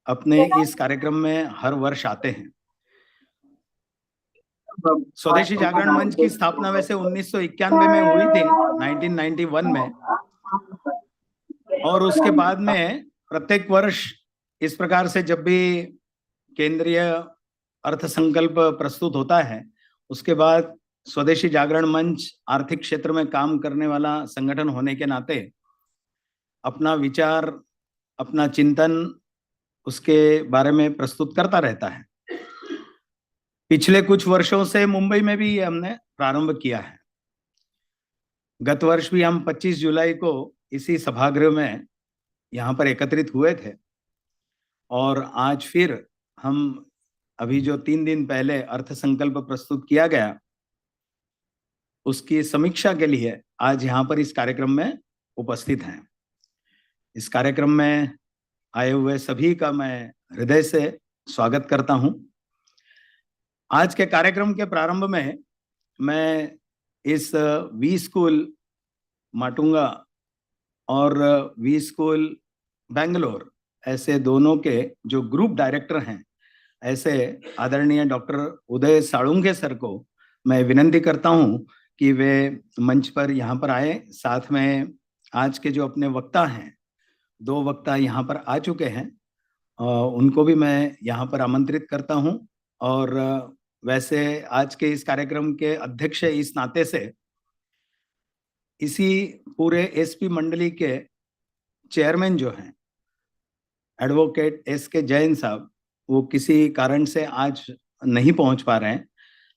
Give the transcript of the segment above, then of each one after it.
अपने इस कार्यक्रम में हर वर्ष आते हैं। स्वदेशी जागरण मंच की स्थापना वैसे 1991 में हुई थी, 1991 में, और उसके बाद में प्रत्येक वर्ष इस प्रकार से जब भी केंद्रीय अर्थसंकल्प प्रस्तुत होता है, उसके बाद स्वदेशी जागरण मंच आर्थिक क्षेत्र में काम करने वाला संगठन होने के नाते अपना विचार, अपना चिंतन उसके बारे में प्रस्तुत करता रहता है। पिछले कुछ वर्षों से मुंबई में भी ये हमने प्रारंभ किया है। गत वर्ष भी हम 25 जुलाई को इसी सभागृह में यहाँ पर एकत्रित हुए थे, और आज फिर हम अभी जो 3 दिन पहले अर्थसंकल्प प्रस्तुत किया गया, उसकी समीक्षा के लिए आज यहाँ पर इस कार्यक्रम में उपस्थित हैं। इस कार्यक्रम में आए हुए सभी का मैं हृदय से स्वागत करता हूँ। आज के कार्यक्रम के प्रारंभ में मैं इस वी स्कूल माटुंगा और वी स्कूल बेंगलोर, ऐसे दोनों के जो ग्रुप डायरेक्टर हैं, ऐसे आदरणीय डॉक्टर उदय साळुंखे सर को मैं विनंती करता हूं कि वे मंच पर यहाँ पर आए। साथ में आज के जो अपने वक्ता हैं, 2 वक्ता यहाँ पर आ चुके हैं, उनको भी मैं यहाँ पर आमंत्रित करता हूँ। और वैसे आज के इस कार्यक्रम के अध्यक्ष इस नाते से इसी पूरे एसपी मंडली के चेयरमैन जो हैं एडवोकेट एस.के. जैन साहब, वो किसी कारण से आज नहीं पहुंच पा रहे हैं,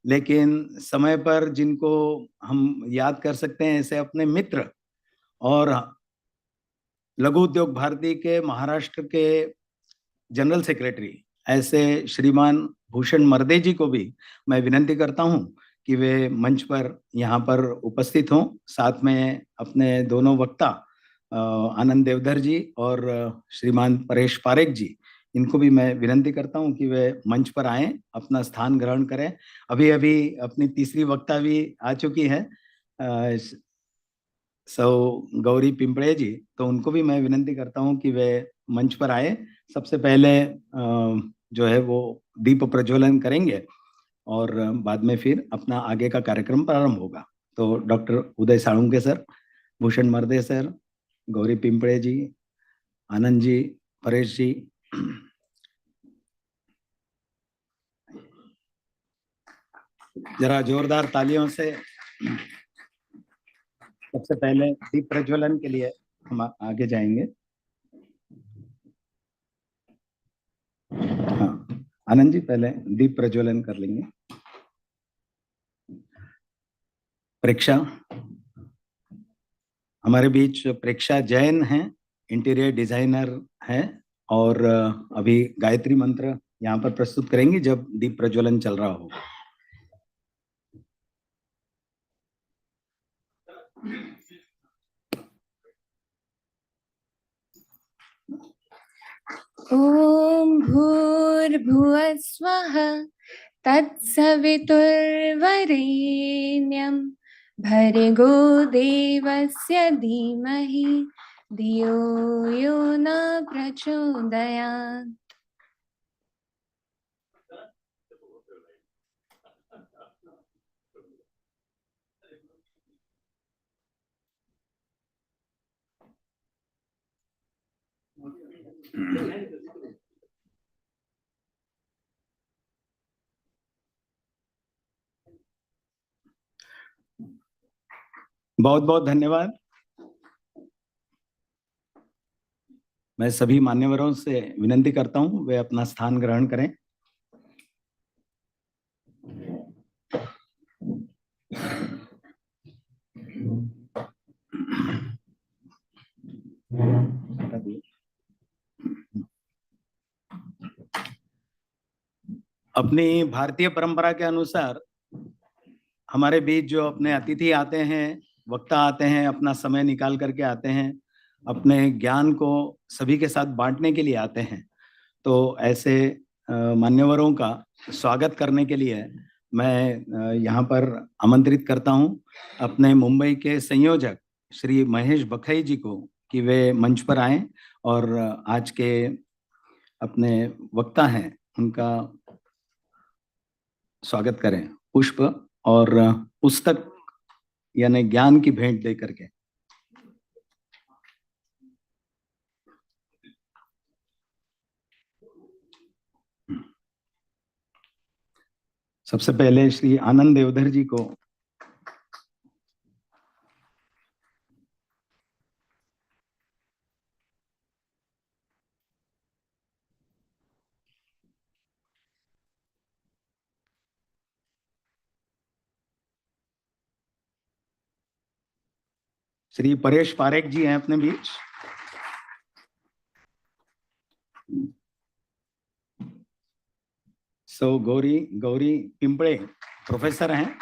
लेकिन समय पर जिनको हम याद कर सकते हैं, ऐसे अपने मित्र और लघु उद्योग भारती के महाराष्ट्र के जनरल सेक्रेटरी ऐसे श्रीमान भूषण मर्दे जी को भी मैं विनंती करता हूं कि वे मंच पर यहाँ पर उपस्थित हों। साथ में अपने दोनों वक्ता आनंद देवधर जी और श्रीमान परेश पारेख जी, इनको भी मैं विनंती करता हूं कि वे मंच पर आएं, अपना स्थान ग्रहण करें। अभी अभी अपनी तीसरी वक्ता भी आ चुकी है, गौरी पिंपळे जी, तो उनको भी मैं विनंती करता हूं कि वे मंच पर आए। सबसे पहले जो है वो दीप प्रज्वलन करेंगे और बाद में फिर अपना आगे का कार्यक्रम प्रारंभ होगा। तो डॉक्टर उदय साळुंखे सर, भूषण मर्दे सर, गौरी पिंपळे जी, आनंद जी, परेश जी, जरा जोरदार तालियों से सबसे पहले दीप प्रज्वलन के लिए हम आगे जाएंगे। हाँ, आनंद जी पहले दीप प्रज्वलन कर लेंगे। प्रेक्षा, हमारे बीच प्रेक्षा जैन हैं, इंटीरियर डिजाइनर हैं, और अभी गायत्री मंत्र यहाँ पर प्रस्तुत करेंगी जब दीप प्रज्वलन चल रहा हो। ॐ भूर्भुवस्वः तत्सवितुर्वरेण्यं भर्गो देवस्य धीमहि धियो यो न प्रचोदयात्। बहुत बहुत धन्यवाद। मैं सभी मान्यवरों से विनंती करता हूं वे अपना स्थान ग्रहण करें। अपनी भारतीय परंपरा के अनुसार हमारे बीच जो अपने अतिथि आते हैं, वक्ता आते हैं, अपना समय निकाल करके आते हैं, अपने ज्ञान को सभी के साथ बांटने के लिए आते हैं, तो ऐसे मान्यवरों का स्वागत करने के लिए मैं यहाँ पर आमंत्रित करता हूँ अपने मुंबई के संयोजक श्री महेश बखई जी को कि वे मंच पर आएं और आज के अपने वक्ता हैं उनका स्वागत करें पुष्प और पुस्तक यानी ज्ञान की भेंट दे करके। सबसे पहले श्री आनंद देवधर जी को श्री परेश पारेख जी हैं अपने बीच। गौरी पिंपड़े प्रोफेसर हैं।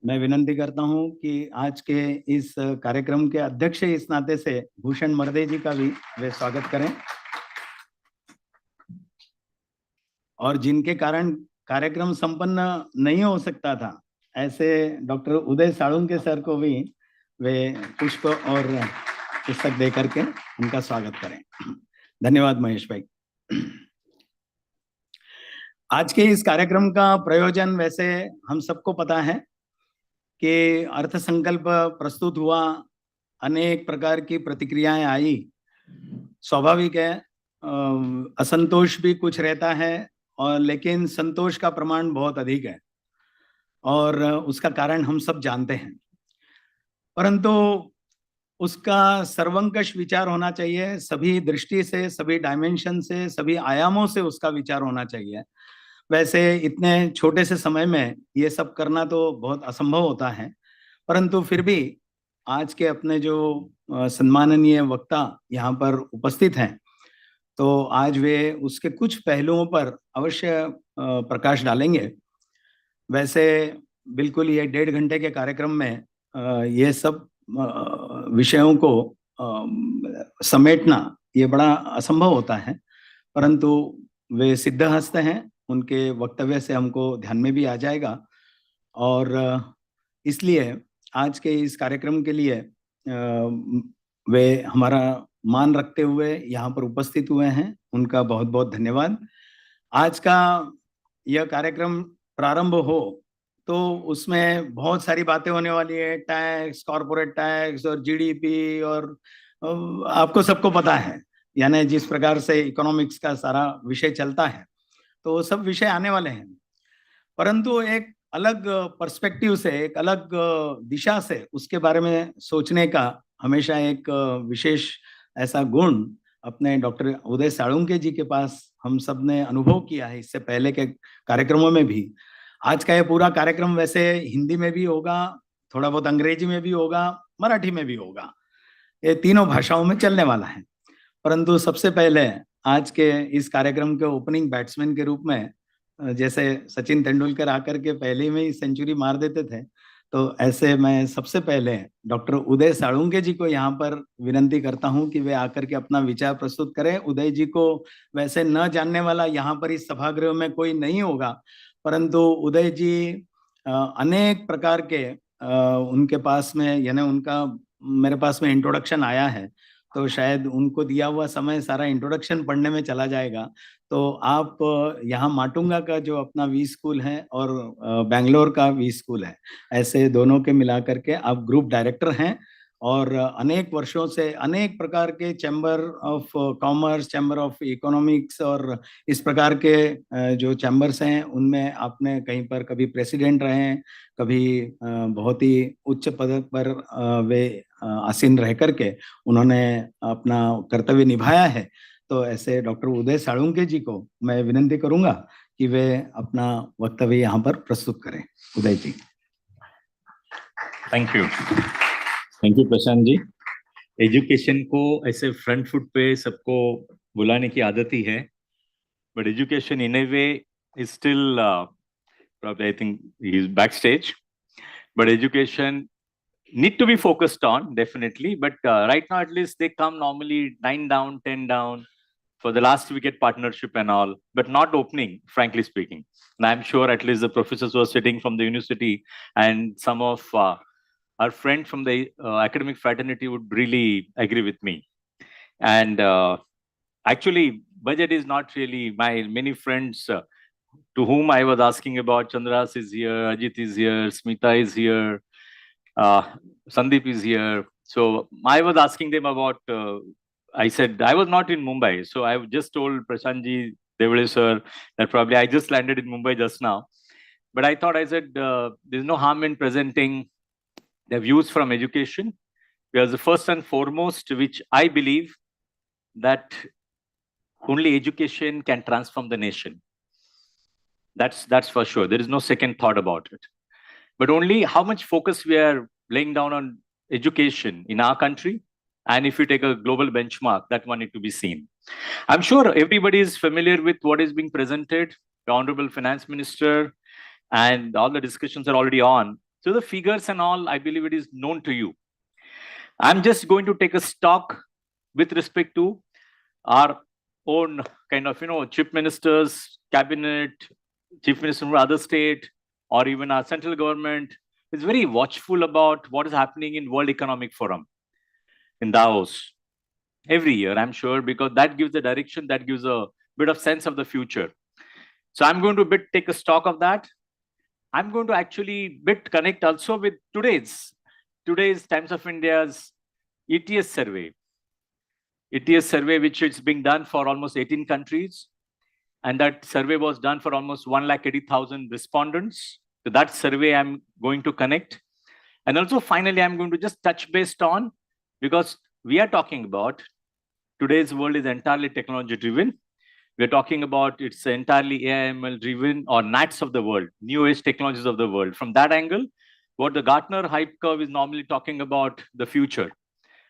मैं विनंती करता हूं कि आज के इस कार्यक्रम के अध्यक्ष इस नाते से भूषण मर्दे जी का भी वे स्वागत करें, और जिनके कारण कार्यक्रम संपन्न नहीं हो सकता था ऐसे डॉक्टर उदय साळुंके सर को भी वे पुष्प और पुस्तक दे करके उनका स्वागत करें। धन्यवाद महेश भाई। आज के इस कार्यक्रम का प्रयोजन वैसे हम सबको पता है कि अर्थसंकल्प प्रस्तुत हुआ, अनेक प्रकार की प्रतिक्रियाएं आई। स्वाभाविक है, असंतोष भी कुछ रहता है, और लेकिन संतोष का प्रमाण बहुत अधिक है और उसका कारण हम सब जानते हैं। परंतु उसका सर्वंकष विचार होना चाहिए, सभी दृष्टि से, सभी डायमेंशन से, सभी आयामों से उसका विचार होना चाहिए। वैसे इतने छोटे से समय में ये सब करना तो बहुत असंभव होता है, परंतु फिर भी आज के अपने जो सम्माननीय वक्ता यहाँ पर उपस्थित हैं, तो आज वे उसके कुछ पहलुओं पर अवश्य प्रकाश डालेंगे। वैसे बिल्कुल ये 1.5 घंटे के कार्यक्रम में ये सब विषयों को समेटना ये बड़ा असंभव होता है, परंतु वे सिद्धहस्त हैं, उनके वक्तव्य से हमको ध्यान में भी आ जाएगा। और इसलिए आज के इस कार्यक्रम के लिए वे हमारा मान रखते हुए यहाँ पर उपस्थित हुए हैं, उनका बहुत बहुत धन्यवाद। आज का यह कार्यक्रम प्रारंभ हो तो उसमें बहुत सारी बातें होने वाली है, टैक्स, कॉर्पोरेट टैक्स और जीडीपी, और आपको सबको पता है यानी जिस प्रकार से इकोनॉमिक्स का सारा विषय चलता है, तो वो सब विषय आने वाले हैं। परंतु एक अलग पर्सपेक्टिव से, एक अलग दिशा से उसके बारे में सोचने का हमेशा एक विशेष ऐसा गुण अपने डॉक्टर उदय साळुंके जी के पास हम सब ने अनुभव किया है इससे पहले के कार्यक्रमों में भी। आज का ये पूरा कार्यक्रम वैसे हिंदी में भी होगा, थोड़ा बहुत अंग्रेजी में भी होगा, मराठी में भी होगा, ये तीनों भाषाओं में चलने वाला है। परंतु सबसे पहले आज के इस कार्यक्रम के ओपनिंग बैट्समैन के रूप में, जैसे सचिन तेंदुलकर आकर के पहले में ही सेंचुरी मार देते थे, तो ऐसे मैं सबसे पहले डॉक्टर उदय साळुंके जी को यहाँ पर विनंती करता हूँ कि वे आकर के अपना विचार प्रस्तुत करें। उदय जी को वैसे न जानने वाला यहाँ पर इस सभागृह में कोई नहीं होगा, परंतु उदय जी अनेक प्रकार के उनके पास में यानी उनका मेरे पास में इंट्रोडक्शन आया है, तो शायद उनको दिया हुआ समय सारा इंट्रोडक्शन पढ़ने में चला जाएगा। तो आप यहाँ माटुंगा का जो अपना वी स्कूल है और बेंगलोर का वी स्कूल है, ऐसे दोनों के मिला करके आप ग्रुप डायरेक्टर हैं, और अनेक वर्षों से अनेक प्रकार के chamber of commerce, chamber of economics और इस प्रकार के जो चैम्बर्स हैं उनमें आपने कहीं पर कभी प्रेसिडेंट रहे हैं, कभी बहुत ही उच्च पद पर वे आसीन रह करके उन्होंने अपना कर्तव्य निभाया है। तो ऐसे डॉक्टर उदय साळुंके जी को मैं विनंती करूंगा कि वे अपना वक्तव्य यहाँ पर प्रस्तुत करें। Uday ji. Thank you Prashant ji. Education को ऐसे फ्रंट फुट पे सबको बुलाने की आदत ही है, but education in A way is still probably I think he is backstage, but education need to be focused on definitely, but right now at least they come normally 9 down 10 down for the last wicket partnership and all, but not opening, frankly speaking. And I'm sure at least the professors who are sitting from the university and some of our friends from the academic fraternity would really agree with me. And actually, budget is not really my many friends to whom I was asking about. Chandras is here, Ajit is here, Smita is here, Sandeep is here. So I was asking them about, I said, I was not in Mumbai. So I just told Prashantji, Devale sir, that probably I just landed in Mumbai just now. But I thought, I said, there's no harm in presenting the views from education. Because the first and foremost, which I believe that only education can transform the nation. That's for sure. There is no second thought about it. But only how much focus we are laying down on education in our country. And if you take a global benchmark, that one need to be seen. I'm sure everybody is familiar with what is being presented, the Honorable Finance Minister, and all the discussions are already on. So the figures and all, I believe it is known to you. I'm just going to take a stock with respect to our own kind of, chief ministers, cabinet, chief minister from other state, or even our central government is very watchful about what is happening in World Economic Forum in Davos every year, I'm sure, because that gives the direction, that gives a bit of sense of the future. So I'm going to take a stock of that. I'm going to actually connect also with today's Times of India's ETS survey. ETS survey, which is being done for almost 18 countries. And that survey was done for almost 180,000 respondents. So that survey I'm going to connect. And also finally, I'm going to just touch based on, because we are talking about today's world is entirely technology driven. We're talking about it's entirely AI/ML driven or NATs of the world, new age technologies of the world. From that angle, what the Gartner hype curve is normally talking about the future.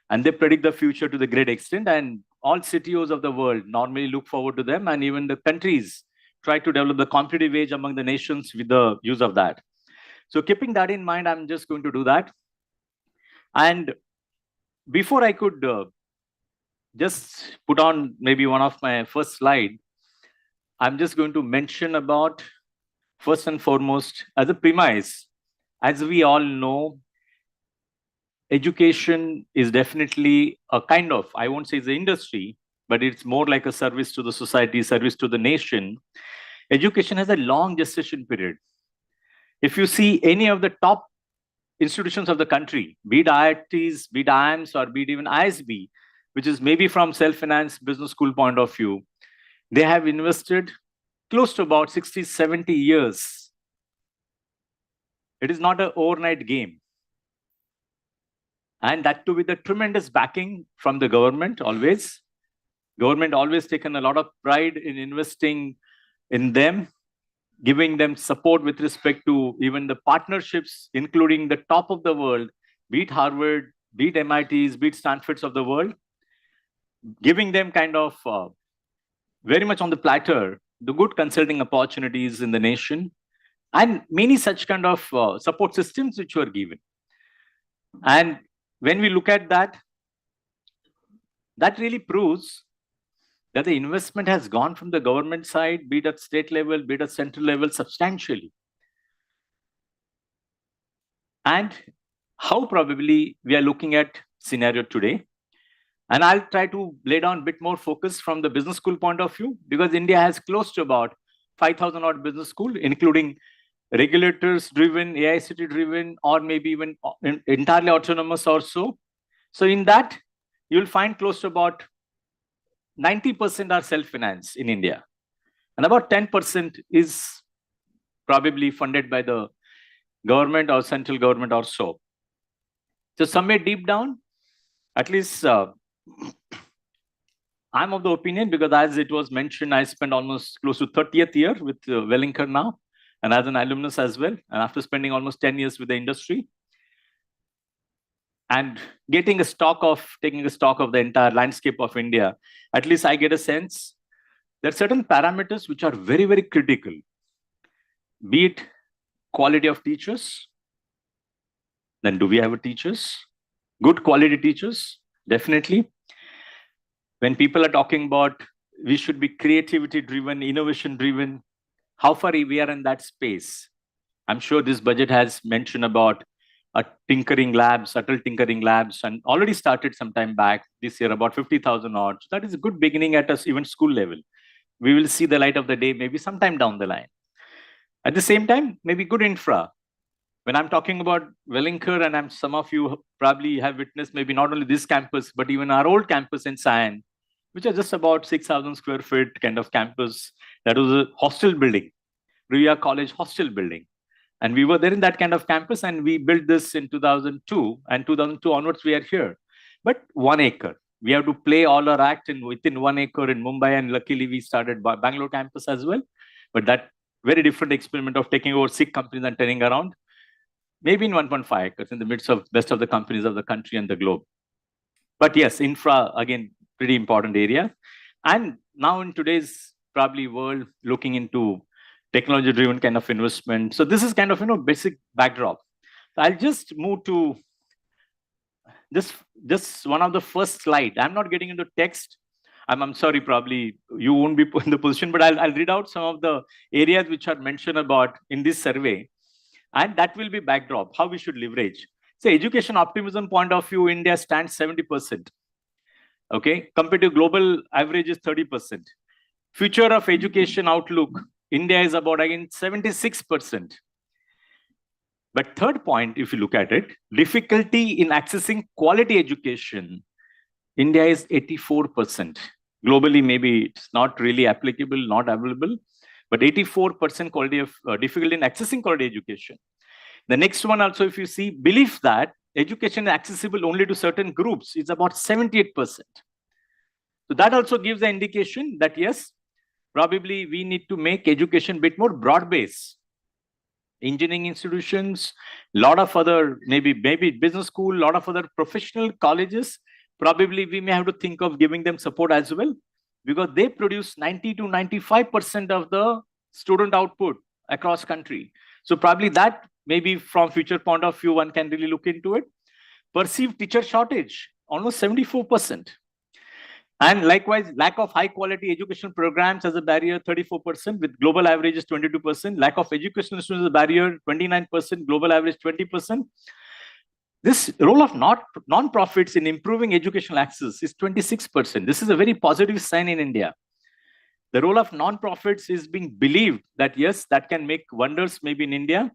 And they predict the future to the great extent. And all CTOs of the world normally look forward to them. And even the countries try to develop the competitive edge among the nations with the use of that. So keeping that in mind, I'm just going to do that. And before I could just put on maybe one of my first slide, I'm just going to mention about, first and foremost, as a premise, as we all know, education is definitely a kind of, I won't say it's an industry, but it's more like a service to the society, service to the nation. Education has a long gestation period. If you see any of the top institutions of the country, be it IITs, be it IIMs, or be it even ISB, which is maybe from self-finance business school point of view, they have invested close to about 60, 70 years. It is not an overnight game. And that too with a tremendous backing from the government always. Government always taken a lot of pride in investing in them, giving them support with respect to even the partnerships, including the top of the world, be it Harvard, be it MITs, be it Stanfords of the world, giving them kind of very much on the platter, the good consulting opportunities in the nation, and many such kind of support systems which were given. And when we look at that, that really proves that the investment has gone from the government side, be it at state level, be it at central level, substantially. And how probably we are looking at scenario today. And I'll try to lay down a bit more focus from the business school point of view, because India has close to about 5,000 odd business school, including regulators driven, AICT driven, or maybe even entirely autonomous or so. So in that, you'll find close to about 90% are self-finance in India. And about 10% is probably funded by the government or central government or so. So somewhere deep down, at least I'm of the opinion, because as it was mentioned, I spent almost close to 30th year with Wellinger now, and as an alumnus as well. And after spending almost 10 years with the industry, and taking a stock of the entire landscape of India, at least I get a sense there are certain parameters which are very, very critical. Be it quality of teachers, then do we have teachers? Good quality teachers, definitely. When people are talking about we should be creativity driven, innovation driven, how far we are in that space? I'm sure this budget has mentioned about tinkering labs, subtle tinkering labs, and already started some time back this year, about 50,000 odd. So that is a good beginning at us, even school level. We will see the light of the day maybe sometime down the line. At the same time, maybe good infra. When I'm talking about Wellinger, and some of you probably have witnessed maybe not only this campus, but even our old campus in Sion, which are just about 6,000 square feet kind of campus. That was a hostel building, Ria College hostel building. And we were there in that kind of campus, and we built this in 2002, and 2002 onwards, we are here. But 1 acre. We have to play all our act within 1 acre in Mumbai, and luckily we started Bangalore campus as well. But that very different experiment of taking over 6 companies and turning around, maybe in 1.5 acres in the midst of best of the companies of the country and the globe. But yes, infra, again, pretty important area. And now in today's probably world, looking into technology-driven kind of investment. So this is kind of, basic backdrop. So I'll just move to just one of the first slide. I'm not getting into text. I'm sorry, probably you won't be put in the position, but I'll read out some of the areas which are mentioned about in this survey. And that will be backdrop, how we should leverage. So education optimism point of view, India stands 70%. Okay, compared to global average is 30%. Future of education outlook, India is about, again, 76%. But third point, if you look at it, difficulty in accessing quality education, India is 84%. Globally, maybe it's not really applicable, not available, but 84% quality of difficulty in accessing quality education. The next one also, if you see, belief that education is accessible only to certain groups is about 78%. So that also gives the indication that yes, probably we need to make education a bit more broad-based. Engineering institutions, a lot of other, maybe business school, a lot of other professional colleges, probably we may have to think of giving them support as well, because they produce 90 to 95% of the student output across country. So probably that, maybe from future point of view, one can really look into it. Perceived teacher shortage, almost 74%. And likewise, lack of high quality educational programs as a barrier, 34%, with global average is 22%. Lack of educational students as a barrier, 29%, global average 20%. This role of non-profits in improving educational access is 26%. This is a very positive sign in India. The role of non-profits is being believed that yes, that can make wonders maybe in India.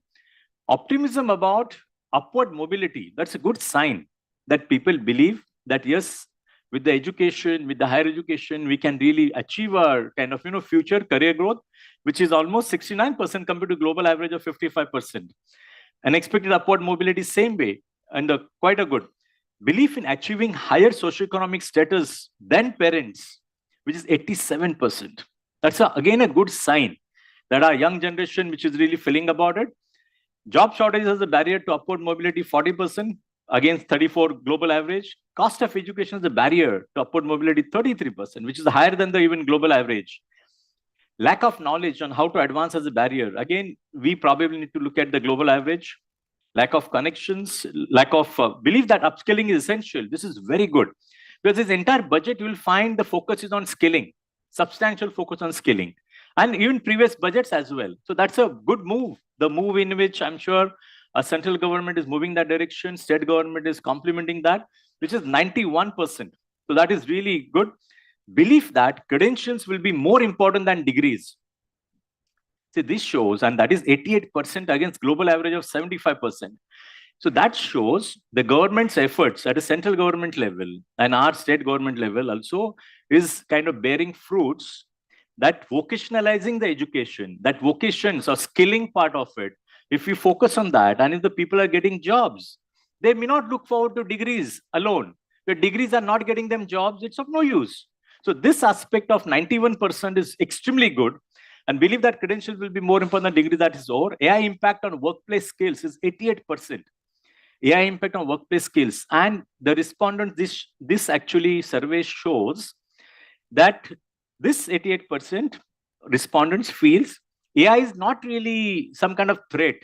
Optimism about upward mobility, that's a good sign that people believe that yes, with the education, with the higher education, we can really achieve our kind of future career growth, which is almost 69% compared to global average of 55%. And expected upward mobility same way, and quite a good belief in achieving higher socioeconomic status than parents, which is 87%. That's again a good sign that our young generation, which is really feeling about it. Job shortage as a barrier to upward mobility, 40%. Against 34 global average. Cost of education is a barrier to upward mobility, 33%, which is higher than the even global average. Lack of knowledge on how to advance as a barrier. Again, we probably need to look at the global average. Lack of connections, lack of belief that upskilling is essential. This is very good. Because this entire budget, you will find the focus is on skilling, substantial focus on skilling. And even previous budgets as well. So that's a good move. The move in which I'm sure a central government is moving that direction, state government is complementing that, which is 91%. So that is really good. Belief that credentials will be more important than degrees. See, this shows, and that is 88% against global average of 75%. So that shows the government's efforts at a central government level and our state government level also is kind of bearing fruits, that vocationalizing the education, that vocations or skilling part of it, if we focus on that, and if the people are getting jobs, they may not look forward to degrees alone. The degrees are not getting them jobs, it's of no use. So this aspect of 91% is extremely good, and believe that credentials will be more important than degrees, that is over. AI impact on workplace skills is 88%. AI impact on workplace skills. And the respondent, this actually survey shows that this 88% respondents feels AI is not really some kind of threat,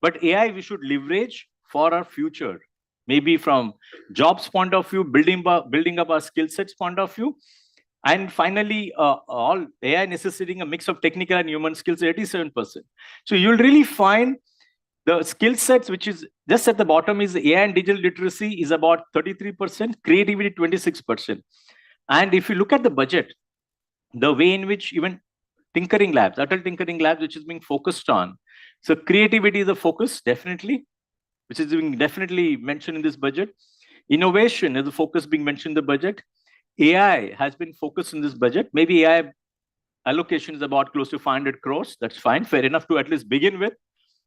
but AI we should leverage for our future. Maybe from jobs point of view, building up our skill sets point of view. And finally, all AI necessitating a mix of technical and human skills, 87%. So you'll really find The skill sets, which is just at the bottom, is AI and digital literacy is about 33%, creativity 26%. And if you look at the budget, the way in which even tinkering labs, adult tinkering labs, which is being focused on. So creativity is a focus, definitely, which is being definitely mentioned in this budget. Innovation is a focus being mentioned in the budget. AI has been focused in this budget. Maybe AI allocation is about close to 500 crores. That's fine, fair enough to at least begin with.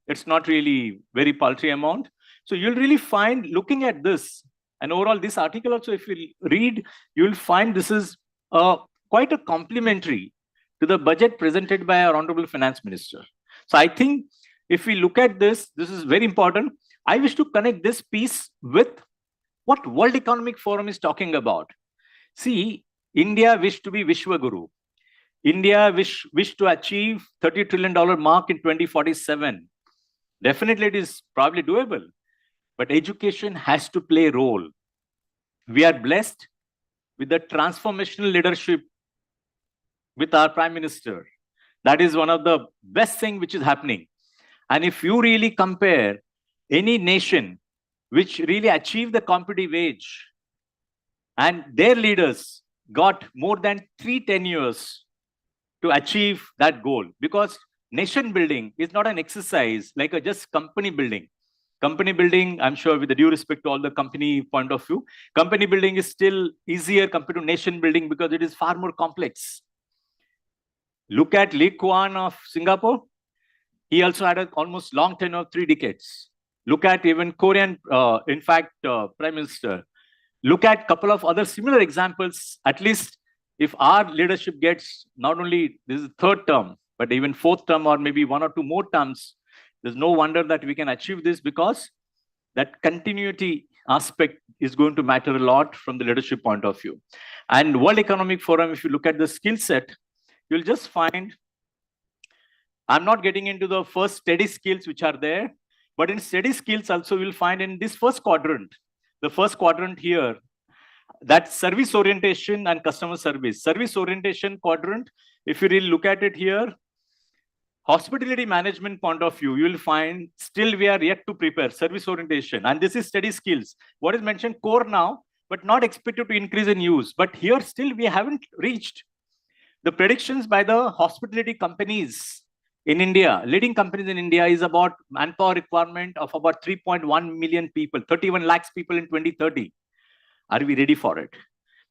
It's not really very paltry amount. So you'll really find, looking at this, and overall this article also, if you read, you'll find this is quite a complementary to the budget presented by our Honorable Finance Minister. So I think if we look at this, this is very important. I wish to connect this piece with what World Economic Forum is talking about. See, India wished to be Vishwaguru. India wish to achieve $30 trillion mark in 2047. Definitely, it is probably doable, but education has to play a role. We are blessed with the transformational leadership with our Prime Minister. That is one of the best things which is happening. And if you really compare any nation which really achieved the competitive age, and their leaders got more than 3 tenures to achieve that goal, because nation building is not an exercise like a just company building. Company building, I'm sure with the due respect to all the company point of view, company building is still easier compared to nation building because it is far more complex. Look at Lee Kuan of Singapore. He also had an almost long tenure of 3 decades. Look at even Korean, Prime Minister. Look at a couple of other similar examples. At least if our leadership gets not only this is 3rd term, but even 4th term or maybe 1 or 2 more terms, there's no wonder that we can achieve this, because that continuity aspect is going to matter a lot from the leadership point of view. And World Economic Forum, if you look at the skill set, you'll just find, I'm not getting into the first steady skills which are there, but in steady skills also you'll find in this first quadrant, the first quadrant here, that service orientation and customer service. Service orientation quadrant, if you really look at it here, hospitality management point of view, you will find still we are yet to prepare service orientation. And this is steady skills. What is mentioned core now, but not expected to increase in use. But here still we haven't reached. The predictions by the hospitality companies in India, leading companies in India, is about manpower requirement of about 3.1 million people, 31 lakhs people in 2030. Are we ready for it?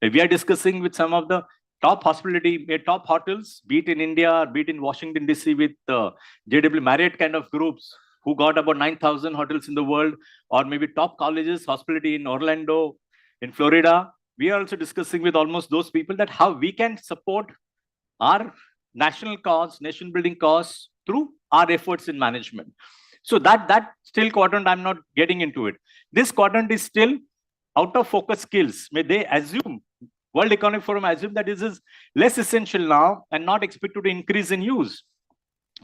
We are discussing with some of the top hospitality, top hotels, be it in India or be it in Washington, D.C. with JW Marriott kind of groups who got about 9,000 hotels in the world, or maybe top colleges, hospitality in Orlando, in Florida. We are also discussing with almost those people that how we can support our national cause, nation building cause through our efforts in management. So that still quadrant, I'm not getting into it. This quadrant is still out of focus skills. May they assume, World Economic Forum assume that this is less essential now and not expected to increase in use.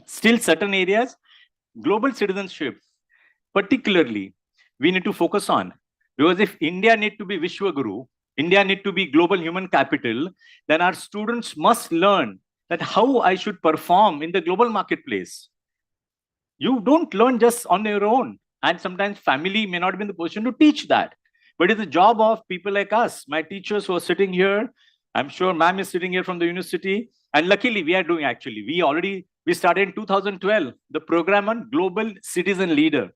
Still certain areas, global citizenship, particularly, we need to focus on. Because if India need to be Vishwaguru, India need to be global human capital, then our students must learn that how I should perform in the global marketplace. You don't learn just on your own. And sometimes family may not be in the position to teach that. But it's the job of people like us, my teachers who are sitting here. I'm sure ma'am is sitting here from the university. And luckily, we are doing actually. We started in 2012, the program on Global Citizen Leader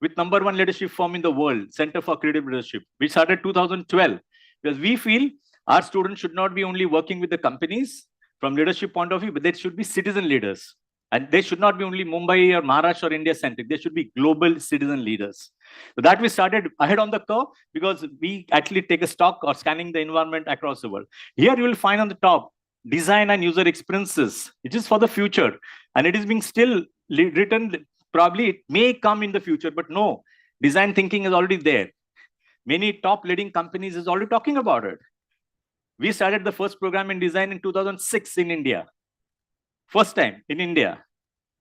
with #1 leadership firm in the world, Center for Creative Leadership. We started 2012 because we feel our students should not be only working with the companies from leadership point of view, but they should be citizen leaders. And they should not be only Mumbai or Maharashtra or India-centric. They should be global citizen leaders. So that we started ahead on the curve because we actually take a stock or scanning the environment across the world. Here you will find on the top, design and user experiences. It is for the future. And it is being still written, probably it may come in the future, but no, design thinking is already there. Many top leading companies is already talking about it. We started the first program in design in 2006 in India. First time in India.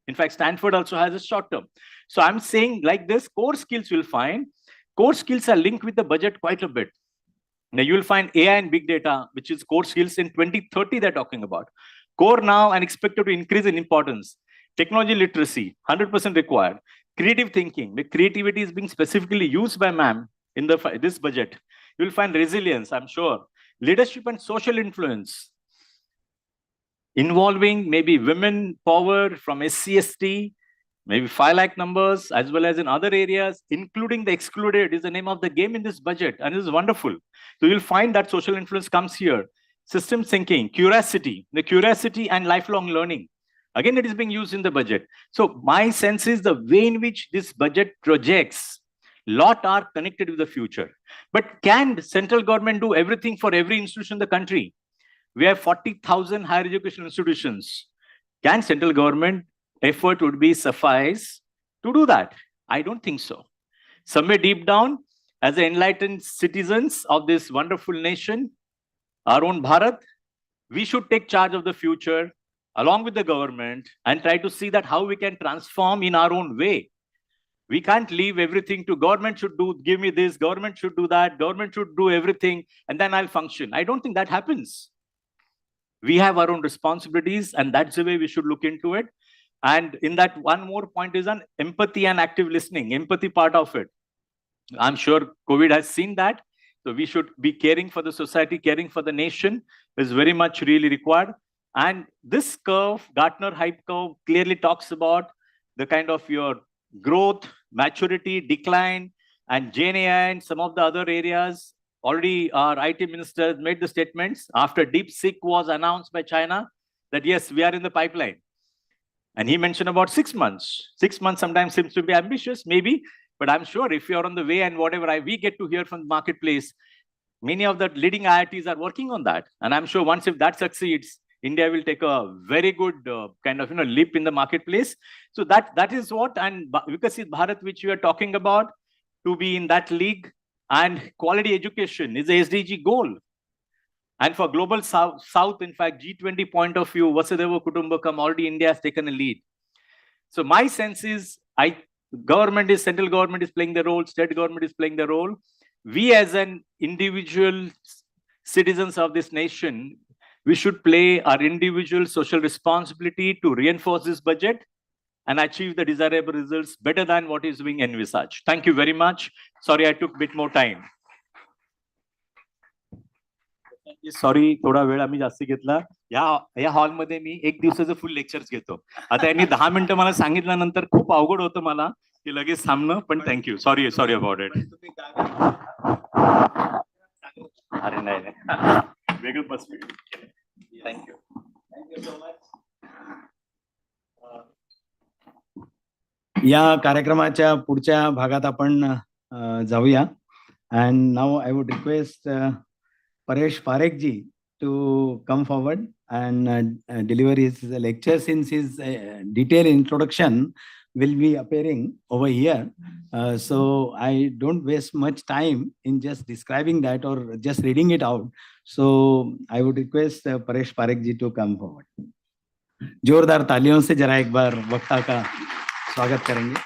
In fact, Stanford also has a short term. So I'm saying like this, core skills you'll find. Core skills are linked with the budget quite a bit. Now you will find AI and big data, which is core skills in 2030 they're talking about. Core now and expected to increase in importance. Technology literacy, 100% required. creative thinking. The creativity is being specifically used by ma'am in this budget. You will find resilience, I'm sure. Leadership and social influence, involving maybe women power from SC/ST, maybe 5 lakh numbers, as well as in other areas, including the excluded is the name of the game in this budget. And this is wonderful. So you'll find that social influence comes here. System thinking, curiosity, the curiosity and lifelong learning. Again, it is being used in the budget. So my sense is the way in which this budget projects, lot are connected with the future. But can the central government do everything for every institution in the country? We have 40,000 higher education institutions. Can central government effort would be suffice to do that? I don't think so. Somewhere deep down, as enlightened citizens of this wonderful nation, our own Bharat, we should take charge of the future along with the government and try to see that how we can transform in our own way. We can't leave everything to government should do, give me this, government should do that, government should do everything, and then I'll function. I don't think that happens. We have our own responsibilities, and that's the way we should look into it. And in that, one more point is on empathy and active listening, empathy part of it. I'm sure COVID has seen that. So we should be caring for the society, caring for the nation is very much really required. And this curve, Gartner hype curve, clearly talks about the kind of your growth, maturity, decline, and GenAI and some of the other areas. Already our IT minister made the statements after DeepSeek was announced by China that yes, we are in the pipeline. And he mentioned about 6 months. 6 months sometimes seems to be ambitious, maybe, but I'm sure if you're on the way and whatever we get to hear from the marketplace, many of the leading IITs are working on that. And I'm sure once if that succeeds, India will take a very good kind of leap in the marketplace. So that is what, and Vikasit Bharat, which we are talking about, to be in that league, and quality education is a SDG goal. And for global South, in fact, G20 point of view, Vasudhaiva Kutumbakam, already India has taken a lead. So my sense is, central government is playing the role, state government is playing the role. We as an individual citizens of this nation, we should play our individual social responsibility to reinforce this budget and achieve the desirable results better than what is being envisaged. Thank you very much. Sorry, I took a bit more time. Sorry थोडा वेळ आम्ही जास्त घेतला. या हॉलमध्ये मी 1 दिवसाचं full lectures घेतो. आता यांनी 10 मिनिटं मला सांगितल्यानंतर खूप अवघड होतं मला की लगेच थांबणं, पण थँक्यू. Sorry about it. अरे नाही वेगळं पर्स्पेक्टिव्ह. Thank you so much. या कार्यक्रमाच्या पुढच्या भागात आपण जाऊया. And now I would request Paresh Parekh ji to come forward and deliver his lecture, since his detailed introduction will be appearing over here. So I don't waste much time in just describing that or just reading it out. So I would request Paresh Parekh ji to come forward. जोरदार तालियों से जरा एक बार वक्ता का स्वागत करेंगे.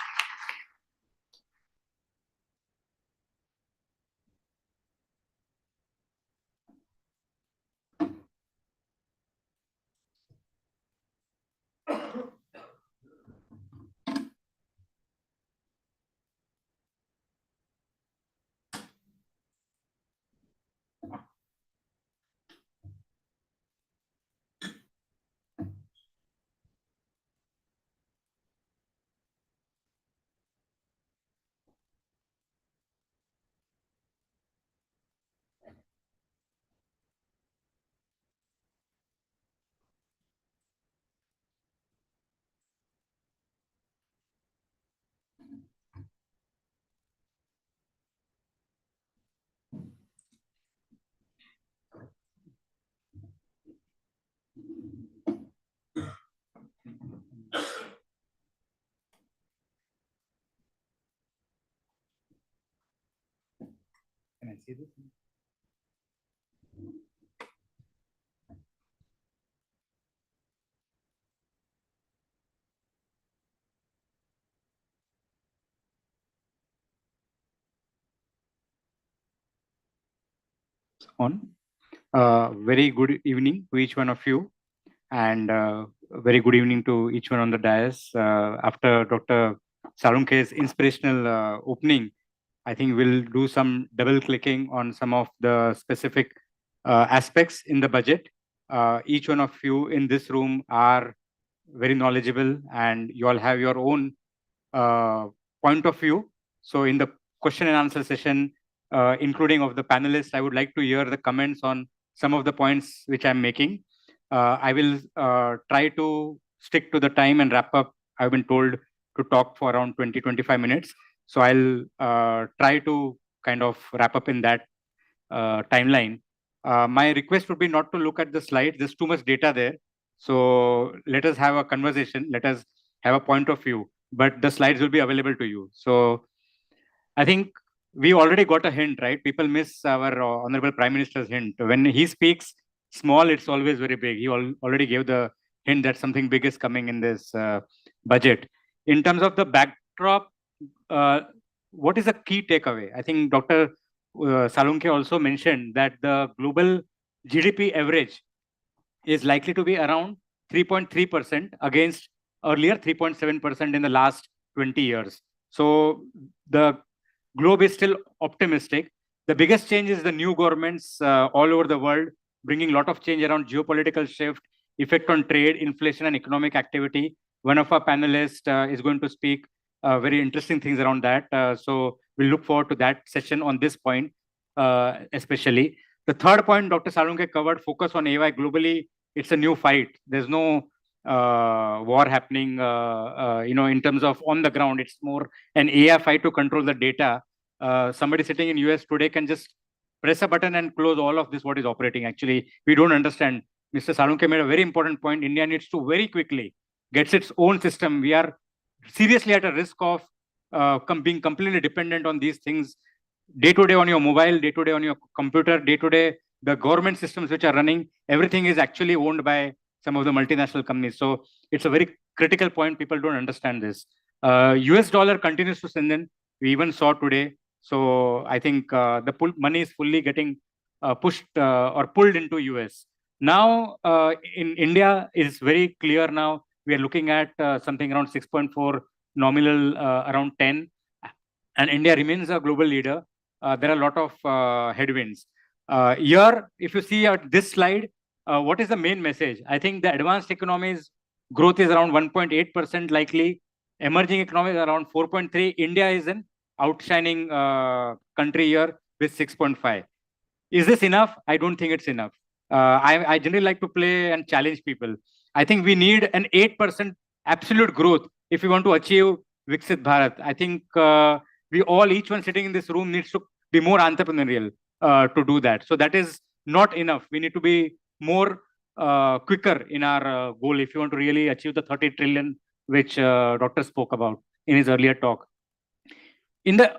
Can I see this? On. Very good evening to each one of you, and very good evening to each one on the dais. After Dr. Salunke's inspirational opening, I think we'll do some double clicking on some of the specific aspects in the budget. Each one of you in this room are very knowledgeable and you all have your own point of view. So in the question and answer session, including of the panelists, I would like to hear the comments on some of the points which I'm making. I will try to stick to the time and wrap up. I've been told to talk for around 20-25 minutes. So I'll try to kind of wrap up in that timeline. My request would be not to look at the slides. There's too much data there. So let us have a conversation. Let us have a point of view. But the slides will be available to you. So I think we already got a hint, right? People miss our Honorable Prime Minister's hint. When he speaks small, it's always very big. He already gave the hint that something big is coming in this budget. In terms of the backdrop, what is the key takeaway? I think Dr. Salunke also mentioned that the global GDP average is likely to be around 3.3% against earlier 3.7% in the last 20 years. So the globe is still optimistic. The biggest change is the new governments all over the world, bringing a lot of change around geopolitical shift, effect on trade, inflation, and economic activity. One of our panelists is going to speak very interesting things around that. So we'll look forward to that session on this point, especially. The third point Dr. Salunke covered, focus on AI globally. It's a new fight. There's no war happening, in terms of on the ground. It's more an AI fight to control the data. Somebody sitting in US today can just press a button and close all of this, what is operating. Actually, we don't understand. Mr. Salunke made a very important point. India needs to very quickly get its own system. We are seriously at a risk of being completely dependent on these things day to day on your mobile, day to day on your computer, day to day. The government systems which are running, everything is actually owned by some of the multinational companies. So it's a very critical point. People don't understand this. US dollar continues to strengthen. We even saw today. So I think the money is fully getting pushed or pulled into US. Now in India, it's very clear now. We are looking at something around 6.4 nominal, around 10. And India remains a global leader. There are a lot of headwinds. Here, if you see at this slide, what is the main message? I think the advanced economies growth is around 1.8% likely. Emerging economies around 4.3. India is an outshining country here with 6.5. Is this enough? I don't think it's enough. I generally like to play and challenge people. I think we need an 8% absolute growth if we want to achieve Viksit Bharat. I think we all, each one sitting in this room needs to be more entrepreneurial to do that. So that is not enough. We need to be more quicker in our goal if you want to really achieve the 30 trillion, which Doctor spoke about in his earlier talk. In the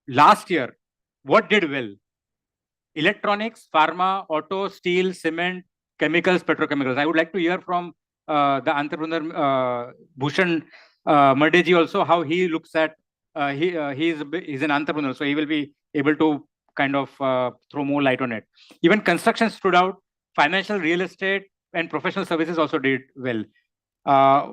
last year, what did well? Electronics, pharma, auto, steel, cement, chemicals, petrochemicals. I would like to hear from the entrepreneur, Bhushan Mardeji also, how he looks at, he's an entrepreneur, so he will be able to kind of throw more light on it. Even construction stood out, financial, real estate, and professional services also did well.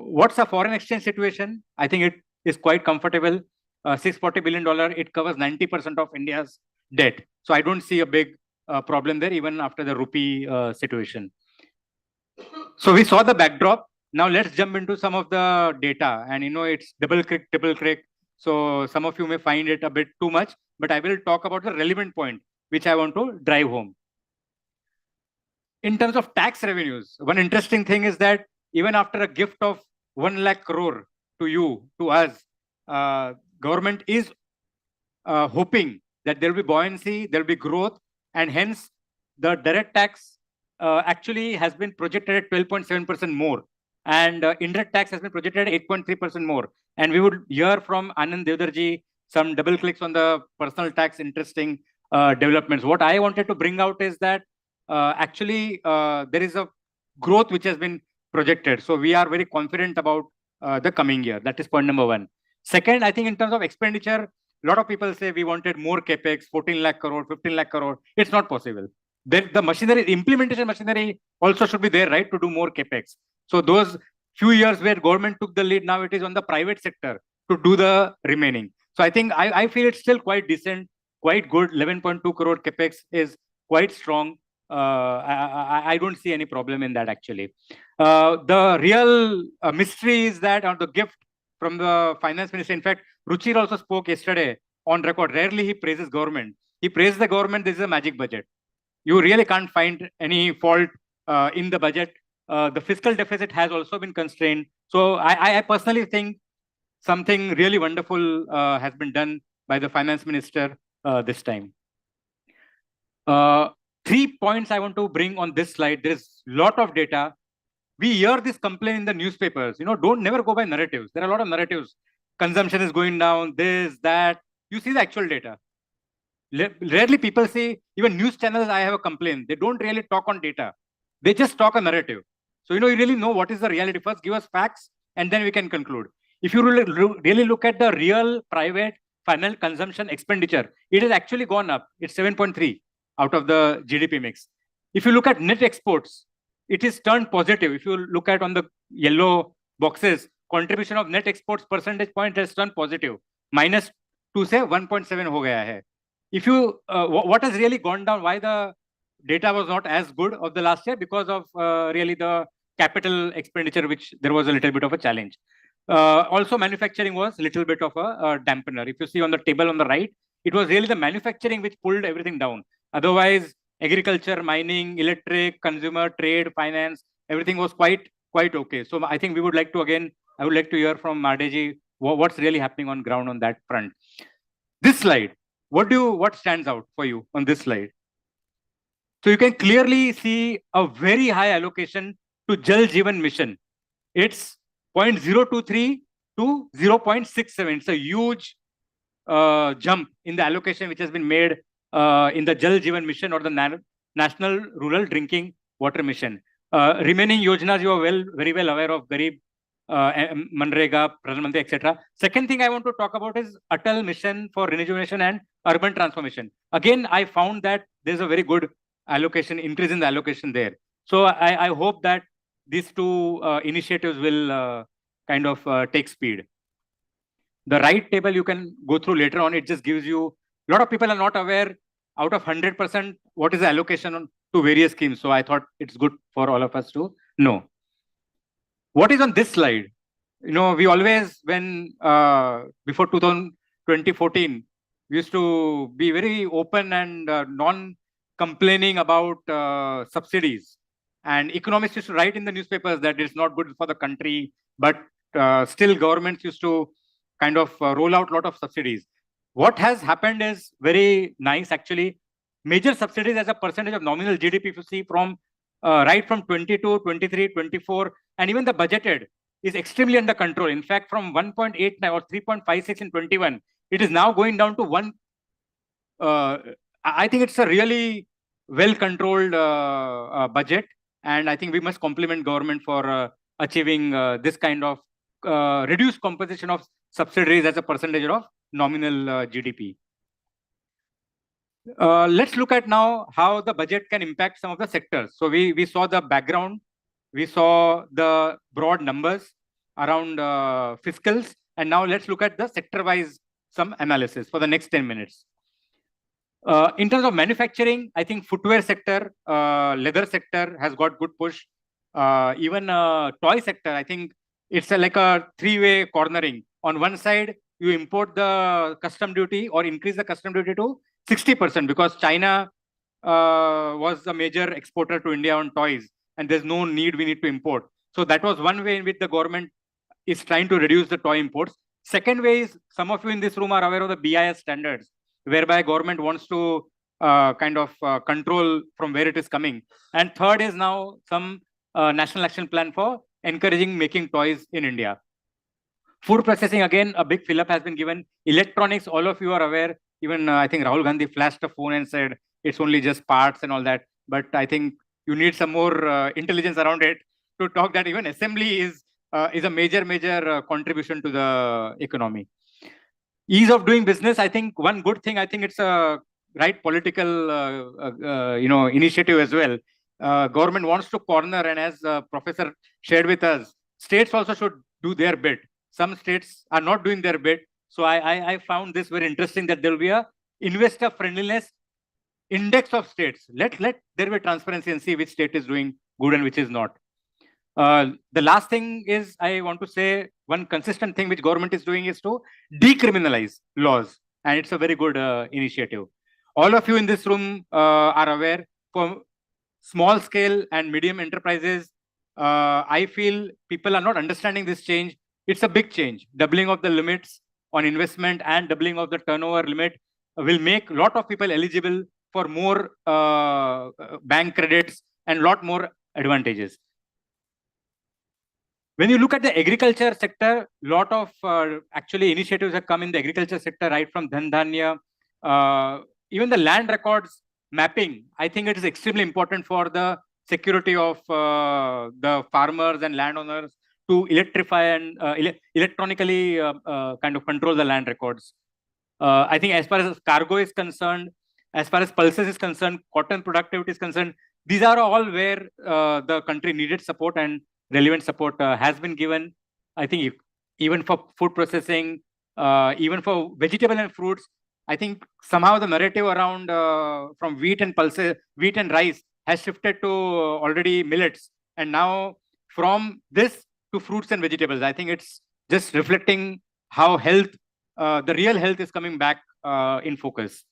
What's the foreign exchange situation? I think it is quite comfortable. $640 billion, it covers 90% of India's debt. So I don't see a big problem there, even after the rupee situation. So we saw the backdrop. Now let's jump into some of the data. And it's double click, triple click. So some of you may find it a bit too much, but I will talk about the relevant point, which I want to drive home. In terms of tax revenues, one interesting thing is that even after a gift of 1 lakh crore to you, to us, government is hoping that there will be buoyancy, there will be growth, and hence the direct tax actually has been projected at 12.7% more, and indirect tax has been projected at 8.3% more. And we would hear from Anand Devdarji some double clicks on the personal tax interesting developments. What I wanted to bring out is that actually there is a growth which has been projected. So we are very confident about the coming year. That is point number one. Second, I think in terms of expenditure, a lot of people say we wanted more capex, 14 lakh crore, 15 lakh crore. It's not possible. The machinery, implementation machinery also should be there, right, to do more capex. So those few years where government took the lead, now it is on the private sector to do the remaining. So I think I feel it's still quite decent, quite good. 11.2 crore capex is quite strong. I don't see any problem in that actually. The real mystery is that, or the gift from the finance minister. In fact, Ruchir also spoke yesterday on record. Rarely he praises government. He praises the government. This is a magic budget. You really can't find any fault in the budget. The fiscal deficit has also been constrained. So I personally think something really wonderful has been done by the finance minister this time. 3 points I want to bring on this slide. There's a lot of data. We hear this complaint in the newspapers. Don't never go by narratives. There are a lot of narratives. Consumption is going down, this, that. You see the actual data. Rarely people say, even news channels, I have a complaint. They don't really talk on data. They just talk a narrative. So, you really know what is the reality. First, give us facts, and then we can conclude. If you really look at the real private final consumption expenditure, it has actually gone up. It's 7.3 out of the GDP mix. If you look at net exports, it is turned positive. If you look at on the yellow boxes, contribution of net exports percentage point has turned positive. -2 से 1.7 हो गया है. If you, what has really gone down, why the data was not as good of the last year? Because of really the capital expenditure, which there was a little bit of a challenge. Also, manufacturing was a little bit of a dampener. If you see on the table on the right, it was really the manufacturing which pulled everything down. Otherwise, agriculture, mining, electric, consumer, trade, finance, everything was quite okay. So I think we would like to, again, I would like to hear from Mardeji what's really happening on ground on that front. This slide, what stands out for you on this slide? So you can clearly see a very high allocation to Jal Jeevan Mission. It's 0.023 to 0.67. It's a huge jump in the allocation which has been made in the Jal Jeevan Mission or the National Rural Drinking Water Mission. Remaining yojanas you are very well aware of, Garib, Manrega, Pradhan Mantri, etc. Second thing I want to talk about is Atal Mission for Rejuvenation and Urban Transformation. Again, I found that there's a very good allocation, increase in the allocation there. So I hope that these two initiatives will kind of take speed. The right table you can go through later on. It just gives you, a lot of people are not aware out of 100% what is the allocation to various schemes. So I thought it's good for all of us to know. What is on this slide? We always, when before 2014, we used to be very open and non-complaining about subsidies. And economists used to write in the newspapers that it's not good for the country, but still governments used to kind of roll out a lot of subsidies. What has happened is very nice, actually. Major subsidies as a percentage of nominal GDP, if you see from right from 22, 23, 24, and even the budgeted is extremely under control. In fact, from 1.89 or 3.56 in 21, it is now going down to 1. I think it's a really well-controlled budget, and I think we must compliment government for achieving this kind of reduced composition of subsidies as a percentage of nominal GDP. Let's look at now how the budget can impact some of the sectors. So we saw the background, we saw the broad numbers around fiscals, and now let's look at the sector-wise some analysis for the next 10 minutes. In terms of manufacturing, I think footwear sector, leather sector has got good push. Even toy sector, I think it's like a three-way cornering. On one side, you import the custom duty or increase the custom duty to 60% because China was a major exporter to India on toys, and there's no need we need to import. So that was one way in which the government is trying to reduce the toy imports. Second way is, some of you in this room are aware of the BIS standards, whereby government wants to kind of control from where it is coming. And third is now some national action plan for encouraging making toys in India. Food processing, again, a big fill-up has been given. Electronics, all of you are aware. Even I think Rahul Gandhi flashed a phone and said, it's only just parts and all that. But I think you need some more intelligence around it to talk that even assembly is a major contribution to the economy. Ease of doing business, I think one good thing, I think it's a right political initiative as well. Government wants to corner, and as Professor shared with us, states also should do their bit. some states are not doing their bit. So I found this very interesting, that there will be a investor friendliness index of states. Let there be transparency and see which state is doing good and which is not. The last thing is, I want to say one consistent thing which government is doing is to decriminalize laws, and it's a very good initiative. All of you in this room are aware, for small scale and medium enterprises, I feel people are not understanding this change. It's a big change. Doubling of the limits on investment and doubling of the turnover limit will make a lot of people eligible for more bank credits and lot more advantages. When you look at the agriculture sector, lot of actually initiatives have come in the agriculture sector, right from Dhan Dhanya, even the land records mapping. I think it is extremely important for the security of the farmers and landowners to electrify and electronically kind of control the land records. I think as far as cargo is concerned, as far as pulses is concerned, cotton productivity is concerned, these are all where the country needed support, and relevant support has been given. I think even for food processing, even for vegetable and fruits, I think somehow the narrative around from wheat and pulses, wheat and rice has shifted to already millets. And now from this to fruits and vegetables, I think it's just reflecting how health, the real health is coming back in focus.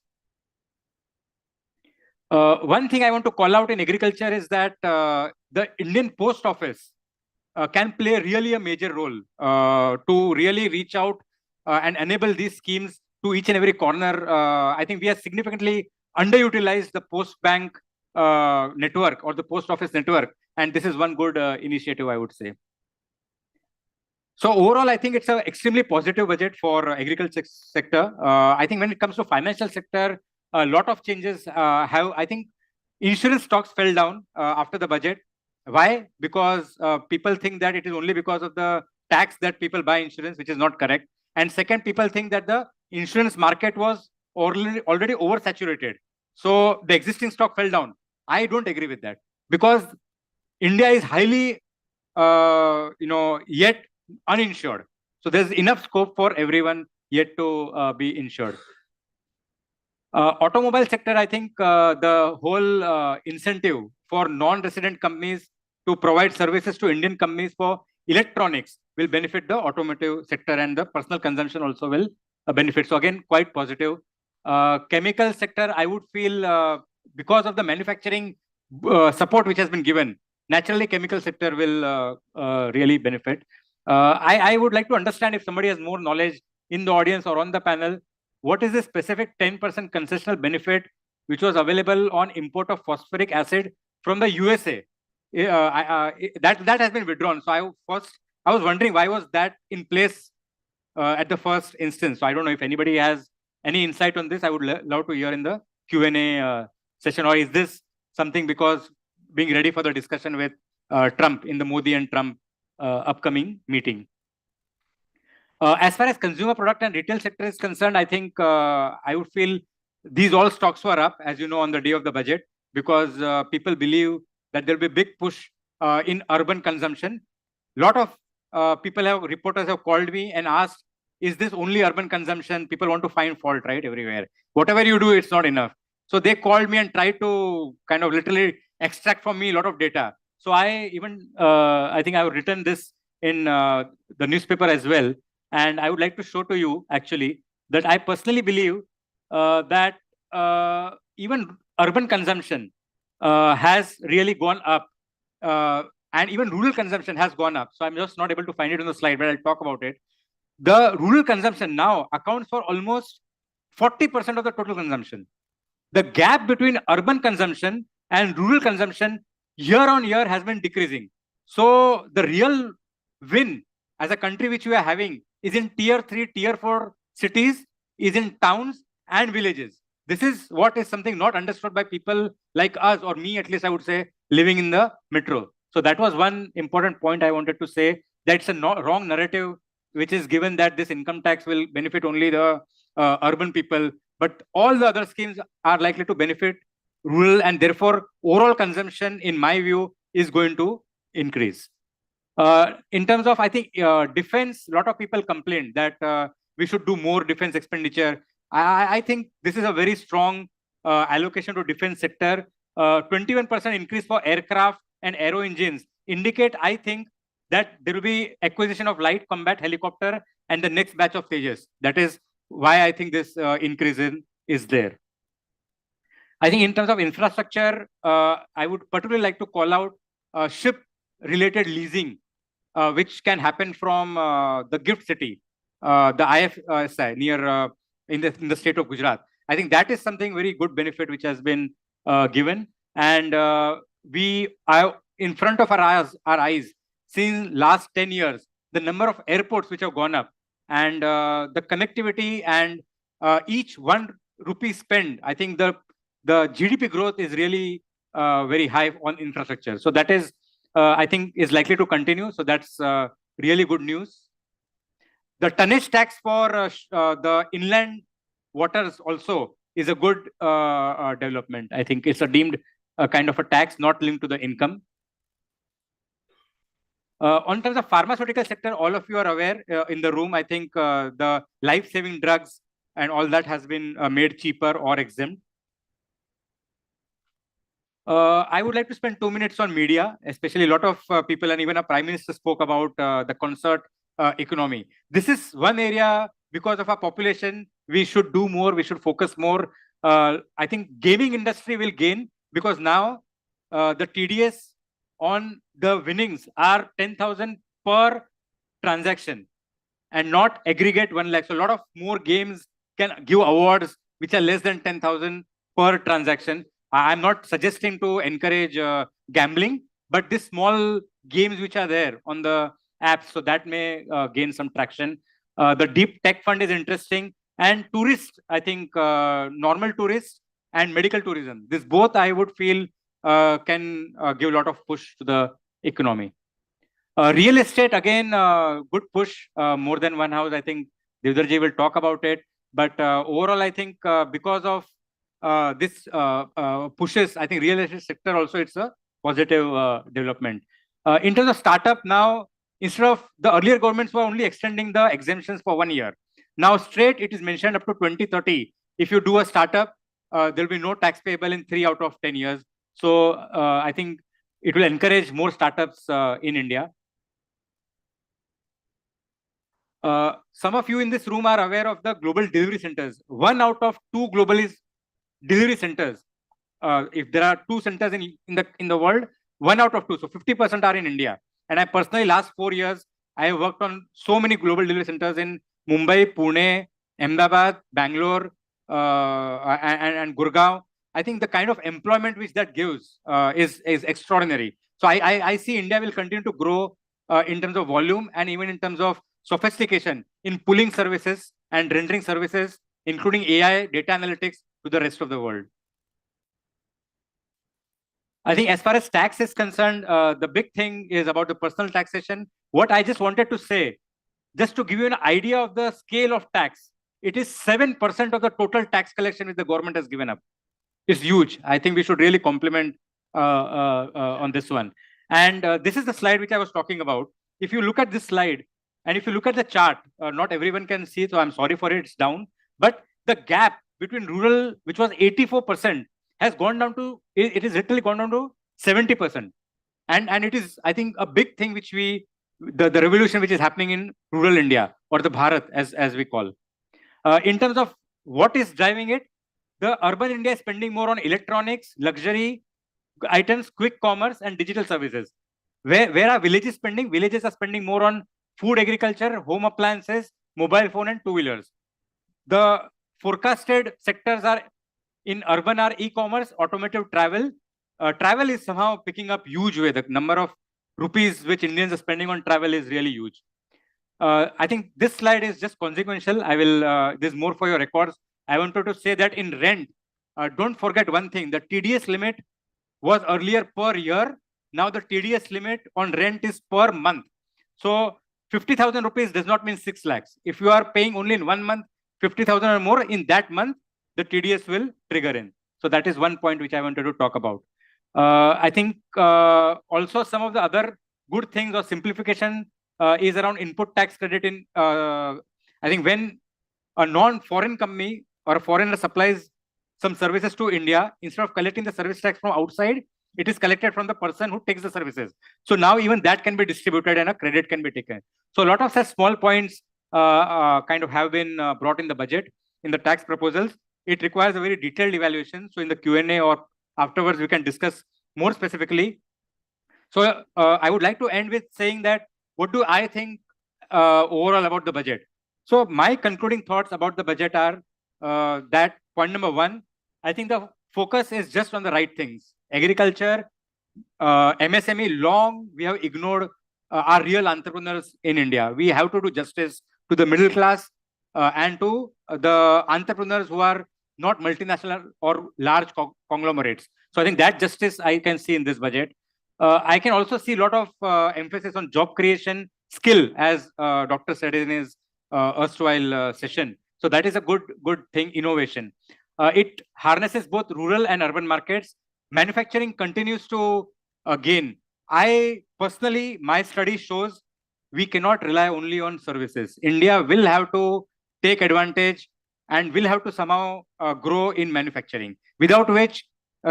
One thing I want to call out in agriculture is that the Indian Post Office can play really a major role to really reach out and enable these schemes to each and every corner. I think we have significantly underutilized the post bank network or the post office network, and this is one good initiative, I would say. So overall, I think it's an extremely positive budget for agriculture sector. I think when it comes to financial sector, a lot of changes have, I think insurance stocks fell down after the budget. Why? Because people think that it is only because of the tax that people buy insurance, which is not correct. And second, people think that the insurance market was already oversaturated. So the existing stock fell down. I don't agree with that, because India is highly, yet uninsured. So there's enough scope for everyone yet to be insured. Automobile sector, I think the whole incentive for non-resident companies to provide services to Indian companies for electronics will benefit the automotive sector, and the personal consumption also will benefit. So again, quite positive. Chemical sector, I would feel because of the manufacturing support which has been given, naturally chemical sector will really benefit. I would like to understand, if somebody has more knowledge in the audience or on the panel, what is the specific 10% concessional benefit which was available on import of phosphoric acid from the USA? That has been withdrawn. So I was wondering, why was that in place at the first instance? So I don't know if anybody has any insight on this. I would love to hear in the Q&A session. Or is this something because being ready for the discussion with Trump in the Modi and Trump upcoming meeting? As far as consumer product and retail sector is concerned, I think I would feel these all stocks were up, as you know, on the day of the budget, because people believe that there will be a big push in urban consumption. A lot of reporters have called me and asked, is this only urban consumption? People want to find fault, right, everywhere. Whatever you do, it's not enough. So they called me and tried to kind of literally extract from me a lot of data. So I think I have written this in the newspaper as well. And I would like to show to you, actually, that I personally believe that even urban consumption has really gone up, and even rural consumption has gone up. So I'm just not able to find it on the slide, but I'll talk about it. The rural consumption now accounts for almost 40% of the total consumption. The gap between urban consumption and rural consumption year on year has been decreasing. So the real win as a country which we are having is in tier 3, tier 4 cities, is in towns and villages. This is what is something not understood by people like us, or me at least, I would say, living in the metro. So that was one important point I wanted to say, that it's a wrong narrative which is given that this income tax will benefit only the urban people, but all the other schemes are likely to benefit rural, and therefore overall consumption, in my view, is going to increase. In terms of, I think, defense, a lot of people complained that we should do more defense expenditure. I think this is a very strong allocation to defense sector. 21% increase for aircraft and aero engines indicate, I think, that there will be acquisition of light combat helicopter and the next batch of Tejas. That is why I think this increase is there. I think in terms of infrastructure, I would particularly like to call out ship-related leasing, which can happen from the gift city, the IFSI near in the state of Gujarat. I think that is something very good benefit which has been given, and we are in front of our eyes since last 10 years, the number of airports which have gone up, and the connectivity, and each 1 rupee spent, I think the GDP growth is really very high on infrastructure. So that is, I think, is likely to continue. So that's really good news. The tonnage tax for the inland waters also is a good development. I think it's a deemed kind of a tax not linked to the income. On terms of pharmaceutical sector, all of you are aware in the room, I think the life-saving drugs and all that has been made cheaper or exempt. I would like to spend 2 minutes on media, especially a lot of people, and even a prime minister spoke about the concert economy. This is one area, because of our population, we should do more, we should focus more. I think gaming industry will gain, because now the TDS on the winnings are 10,000 per transaction and not aggregate 1 lakh. So a lot of more games can give awards which are less than 10,000 per transaction. I'm not suggesting to encourage gambling, but these small games which are there on the apps, so that may gain some traction. The deep tech fund is interesting, and tourists, I think normal tourists and medical tourism, this both I would feel can give a lot of push to the economy. Real estate, again, good push, more than one house. I think Devdarji will talk about it. But overall, I think because of this pushes, I think real estate sector also, it's a positive development. In terms of startup now, instead of the earlier governments were only extending the exemptions for 1 year. Now straight it is mentioned up to 2030. If you do a startup, there will be no tax payable in 3 out of 10 years. So I think it will encourage more startups in India. Some of you in this room are aware of the global delivery centers. 1 out of 2 global delivery centers. If there are 2 centers in the world, 1 out of 2, so 50% are in India. And I personally, last 4 years, I have worked on so many global delivery centers in Mumbai, Pune, Ahmedabad, Bangalore, and Gurgaon. I think the kind of employment which that gives is extraordinary. So I see India will continue to grow in terms of volume and even in terms of sophistication in pulling services and rendering services, including AI, data analytics, to the rest of the world. I think as far as tax is concerned, the big thing is about the personal taxation. What I just wanted to say, just to give you an idea of the scale of tax, it is 7% of the total tax collection which the government has given up. It's huge. I think we should really compliment on this one. And this is the slide which I was talking about. If you look at this slide, and if you look at the chart, not everyone can see it, so I'm sorry for it, it's down. But the gap between rural, which was 84%, has gone down to, it is literally gone down to 70%. And it is, I think, a big thing which the revolution which is happening in rural India, or the Bharat as we call. In terms of what is driving it, the urban India is spending more on electronics, luxury items, quick commerce, and digital services. Where are villages spending? Villages are spending more on food, agriculture, home appliances, mobile phone, and two-wheelers. The forecasted sectors are in urban are e-commerce, automotive, travel. Travel is somehow picking up huge way. The number of rupees which Indians are spending on travel is really huge. I think this slide is just consequential. I will, this is more for your records. I wanted to say that in rent, don't forget one thing, the TDS limit was earlier per year. Now the TDS limit on rent is per month. So 50,000 rupees does not mean 6 lakhs. If you are paying only in 1 month, 50,000 or more, in that month, the TDS will trigger in. So that is one point which I wanted to talk about. I think also some of the other good things or simplification is around input tax credit in, I think when a non-foreign company or a foreigner supplies some services to India, instead of collecting the service tax from outside, it is collected from the person who takes the services. So now even that can be distributed and a credit can be taken. So a lot of such small points kind of have been brought in the budget, in the tax proposals. It requires a very detailed evaluation. So in the Q&A or afterwards, we can discuss more specifically. So I would like to end with saying that, what do I think overall about the budget? So my concluding thoughts about the budget are that point number one, I think the focus is just on the right things. Agriculture, MSME, long we have ignored our real entrepreneurs in India. We have to do justice to the middle class and to the entrepreneurs who are not multinational or large conglomerates. So I think that justice I can see in this budget. I can also see a lot of emphasis on job creation, skill, as Dr. said in his erstwhile session. So that is a good thing, innovation. It harnesses both rural and urban markets. Manufacturing continues to gain. I personally, my study shows we cannot rely only on services. India will have to take advantage and will have to somehow grow in manufacturing, without which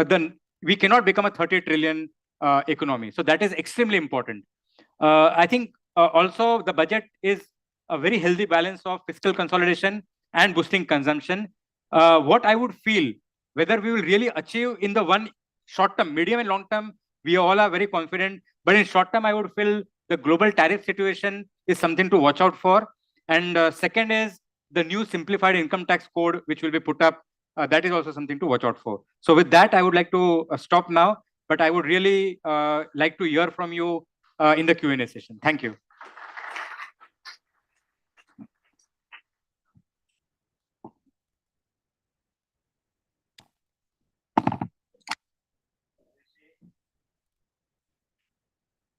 then we cannot become a 30 trillion economy. So that is extremely important. I think also the budget is a very healthy balance of fiscal consolidation and boosting consumption. What I would feel, whether we will really achieve in the one short term, medium and long term, we all are very confident. But in short term, I would feel the global tariff situation is something to watch out for. And second is the new simplified income tax code, which will be put up. That is also something to watch out for. So with that, I would like to stop now. But I would really like to hear from you in the Q&A session. Thank you.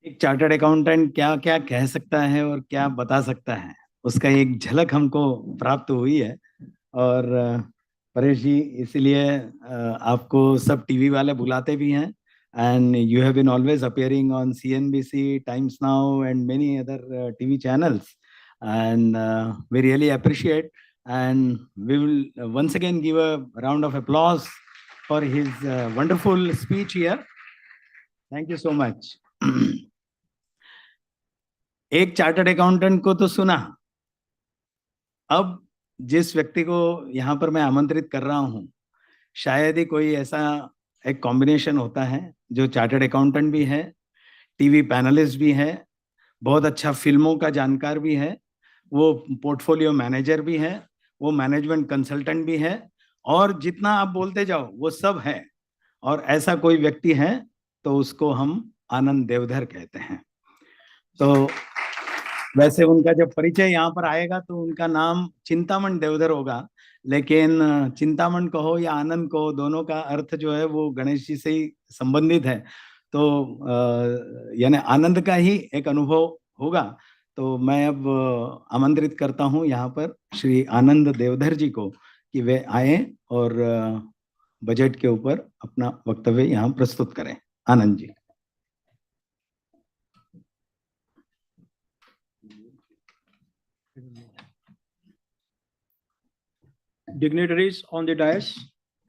एक chartered accountant क्या क्या कह सकता है और क्या बता सकता है, उसका एक झलक हमको प्राप्त हुई है। और परेश जी, इसीलिए आपको सब टीवी वाले बुलाते भी हैं, and you have been always appearing on CNBC, Times Now, and many other TV channels, and we really appreciate. And we will once again give a round of applause for his wonderful speech here. Thank you so much. एक chartered accountant को तो सुना, अब जिस व्यक्ति को यहाँ पर मैं आमंत्रित कर रहा हूँ, शायद ही कोई ऐसा एक कॉम्बिनेशन होता है जो चार्टर्ड अकाउंटेंट भी है, टीवी पैनलिस्ट भी है, बहुत अच्छा फिल्मों का जानकार भी है, वो पोर्टफोलियो मैनेजर भी है, वो मैनेजमेंट कंसल्टेंट भी है, और जितना आप बोलते जाओ वो सब है। और ऐसा कोई व्यक्ति है तो उसको हम आनंद देवधर कहते हैं। तो वैसे उनका जब परिचय यहाँ पर आएगा तो उनका नाम चिंतामण देवधर होगा, लेकिन चिंतामण कहो या आनंद कहो, दोनों का अर्थ जो है वो गणेश जी से ही संबंधित है। तो यानी आनंद का ही एक अनुभव होगा। तो मैं अब आमंत्रित करता हूँ यहाँ पर श्री आनंद देवधर जी को कि वे आए और बजट के ऊपर अपना वक्तव्य यहाँ प्रस्तुत करें। Anand ji. Dignitaries on the dais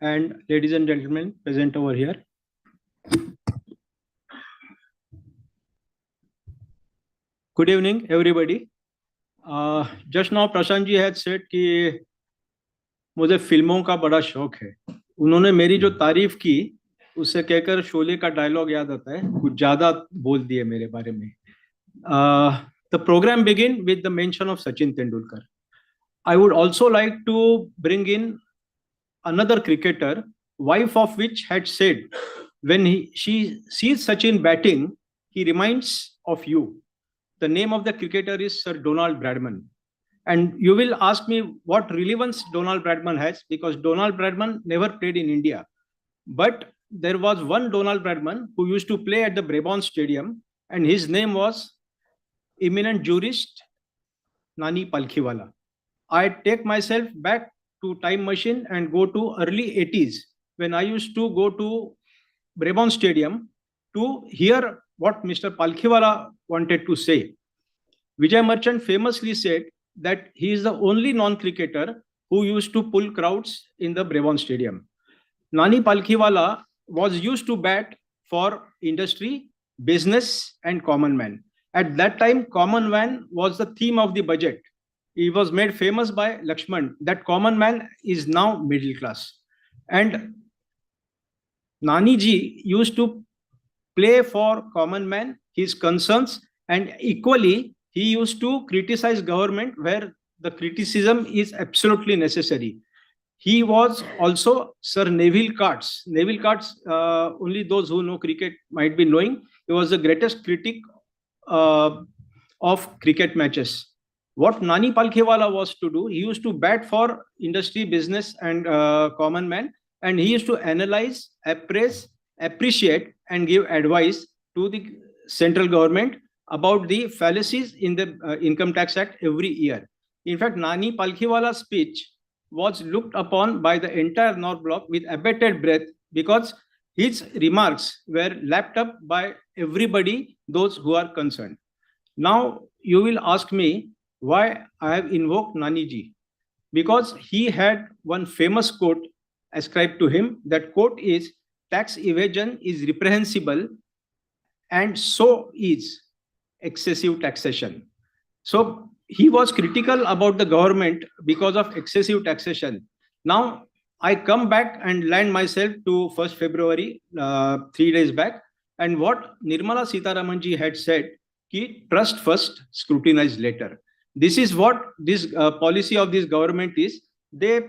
and ladies and gentlemen present over here. Good evening, everybody. Just now Prashant ji had said कि मुझे फिल्मों का बड़ा शौक है। उन्होंने मेरी जो तारीफ की उससे कहकर शोले का डायलॉग याद आता है, कुछ ज्यादा बोल दिए मेरे बारे में। The program begin with the mention of Sachin Tendulkar. I would also like to bring in another cricketer, wife of which had said, when she sees Sachin batting, he reminds of you. The name of the cricketer is Sir Donald Bradman. And you will ask me what relevance Donald Bradman has, because Donald Bradman never played in India. But there was one Donald Bradman who used to play at the Brabant Stadium, and his name was eminent jurist Nani Palkhiwala. I take myself back to time machine and go to early 80s when I used to go to Brabant Stadium to hear what Mr. Palkhiwala wanted to say. Vijay Merchant famously said that he is the only non-cricketer who used to pull crowds in the Brevon Stadium. Nani Palkhiwala was used to bat for industry, business, and common man. At that time, common man was the theme of the budget. He was made famous by Lakshman. That common man is now middle class. And Nani ji used to play for common man, his concerns, and equally, he used to criticize government where the criticism is absolutely necessary. He was also Sir Neville Cards. Neville Cards, only those who know cricket might be knowing, he was the greatest critic of cricket matches. What Nani Palkhiwala was to do, he used to bat for industry, business, and common man, and he used to analyze, appraise, appreciate, and give advice to the central government about the fallacies in the Income Tax Act every year. In fact, Nani Palkhiwala's speech was looked upon by the entire North Bloc with abated breath because his remarks were lapped up by everybody, those who are concerned. Now, you will ask me why I have invoked Nani ji. Because he had one famous quote ascribed to him. That quote is, "Tax evasion is reprehensible and so is excessive taxation." So he was critical about the government because of excessive taxation. Now I come back and land myself to 1st February, 3 days back, and what Nirmala Sitharaman ji had said, ki trust first, scrutinize later. This is what this policy of this government is. They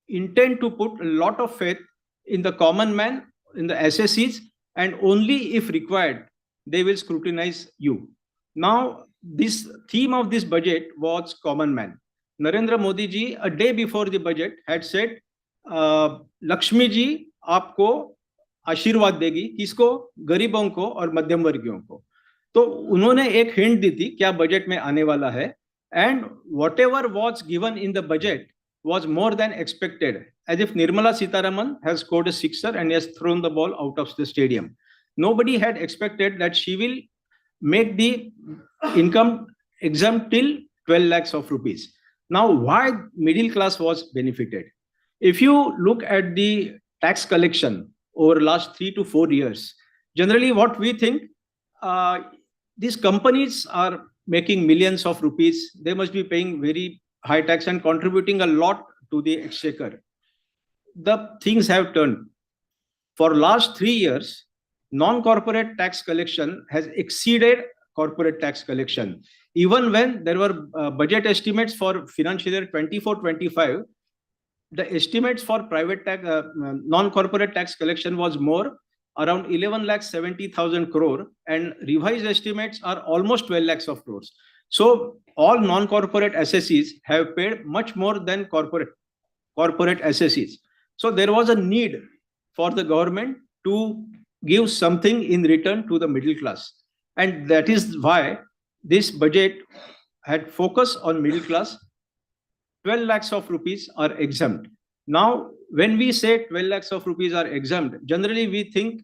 intend to put a lot of faith in the common man, in the SSEs, and only if required, they will scrutinize you. Now, this theme of this budget was common man. Narendra Modi ji, a day before the budget, had said, Lakshmi ji आपको आशीर्वाद देगी, किसको? गरीबों को और मध्यम वर्गीयों को. तो उन्होंने एक हिंट दी थी क्या बजट में आने वाला है, and whatever was given in the budget was more than expected, as if Nirmala Sitharaman has scored a sixer and has thrown the ball out of the stadium. Nobody had expected that she will make the income exempt till 12 lakhs of rupees. Now, why middle class was benefited? If you look at the tax collection over last 3 to 4 years, generally what we think, these companies are making millions of rupees. They must be paying very high tax and contributing a lot to the exchequer. The things have turned. For last 3 years, non-corporate tax collection has exceeded corporate tax collection. Even when there were budget estimates for financial year 24-25, the estimates for private tax, non-corporate tax collection was more, around 11,70,000 crore, and revised estimates are almost 12 lakhs of crores. So all non-corporate SSEs have paid much more than corporate SSEs. So there was a need for the government to give something in return to the middle class. And that is why this budget had focus on middle class. 12 lakhs of rupees are exempt. Now, when we say 12 lakhs of rupees are exempt, generally we think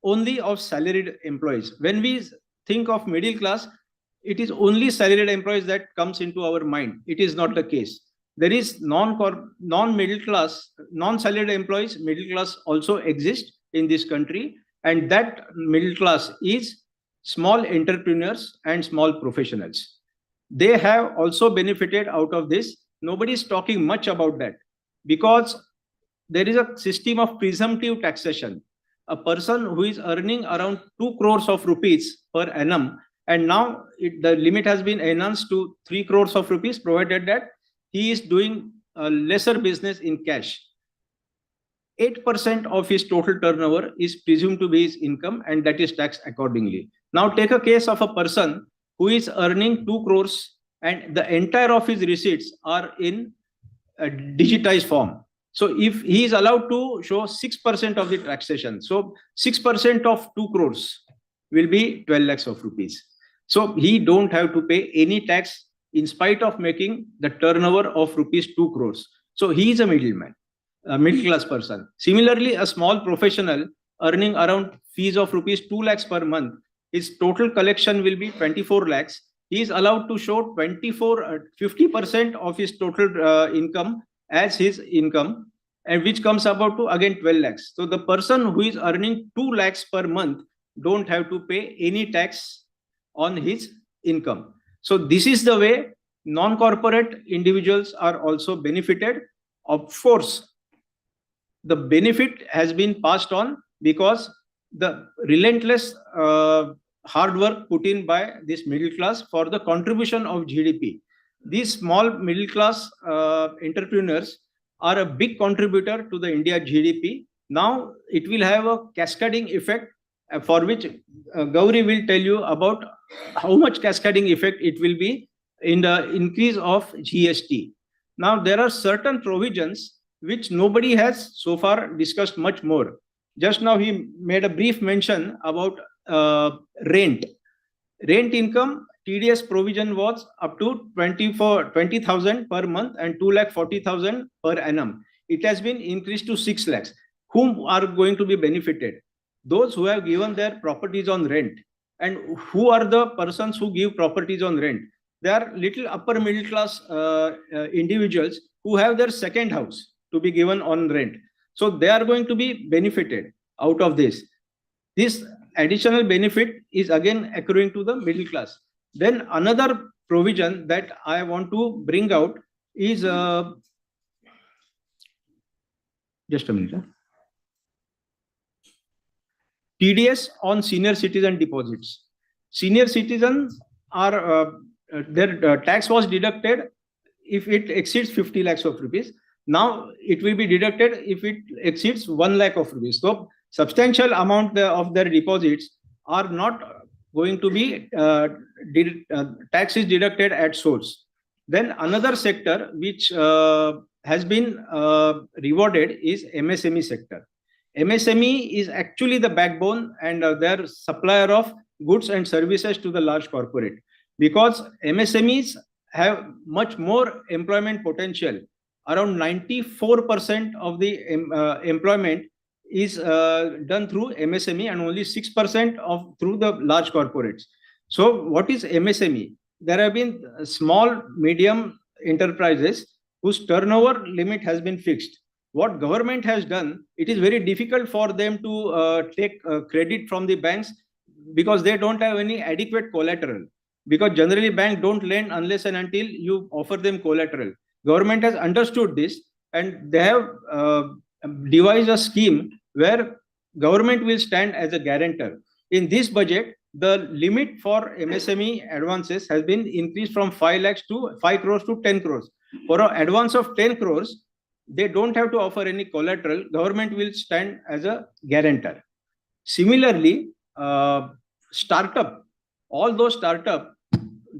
only of salaried employees. When we think of middle class, it is only salaried employees that comes into our mind. It is not the case. There is non-middle class, non-salaried employees, middle class also exist in this country. And that middle class is small entrepreneurs and small professionals. They have also benefited out of this. Nobody is talking much about that because there is a system of presumptive taxation. A person who is earning around 2 crores of rupees per annum, and now the limit has been enhanced to 3 crores of rupees, provided that he is doing a lesser business in cash. 8% of his total turnover is presumed to be his income, and that is taxed accordingly. Now take a case of a person who is earning 2 crores and the entire of his receipts are in a digitized form. So if he is allowed to show 6% of the taxation, so 6% of 2 crores will be 12 lakhs of rupees. So he don't have to pay any tax in spite of making the turnover of rupees 2 crores. So he is a middleman, a middle class person. Similarly, a small professional earning around fees of rupees 2 lakhs per month, his total collection will be 24 lakhs. He is allowed to show 50% of his total income as his income, and which comes about to again 12 lakhs. So the person who is earning 2 lakhs per month don't have to pay any tax on his income. So this is the way non-corporate individuals are also benefited. Of course, the benefit has been passed on because the relentless hard work put in by this middle class for the contribution of GDP. These small middle class entrepreneurs are a big contributor to the India GDP. Now it will have a cascading effect for which Gauri will tell you about how much cascading effect it will be in the increase of GST. Now there are certain provisions which nobody has so far discussed much more. Just now he made a brief mention about rent. Rent income, TDS provision was up to 20,000 per month and 2,40,000 per annum. It has been increased to 6 lakhs. Whom are going to be benefited? Those who have given their properties on rent. And who are the persons who give properties on rent? They are little upper middle class individuals who have their second house to be given on rent. So they are going to be benefited out of this. This additional benefit is again accruing to the middle class. Then another provision that I want to bring out is just a minute. TDS on senior citizen deposits. Senior citizens are their tax was deducted if it exceeds 50 lakhs of rupees. Now it will be deducted if it exceeds 1 lakh of rupees. So substantial amount of their deposits are not going to be tax is deducted at source. Then another sector which has been rewarded is MSME sector. MSME is actually the backbone and their supplier of goods and services to the large corporate, because MSMEs have much more employment potential. Around 94% of the employment is done through MSME and only 6% through the large corporates. So what is MSME? There have been small, medium enterprises whose turnover limit has been fixed. What government has done, it is very difficult for them to take credit from the banks because they don't have any adequate collateral. Because generally banks don't lend unless and until you offer them collateral. Government has understood this and they have devised a scheme where government will stand as a guarantor. In this budget, the limit for MSME advances has been increased from 5 lakhs to 5 crores to 10 crores. For an advance of 10 crores, they don't have to offer any collateral. Government will stand as a guarantor. Similarly, startup, all those startup,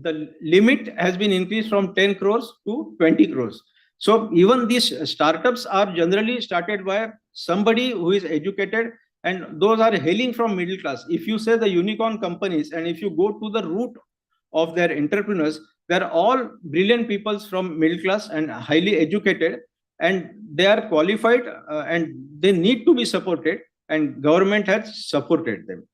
the limit has been increased from 10 crores to 20 crores. So even these startups are generally started by somebody who is educated, and those are hailing from middle class. If you say the unicorn companies, and if you go to the root of their entrepreneurs, they're all brilliant people from middle class and highly educated, and they are qualified and they need to be supported, and government has supported them.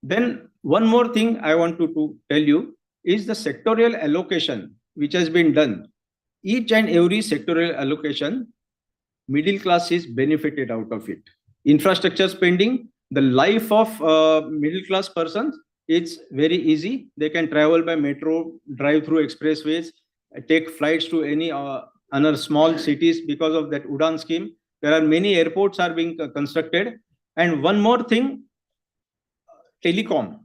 Then one more thing I want to tell you is the sectorial allocation which has been done. Each and every sectorial allocation, middle class is benefited out of it. Infrastructure spending, the life of middle class persons, it's very easy. They can travel by metro, drive through expressways, take flights to any other small cities because of that Udan scheme. There are many airports are being constructed. And one more thing, telecom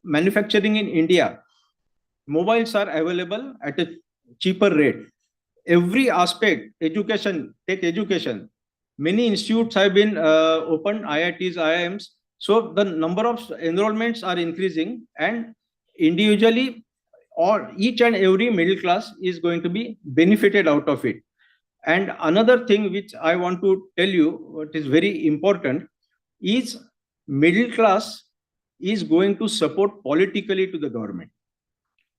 manufacturing in India, mobiles are available at a cheaper rate. Every aspect, education, take education. Many institutes have been opened, IITs, IIMs. So the number of enrollments are increasing, and individually, or each and every middle class is going to be benefited out of it. And another thing which I want to tell you, what is very important, is middle class is going to support politically to the government.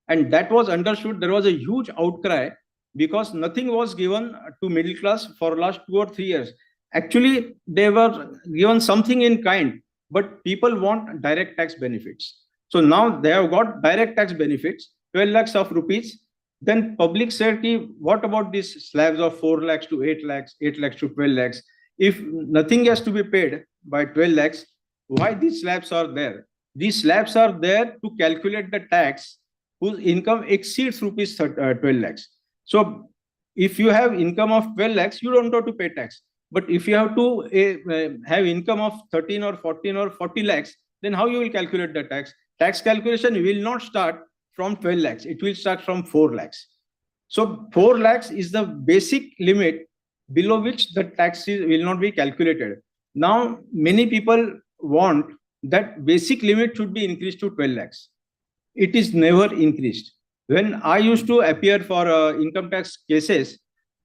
And that was understood. There was a huge outcry because nothing was given to middle class for last 2 or 3 years. Actually, they were given something in kind, but people want direct tax benefits. So now they have got direct tax benefits, 12 lakhs of rupees. Then public said, what about these slabs of 4 lakhs to 8 lakhs, 8 lakhs to 12 lakhs? If nothing has to be paid by 12 lakhs, why these slabs are there? These slabs are there to calculate the tax whose income exceeds rupees 12 lakhs. So if you have income of 12 lakhs, you don't have to pay tax. But if you have to have income of 13 or 14 or 40 lakhs, then how you will calculate the tax? Tax calculation will not start from 12 lakhs. It will start from 4 lakhs. So 4 lakhs is the basic limit below which the tax will not be calculated. Now, many people want that basic limit should be increased to 12 lakhs. It is never increased. When I used to appear for income tax cases,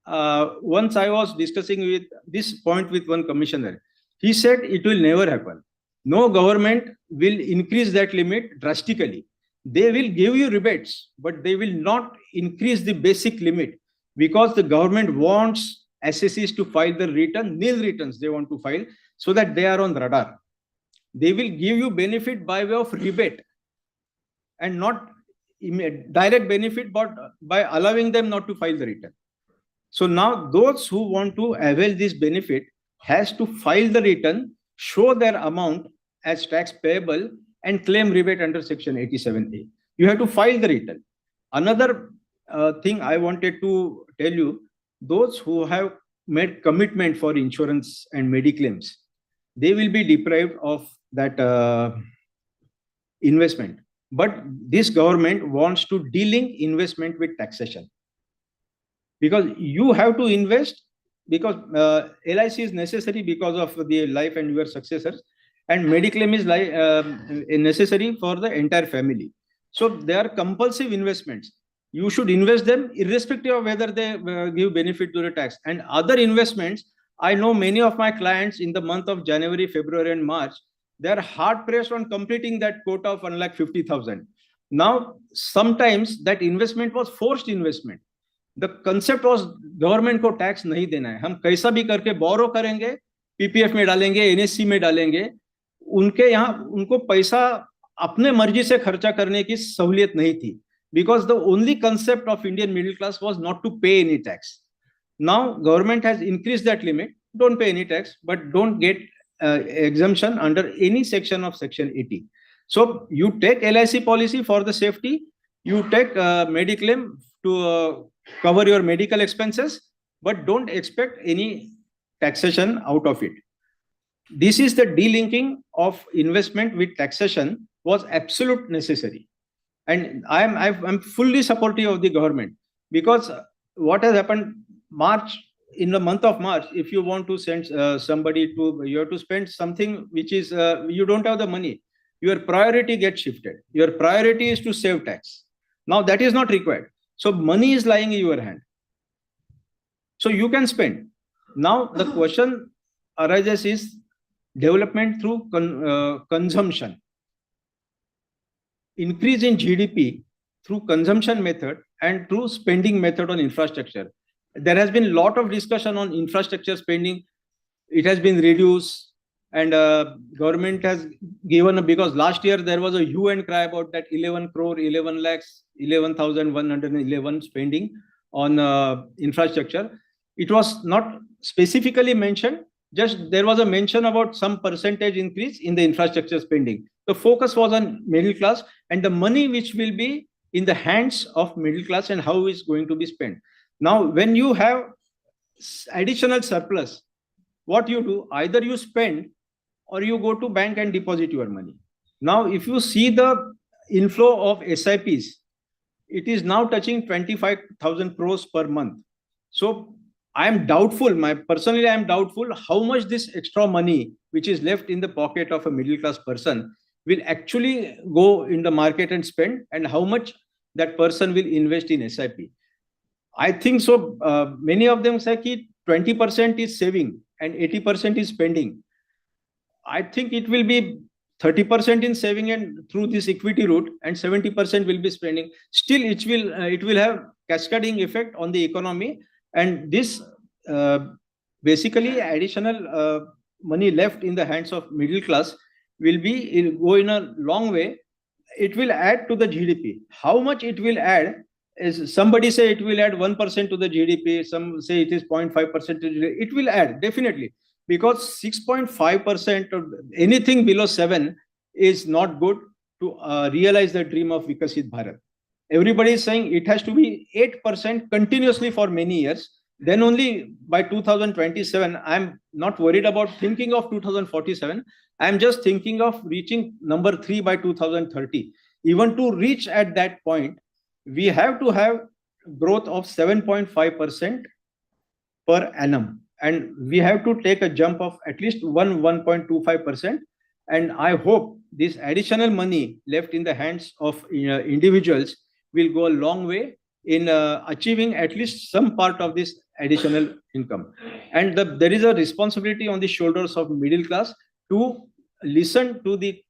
once I was discussing with this point with one commissioner. He said it will never happen. No government will increase that limit drastically. They will give you rebates, but they will not increase the basic limit because the government wants assessees to file the return, nil returns they want to file so that they are on the radar. They will give you benefit by way of rebate and not direct benefit, but by allowing them not to file the return. So now those who want to avail this benefit has to file the return, show their amount as tax payable and claim rebate under section 87A. You have to file the return. Another thing I wanted to tell you, those who have made commitment for insurance and mediclaims, they will be deprived of that investment. But this government wants to delink investment with taxation. Because you have to invest, because LIC is necessary because of the life and your successors, and mediclaim is necessary for the entire family. So they are compulsive investments. You should invest them irrespective of whether they give benefit to the tax. And other investments, I know many of my clients in the month of January, February, and March, they are hard pressed on completing that quota of 1,50,000. Now, sometimes that investment was forced investment. The concept was government को tax नहीं देना है, हम कैसा भी करके बोरो करेंगे, PPF में डालेंगे, एनएससी में डालेंगे, उनके यहाँ उनको पैसा अपने मर्जी से खर्चा करने की सहूलियत नहीं थी, because the only concept of Indian middle class was not to pay any tax. Now government has increased that limit, don't pay any tax, but don't get exemption under any section of section 80. So you take LIC policy for the safety, you take mediclaim to cover your medical expenses, but don't expect any taxation out of it. This is the delinking of investment with taxation was absolute necessary. And I'm fully supportive of the government, because what has happened in the month of March, if you want to send somebody to, you have to spend something which is, you don't have the money, your priority gets shifted. Your priority is to save tax. Now that is not required. So money is lying in your hand. So you can spend. Now the question arises is development through consumption. Increase in GDP through consumption method and through spending method on infrastructure. There has been a lot of discussion on infrastructure spending. It has been reduced, and government has given, because last year there was a hue and cry about that 11 crore, 11 lakhs, 11,111 spending on infrastructure. It was not specifically mentioned, just there was a mention about some percentage increase in the infrastructure spending. The focus was on middle class and the money which will be in the hands of middle class and how it's going to be spent. Now, when you have additional surplus, what you do, either you spend or you go to bank and deposit your money. Now, if you see the inflow of SIPs, it is now touching 25,000 crores per month. So I am doubtful, personally I am doubtful how much this extra money which is left in the pocket of a middle class person will actually go in the market and spend, and how much that person will invest in SIP. I think so. Many of them say that 20% is saving and 80% is spending. I think it will be 30% in saving and through this equity route, and 70% will be spending. Still, it will have cascading effect on the economy, and this basically additional money left in the hands of middle class will go in a long way. It will add to the GDP. How much it will add is, somebody say it will add 1% to the GDP, some say it is 0.5% to GDP. It will add definitely, because 6.5% of anything below 7 is not good to realize the dream of Vikasit Bharat. Everybody is saying it has to be 8% continuously for many years. Then only by 2027, I'm not worried about thinking of 2047. I'm just thinking of reaching number 3 by 2030. Even to reach at that point, we have to have growth of 7.5% per annum. And we have to take a jump of at least 1.25%. And I hope this additional money left in the hands of individuals will go a long way in achieving at least some part of this additional income. And there is a responsibility on the shoulders of middle class to listen to the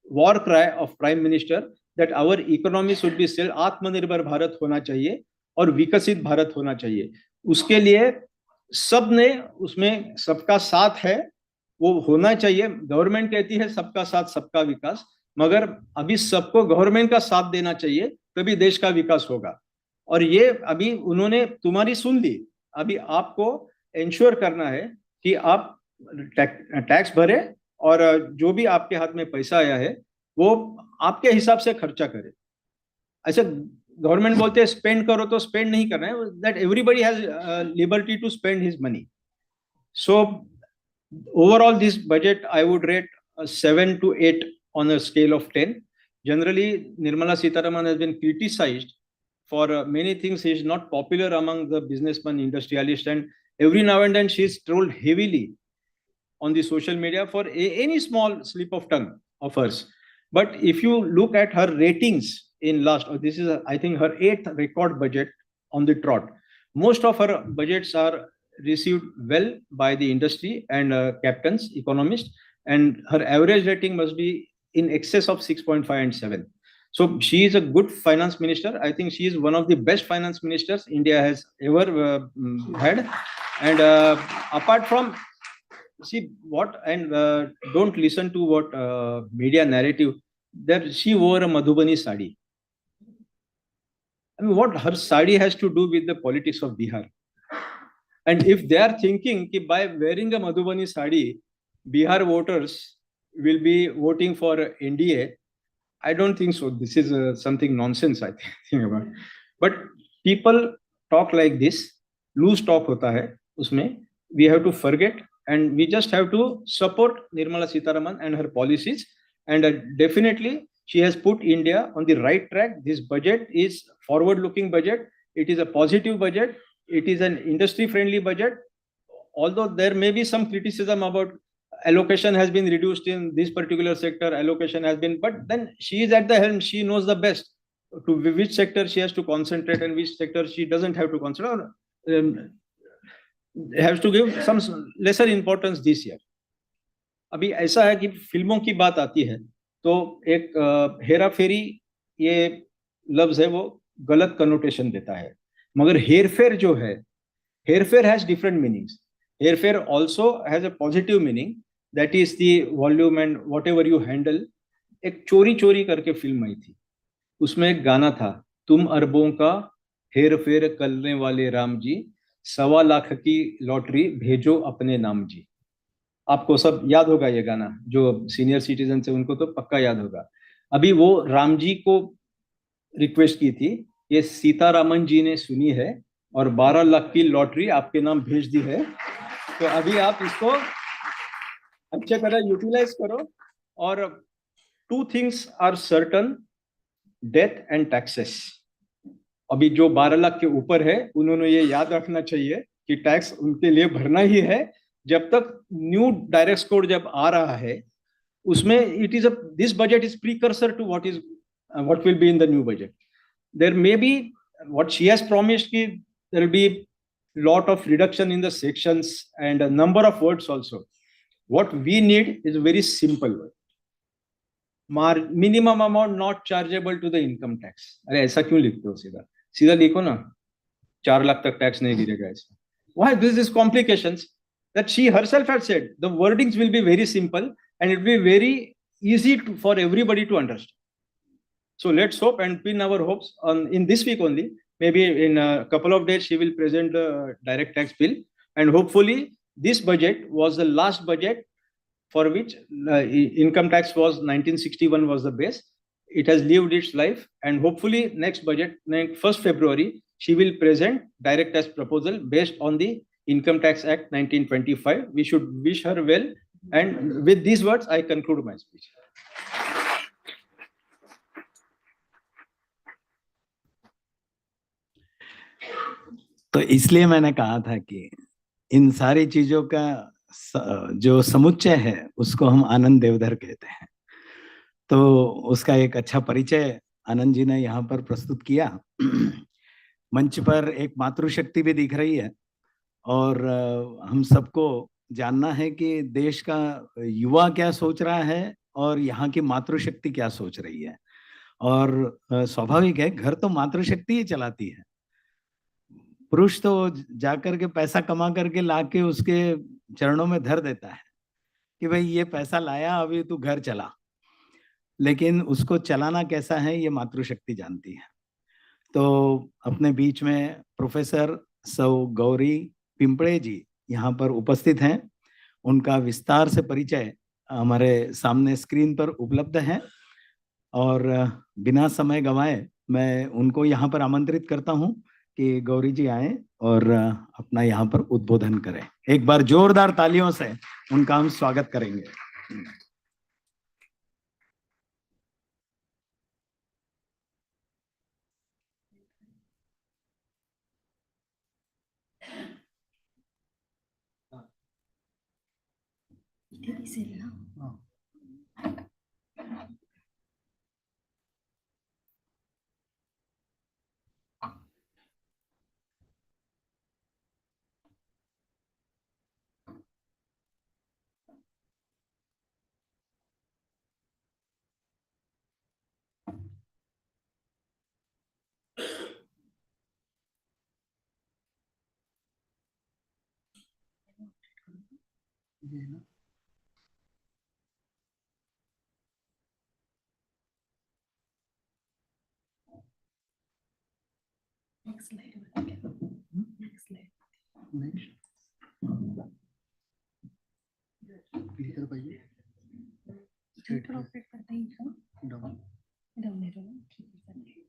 war cry of Prime Minister that our economy should be self आत्मनिर्भर भारत होना चाहिए और विकसित भारत होना चाहिए. उसके लिए सब ने उसमें सबका साथ है, वो होना चाहिए. गवर्नमेंट कहती है सबका साथ सबका विकास, मगर अभी सबको गवर्नमेंट का साथ देना चाहिए, तभी देश का विकास होगा. और ये अभी उन्होंने तुम्हारी सुन ली. अभी आपको इंश्योर करना है कि आप टैक्स भरे और जो भी आपके हाथ में पैसा आया है वो आपके हिसाब से खर्चा करे. ऐसे गवर्नमेंट बोलते हैं स्पेंड करो, तो स्पेंड नहीं करना है. That everybody has liberty to spend his money. So overall this budget I would rate 7 to 8 on a scale of 10. Generally Nirmala Sitharaman has been criticized for many things. She is not popular among the businessmen, industrialists, and every now and then she is trolled heavily on the social media for any small slip of tongue of hers. But if you look at her ratings in last, this is I think her 8th record budget on the trot. Most of her budgets are received well by the industry and captains, economists, and her average rating must be in excess of 6.5 and 7. So she is a good finance minister. I think she is one of the best finance ministers India has ever had. And apart from, see what, and don't listen to what media narrative that she wore a Madhubani sari. I mean, what her sari has to do with the politics of Bihar? And if they are thinking that by wearing a Madhubani sari, Bihar voters will be voting for NDA, I don't think so. This is something nonsense, I think about. But people talk like this, loose talk hota hai, usme we have to forget, and we just have to support Nirmala Sitharaman and her policies. And definitely, she has put India on the right track. This budget is forward-looking budget. It is a positive budget. It is an industry-friendly budget. Although there may be some criticism about allocation has been reduced in this particular sector, allocation has been, but then she is at the helm. She knows the best to which sector she has to concentrate and which sector she doesn't have to concentrate. Has to give some lesser importance this year. अभी ऐसा है कि फिल्मों की बात आती है तो एक हेरा फेरी ये लफ्ज है वो गलत कनोटेशन देता है, मगर हेरफेर जो है, हेरफेर हैज डिफरेंट मीनिंग्स. हेरफेर also has a positive meaning, that is the volume and what ever you handle. एक चोरी चोरी करके फिल्म आई थी, उसमें एक गाना था, तुम अरबों का हेरफेर करने वाले राम जी, 1.25 लाख की लॉटरी भेजो अपने नाम जी. आपको सब याद होगा ये गाना, जो सीनियर सिटीजन है उनको तो पक्का याद होगा. अभी वो राम जी को रिक्वेस्ट की थी, ये सीतारामन जी ने सुनी है और 12 लाख की लॉटरी आपके नाम भेज दी है. तो अभी आप इसको अच्छे तरह यूटिलाइज करो. और 2 things are certain, death and taxes. अभी जो 12 लाख के ऊपर है उन्होंने ये याद रखना चाहिए कि टैक्स उनके लिए भरना ही है. जब तक न्यू डायरेक्ट कोड जब आ रहा है उसमें it is this budget is precursor to what will be in the new budget. There may be what she has promised ki there will be lot of reduction in the sections and a number of words also. What we need is a very simple word. Minimum amount not chargeable to the income tax. अरे ऐसा क्यों लिखते हो सीधा? सीधा लिखो ना 4 लाख तक टैक्स नहीं गिरेगा ऐसा. Why this is complications that she herself had said the wordings will be very simple and it will be very easy for everybody to understand. So let's hope and pin our hopes on in this week only. Maybe in a couple of days she will present the direct tax bill, and hopefully this budget was the last budget for which income tax was 1961 was the base. It has lived its life, and hopefully next budget, 1st February, she will present direct tax proposal based on the Income Tax Act 1925. We should wish her well, and with these words I conclude my speech. तो इसलिए मैंने कहा था कि इन सारी चीजों का जो समुच्चय है उसको हम आनंद देवधर कहते हैं. तो उसका एक अच्छा परिचय आनंद जी ने यहाँ पर प्रस्तुत किया. मंच पर एक मातृशक्ति भी दिख रही है और हम सबको जानना है कि देश का युवा क्या सोच रहा है और यहाँ की मातृशक्ति क्या सोच रही है. और स्वाभाविक है, घर तो मातृशक्ति ही चलाती है. पुरुष तो जाकर के पैसा कमा करके लाके उसके चरणों में धर देता है कि भाई ये पैसा लाया, अभी तू घर चला. लेकिन उसको चलाना कैसा है ये मातृशक्ति जानती है. तो अपने बीच में प्रोफेसर सौ गौरी पिंपळे जी यहाँ पर उपस्थित हैं. उनका विस्तार से परिचय हमारे सामने स्क्रीन पर उपलब्ध है और बिना समय गंवाए मैं उनको यहाँ पर आमंत्रित करता हूँ कि गौरी जी आए और अपना यहाँ पर उद्बोधन करें. एक बार जोरदार तालियों से उनका हम स्वागत करेंगे. Next slide. Next slide. Next. Clear भाई. Straight ऑपरेट करते हैं क्या? Down. Down है down. ठीक है. Thank you.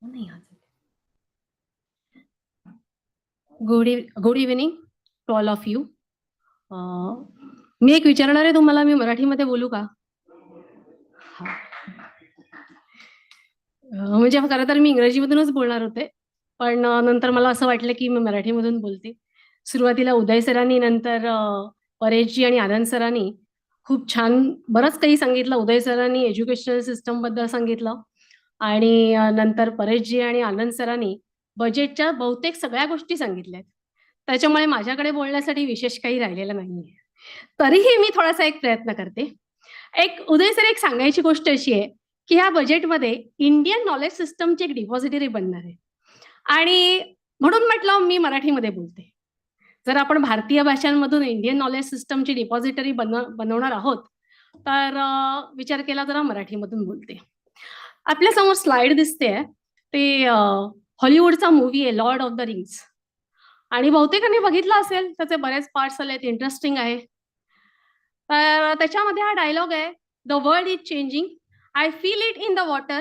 वो नहीं आ सकते. Good evening to all of you. मी एक विचारणार आहे तुम्हाला, मी मराठीमध्ये बोलू का? म्हणजे खरं तर मी इंग्रजीमधूनच बोलणार होते, पण नंतर मला असं वाटलं की मी मराठीमधून बोलते. सुरुवातीला उदय सरांनी, नंतर परेशजी आणि आनंद सरांनी खूप छान बरंच काही सांगितलं. उदय सरांनी एज्युकेशनल सिस्टम बद्दल सांगितलं आणि नंतर परेशजी आणि आनंद सरांनी बजेटच्या बहुतेक सगळ्या गोष्टी सांगितल्यात. त्याच्यामुळे माझ्याकडे बोलण्यासाठी विशेष काही राहिलेलं नाहीये. तरीही मी थोडासा एक प्रयत्न करते. उदय सर, एक सांगायची गोष्ट अशी आहे की ह्या बजेटमध्ये इंडियन नॉलेज सिस्टमची एक डिपॉझिटरी बनणार आहे आणि म्हणून म्हटलं मी मराठीमध्ये बोलते. जर आपण भारतीय भाषांमधून इंडियन नॉलेज सिस्टमची डिपॉझिटरी बनवणार आहोत तर विचार केला जरा मराठीमधून बोलते. आपल्या समोर स्लाइड दिसते, ते हॉलिवूडचा मूवी आहे लॉर्ड ऑफ द रिंग्स, आणि बहुतेकांनी बघितलं असेल. त्याचे बरेच पार्ट्स आलेत, इंटरेस्टिंग आहे. तर त्याच्यामध्ये हा डायलॉग आहे, the world is changing, I feel it in the water,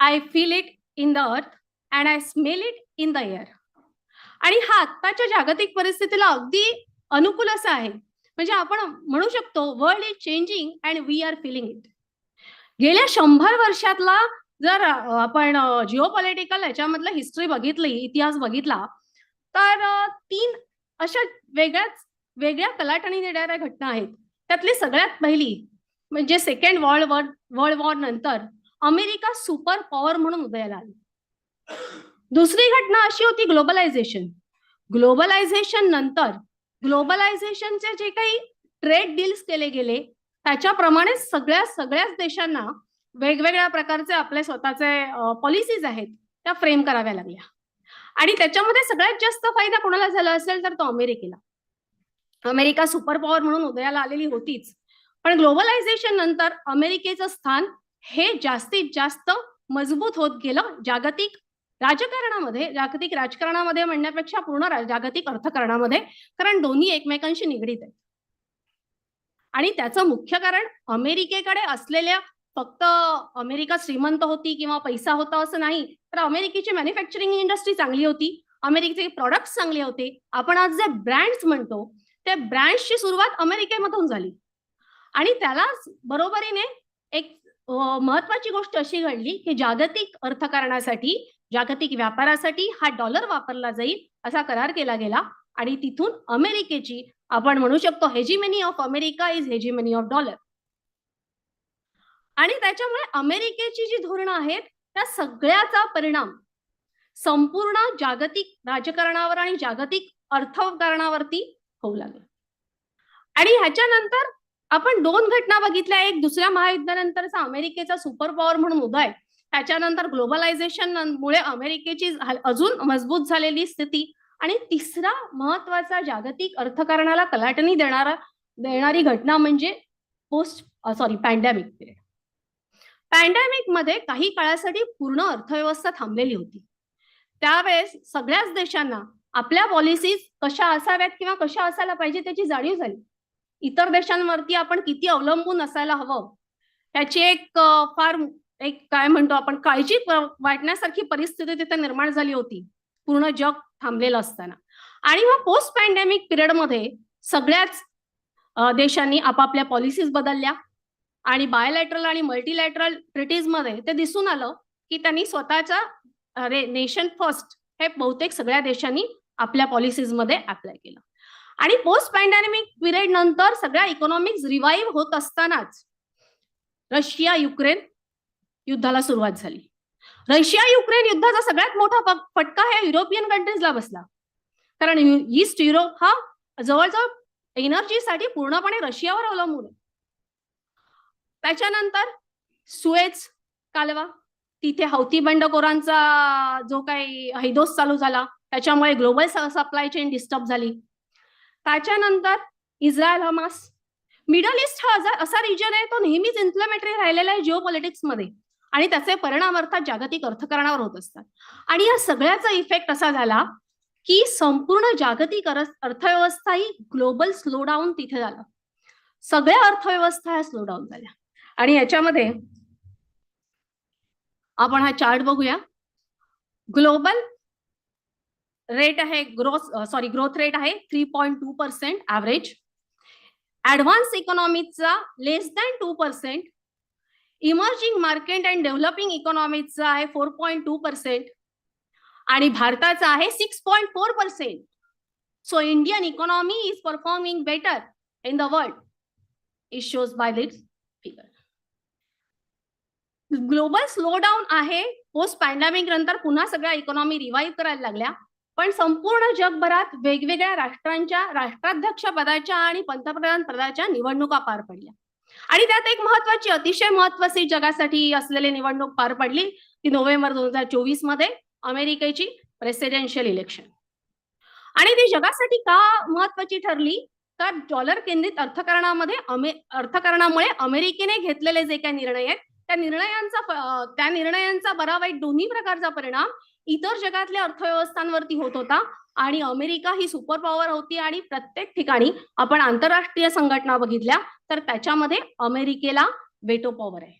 I feel it in the earth and I smell it in the air. आणि हा आत्ताच्या जागतिक परिस्थितीला अगदी अनुकूल असा आहे. म्हणजे आपण म्हणू शकतो world is changing and we are feeling it. गेल्या 100 वर्षातला जर आपण जिओपॉलिटिकल याच्यामधलं हिस्ट्री बघितली, इतिहास बघितला, तर 3 अशा वेगळ्या कलाटणी देणाऱ्या घटना आहेत. त्यातली सगळ्यात पहिली म्हणजे सेकंड वर्ल्ड वॉर नंतर अमेरिका सुपर पॉवर म्हणून उदयाला आली. दुसरी घटना अशी होती ग्लोबलायझेशन. ग्लोबलायझेशन नंतर ग्लोबलायझेशनचे जे काही ट्रेड डील्स केले गेले त्याच्याप्रमाणे सगळ्याच देशांना वेगवेगळ्या प्रकारचे आपले स्वतःचे पॉलिसीज आहेत त्या फ्रेम कराव्या लागल्या. आणि त्याच्यामध्ये सगळ्यात जास्त फायदा कोणाला झाला असेल तर तो अमेरिकेला. अमेरिका सुपर पॉवर म्हणून उदयाला आलेली होतीच, पण ग्लोबलायझेशन नंतर अमेरिकेचं स्थान हे जास्तीत जास्त मजबूत होत गेलं जागतिक राजकारणामध्ये. जागतिक राजकारणामध्ये म्हणण्यापेक्षा पूर्ण जागतिक अर्थकारणामध्ये, कारण दोन्ही एकमेकांशी निगडीत आहेत. आणि त्याचं मुख्य कारण अमेरिकेकडे असलेल्या, फक्त अमेरिका श्रीमंत होती किंवा पैसा होता असं नाही, तर अमेरिकेची मॅन्युफॅक्चरिंग इंडस्ट्री चांगली होती, अमेरिकेचे प्रोडक्ट्स चांगले होते. आपण आज जे ब्रँड्स म्हणतो त्या ब्रँड्सची सुरुवात अमेरिकेमधून झाली. आणि त्याला बरोबरीने एक महत्वाची गोष्ट अशी घडली की जागतिक अर्थकारणासाठी, जागतिक व्यापारासाठी हा डॉलर वापरला जाईल असा करार केला गेला. आणि तिथून अमेरिकेची, आपण म्हणू शकतो, hegemony of America is hegemony of dollar. आणि त्याच्यामुळे अमेरिकेची जी धोरणं आहेत त्या सगळ्याचा परिणाम संपूर्ण जागतिक राजकारणावर आणि जागतिक अर्थकारणावरती होऊ लागला. आणि ह्याच्यानंतर आपण दोन घटना बघितल्या, एक दुसऱ्या महायुद्धानंतरचा अमेरिकेचा सुपर पॉवर म्हणून उदय, त्याच्यानंतर ग्लोबलायझेशन मुळे अमेरिकेची अजून मजबूत झालेली स्थिती, आणि तिसरा महत्वाचा जागतिक अर्थकारणाला कलाटणी देणारी घटना म्हणजे पॅन्डेमिक पिरियड. पॅन्डेमिक मध्ये काही काळासाठी पूर्ण अर्थव्यवस्था थांबलेली होती. त्यावेळेस सगळ्याच देशांना आपल्या पॉलिसीज कशा असाव्यात किंवा कशा असायला पाहिजे त्याची जाणीव झाली. इतर देशांवरती आपण किती अवलंबून असायला हवं त्याची एक काय म्हणतो आपण काळजी वाटण्यासारखी परिस्थिती तिथे निर्माण झाली होती, पूर्ण जग थांबलेलं असताना. आणि मग पोस्ट पॅन्डेमिक पिरियड मध्ये सगळ्याच देशांनी आपापल्या पॉलिसीज बदलल्या आणि बायोलॅटरल आणि मल्टीलॅटरल ट्रिटीज मध्ये ते दिसून आलं की त्यांनी स्वतःचा नेशन फर्स्ट हे बहुतेक सगळ्या देशांनी आपल्या पॉलिसीज मध्ये अप्लाय केलं. आणि पोस्ट पॅन्डेमिक पिरियड नंतर सगळ्या इकॉनॉमिक्स रिवाईव्ह होत असतानाच रशिया युक्रेन युद्धाला सुरुवात झाली. रशिया युक्रेन युद्धाचा सगळ्यात मोठा फटका हा युरोपियन कंट्रीजला बसला, कारण ईस्ट युरोप हा जवळजवळ एनर्जीसाठी पूर्णपणे रशियावर अवलंबून आहे. त्याच्यानंतर सुएझ कालवा, तिथे हौती बंडखोरांचा जो काही हैदोस चालू झाला त्याच्यामुळे ग्लोबल सप्लाय चेन डिस्टर्ब झाली. त्याच्यानंतर इस्रायल हमास, मिडल ईस्ट हा असा रिजन आहे तो नेहमीच इन्फ्लेमेटरी राहिलेला आहे जिओ पॉलिटिक्स मध्ये, आणि त्याचे परिणाम अर्थात जागतिक अर्थकारणावर होत असतात. आणि या सगळ्याचा इफेक्ट असा झाला की संपूर्ण जागतिक अर्थव्यवस्था ही ग्लोबल स्लोडाऊन तिथे झाला. सगळ्या अर्थव्यवस्था ह्या स्लोडाऊन झाल्या. आणि याच्यामध्ये आपण हा चार्ट बघूया. ग्लोबल रेट आहे ग्रोथ रेट आहे 3.2% ऍव्हरेज. ऍडव्हान्स इकॉनॉमीचा less than 2%. Emerging market and developing इकॉनॉमीचा आहे 4.2%. आणि भारताचा आहे 6.4%. So Indian economy is performing better in the world. It shows by this figure. Global slowdown आहे. पोस्ट पॅन्डेमिक नंतर पुन्हा सगळ्या इकॉनॉमी रिवाईव्ह करायला लागल्या, पण संपूर्ण जगभरात वेगवेगळ्या राष्ट्रांच्या राष्ट्राध्यक्ष पदाच्या आणि पंतप्रधान पदाच्या निवडणुका पार पडल्या. आणि त्यात एक महत्वाची, अतिशय महत्वाची जगासाठी असलेली निवडणूक पार पडली ती नोव्हेंबर 2024 मध्ये अमेरिकेची प्रेसिडेन्शियल इलेक्शन. आणि ती जगासाठी का महत्वाची ठरली तर डॉलर केंद्रित अर्थकारणामुळे अमेरिकेने घेतलेले जे काही निर्णय आहेत त्या निर्णयांचा बरा वाईट दोन्ही प्रकारचा परिणाम इतर जगातल्या अर्थव्यवस्थांवरती होत होता. आणि अमेरिका ही सुपर पॉवर होती आणि प्रत्येक ठिकाणी आपण आंतरराष्ट्रीय संघटना बघितल्या तर त्याच्यामध्ये अमेरिकेला वेटो पॉवर आहे.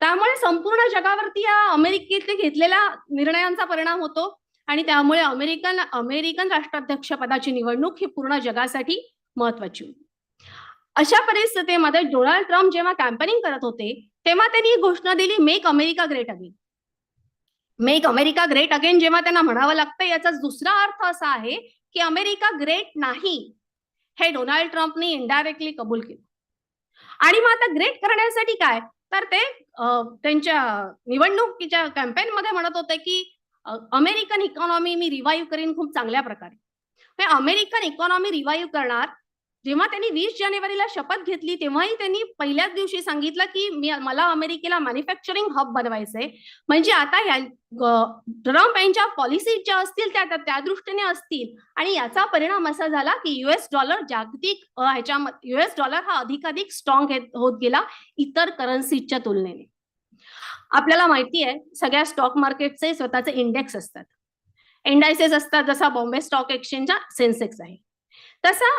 त्यामुळे संपूर्ण जगावरती या अमेरिकेने घेतलेल्या निर्णयांचा परिणाम होतो. आणि त्यामुळे अमेरिकन राष्ट्राध्यक्ष पदाची निवडणूक ही पूर्ण जगासाठी महत्वाची होती. अशा परिस्थितीमध्ये डोनाल्ड ट्रम्प जेव्हा कॅम्पेनिंग करत होते तेव्हा त्यांनी घोषणा दिली, make America great again. Make America great again जेव्हा त्यांना म्हणावं लागतं याचा दुसरा अर्थ असा आहे की अमेरिका ग्रेट नाही हे डोनाल्ड ट्रम्पने इनडायरेक्टली कबूल केलं. आणि मग आता ग्रेट करण्यासाठी काय तर ते त्यांच्या निवडणुकीच्या कॅम्पेन मध्ये म्हणत होते की अमेरिकन इकॉनॉमी मी रिवाईव्ह करीन खूप चांगल्या प्रकारे. अमेरिकन इकॉनॉमी रिवाईव्ह करणार जेव्हा त्यांनी 20 जानेवारीला शपथ घेतली तेव्हाही त्यांनी पहिल्याच दिवशी सांगितलं की मला अमेरिकेला मॅन्युफॅक्चरिंग हब बनवायचंय. म्हणजे आता ट्रम्प यांच्या पॉलिसीज ज्या असतील त्या दृष्टीने असतील आणि याचा परिणाम असा झाला की युएस डॉलर जागतिक युएस डॉलर हा अधिकाधिक स्ट्रॉंग होत गेला इतर करन्सीजच्या तुलनेने. आपल्याला माहिती आहे सगळ्या स्टॉक मार्केटचे स्वतःचे इंडेक्स असतात, इंडायसेस असतात. जसा बॉम्बे स्टॉक एक्सचेंजचा सेन्सेक्स आहे तसा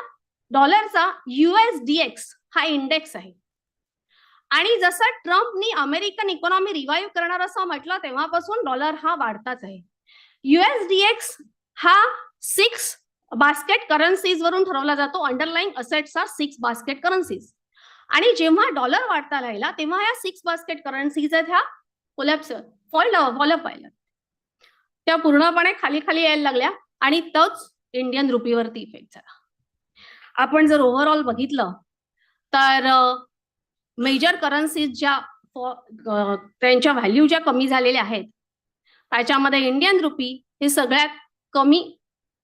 डॉलरचा USDX हा इंडेक्स आहे. आणि जसं ट्रम्पनी अमेरिकन इकॉनॉमी रिवाईव्ह करणार असं म्हटलं तेव्हापासून डॉलर हा वाढताच आहे. USDX हा 6 बास्केट करन्सीज वरून ठरवला जातो. Underlying assets are 6 basket currencies. आणि जेव्हा डॉलर वाढता राहिला तेव्हा या 6 बास्केट करन्सीज ह्या फॉलोअप व्हायला, त्या पूर्णपणे खाली खाली यायला लागल्या आणि तोच इंडियन रुपीवरती इफेक्ट झाला. आपण जर ओव्हरऑल बघितलं तर मेजर करन्सीज ज्या त्यांच्या व्हॅल्यू ज्या कमी झालेल्या आहेत त्याच्यामध्ये इंडियन रुपी हे सगळ्यात कमी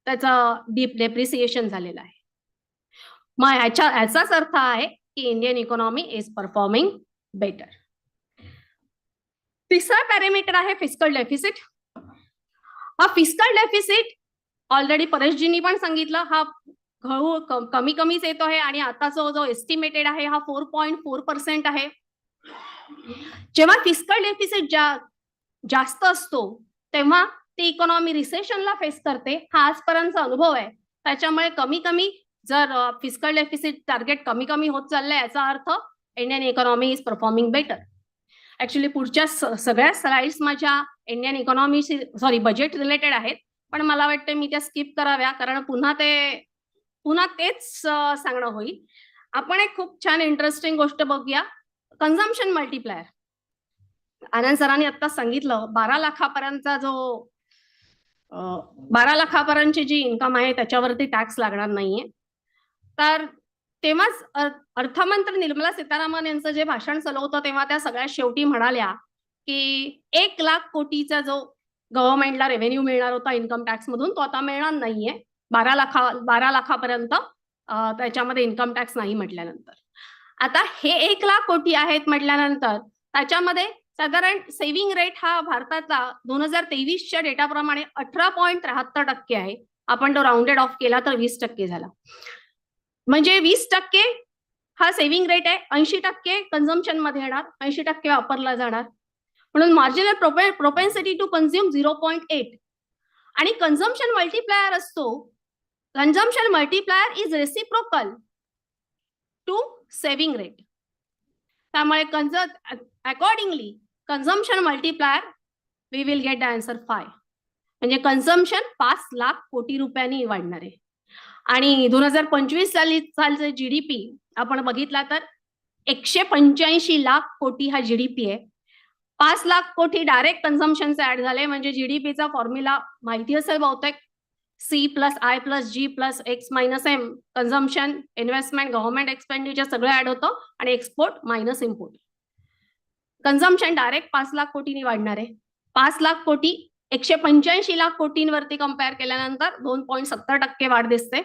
त्याचा डेप्रिसिएशन झालेला आहे. मग याचाच अर्थ आहे की Indian economy is performing better. तिसरा पॅरामीटर आहे फिस्कल डेफिसिट. हा फिस्कल डेफिसिट ऑलरेडी परेशजींनी पण सांगितलं हा कमीच येतो आहे आणि आताचा जो एस्टिमेटेड आहे हा 4.4% आहे. जेव्हा फिस्कल डेफिसिट जास्त असतो तेव्हा ती इकॉनॉमी रिसेशनला फेस करते. हा आजपर्यंतचा अनुभव आहे. त्याच्यामुळे कमी जर फिस्कल डेफिसिट टार्गेट कमी होत चाललंय याचा अर्थ Indian economy is performing better. Actually पुढच्या सगळ्या स्लाइड्स माझ्या इंडियन इकॉनॉमीशी बजेट रिलेटेड आहेत पण मला वाटतं मी त्या स्किप कराव्या कारण पुन्हा तेच सांगणं होईल. आपण एक खूप छान इंटरेस्टिंग गोष्ट बघूया, कन्झम्पशन मल्टिप्लायर. आनंद सरांनी आता सांगितलं 12 लाखापर्यंतचा जो 12 लाखापर्यंतची जी इन्कम आहे त्याच्यावरती टॅक्स लागणार नाहीये. तर तेव्हाच अर्थमंत्री निर्मला सीतारामन यांचं जे भाषण चालू होतं तेव्हा त्या सगळ्यात शेवटी म्हणाल्या की 1 लाख कोटीचा जो गव्हर्नमेंटला रेव्हेन्यू मिळणार होता इन्कम टॅक्स मधून तो आता मिळणार नाहीये. 12 लाखापर्यंत त्याच्यामध्ये इन्कम टॅक्स नाही म्हटल्यानंतर. आता हे 1 लाख कोटी आहेत म्हटल्यानंतर त्याच्यामध्ये साधारण सेव्हिंग रेट हा भारताचा 2023च्या डेटाप्रमाणे 18.73% आहे. आपण तो राऊंडेड ऑफ केला तर 20% झाला. म्हणजे 20% हा सेव्हिंग रेट आहे, 80% कन्झम्पशन मध्ये येणार, 80% वापरला जाणार. म्हणून मार्जिनल प्रोपेन्सिटी टू कन्झ्युम 0.8 आणि कन्झम्पशन मल्टिप्लायर असतो. Consumption multiplier is reciprocal to saving rate. त्यामुळे accordingly consumption multiplier we will get the answer 5. म्हणजे कन्झम्पशन 5 लाख कोटी रुपयांनी वाढणार आहे. आणि 2025 सालचे GDP आपण बघितला तर 185 लाख कोटी हा GDP आहे. 5 लाख कोटी डायरेक्ट कन्झम्पशनचे ऍड झाले. म्हणजे जीडीपीचा फॉर्म्युला माहिती असेल बहुतेक, C+I+G+X-M. Consumption, investment, government expenditure सगळं ऍड होतं आणि export minus import. Consumption direct 5 lakh कोटींनी वाढणार आहे. 5 लाख कोटी 185 लाख कोटींवरती कम्पेअर केल्यानंतर 2.70% वाढ दिसते.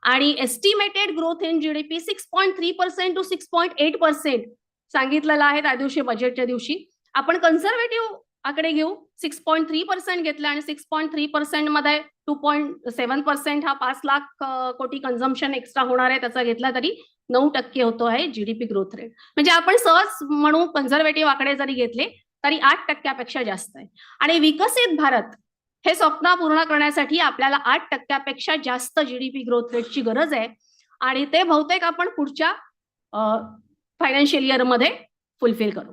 आणि estimated growth in GDP 6.3% to 6.8% सांगितलेलं आहे त्या दिवशी बजेटच्या दिवशी. आपण कन्झर्वेटिव्ह आकडे घेऊ, 6.3% घेतलं आणि 6.3% मध्ये 2.7% हा 5 लाख कोटी कन्झम्पशन एक्स्ट्रा होणार आहे त्याचा घेतला तरी 9% होतो आहे जीडीपी ग्रोथ रेट. म्हणजे आपण सहज म्हणू कन्झर्वेटिव्ह आकडे जरी घेतले तरी 8%पेक्षा जास्त आहे. आणि विकसित भारत हे स्वप्न पूर्ण करण्यासाठी आपल्याला 8%पेक्षा जास्त जीडीपी ग्रोथ रेटची गरज आहे आणि ते बहुतेक आपण पुढच्या फायनान्शियल इयर मध्ये फुलफिल करू.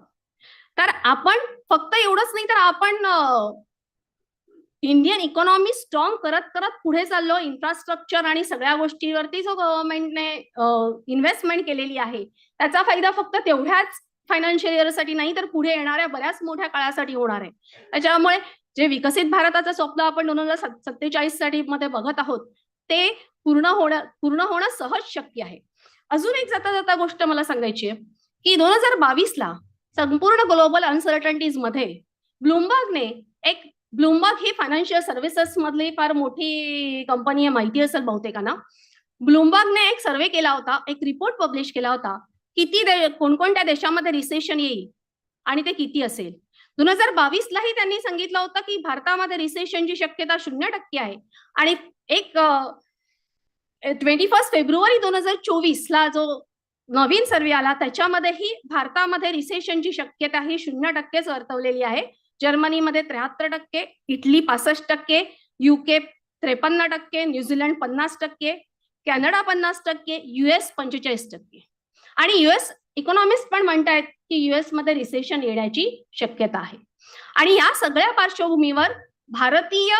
तर आपण फक्त एवढंच नाही तर आपण इंडियन इकॉनॉमी स्ट्रॉंग करत पुढे चाललो. इन्फ्रास्ट्रक्चर आणि सगळ्या गोष्टीवरती जो गव्हर्नमेंटने इन्व्हेस्टमेंट केलेली आहे त्याचा फायदा फक्त तेवढ्याच फायनान्शियल इयरसाठी नाही तर पुढे येणाऱ्या बऱ्याच मोठ्या काळासाठी होणार आहे. त्याच्यामुळे जे विकसित भारताचं स्वप्न आपण 2047 साठी मध्ये बघत आहोत ते पूर्ण होणं सहज शक्य आहे. अजून एक जाता गोष्ट मला सांगायची आहे की 2022ला संपूर्ण ग्लोबल अनसर्टन्टीज मध्ये ब्लूमबर्ग ही फायनान्शियल सर्व्हिसेस मधली फार मोठी कंपनी आहे, माहिती असेल बहुतेकांना. ब्लूमबर्गने एक सर्वे केला होता, एक रिपोर्ट पब्लिश केला होता, कोणकोणत्या देशामध्ये रिसेशन येईल आणि ते किती असेल. 2022लाही त्यांनी सांगितलं होतं की भारतामध्ये रिसेशनची शक्यता 0% आहे. आणि एक 21 फेब्रुवारी 2024ला जो नवीन सर्वे आला त्याच्यामध्येही भारतामध्ये रिसेशनची शक्यता ही 0%च वर्तवलेली आहे. जर्मनीमध्ये 73%, Italy 65%, UK 53%, New Zealand 50%, Canada 50%, US 45%. आणि US इकॉनॉमिस्ट पण म्हणतायत की US मध्ये रिसेशन येण्याची शक्यता आहे. आणि या सगळ्या पार्श्वभूमीवर भारतीय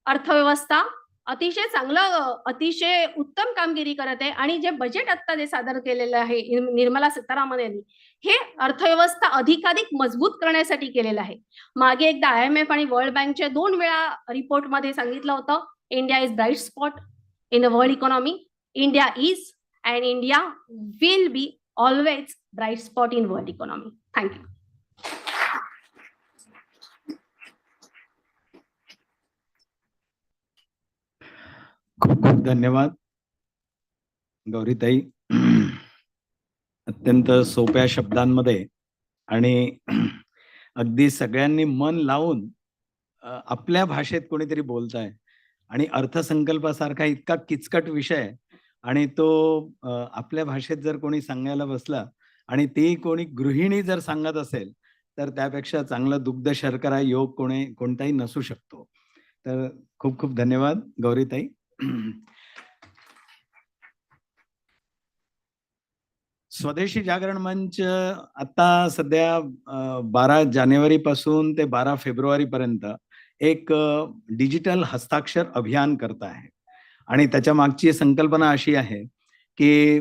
अर्थव्यवस्था अतिशय चांगलं, अतिशय उत्तम कामगिरी करत आहे. आणि जे बजेट आता जे सादर केलेलं आहे निर्मला सीतारामन यांनी, हे अर्थव्यवस्था अधिकाधिक मजबूत करण्यासाठी केलेलं आहे. मागे एकदा IMF आणि वर्ल्ड बँकच्या 2 वेळा रिपोर्टमध्ये सांगितलं होतं, India is bright spot in the world economy. India is and India will be always bright spot in world economy. Thank you. खूप खूप धन्यवाद गौरीताई. अत्यंत सोप्या शब्दांमध्ये आणि अगदी सगळ्यांनी मन लावून आपल्या भाषेत कोणीतरी बोलताय. आणि अर्थसंकल्पासारखा इतका किचकट विषय आणि तो आपल्या भाषेत जर कोणी सांगायला बसला आणि ती कोणी गृहिणी जर सांगत असेल तर त्यापेक्षा चांगला दुग्ध शर्करा योग कोणताही नसू शकतो. तर खूप खूप धन्यवाद गौरीताई. स्वदेशी जागरण मंच आता सध्या 12 जानेवारी पासून ते 12 फेब्रुवारी पर्यंत एक डिजिटल हस्ताक्षर अभियान करत आहे. आणि त्याच्या मागची संकल्पना अशी आहे की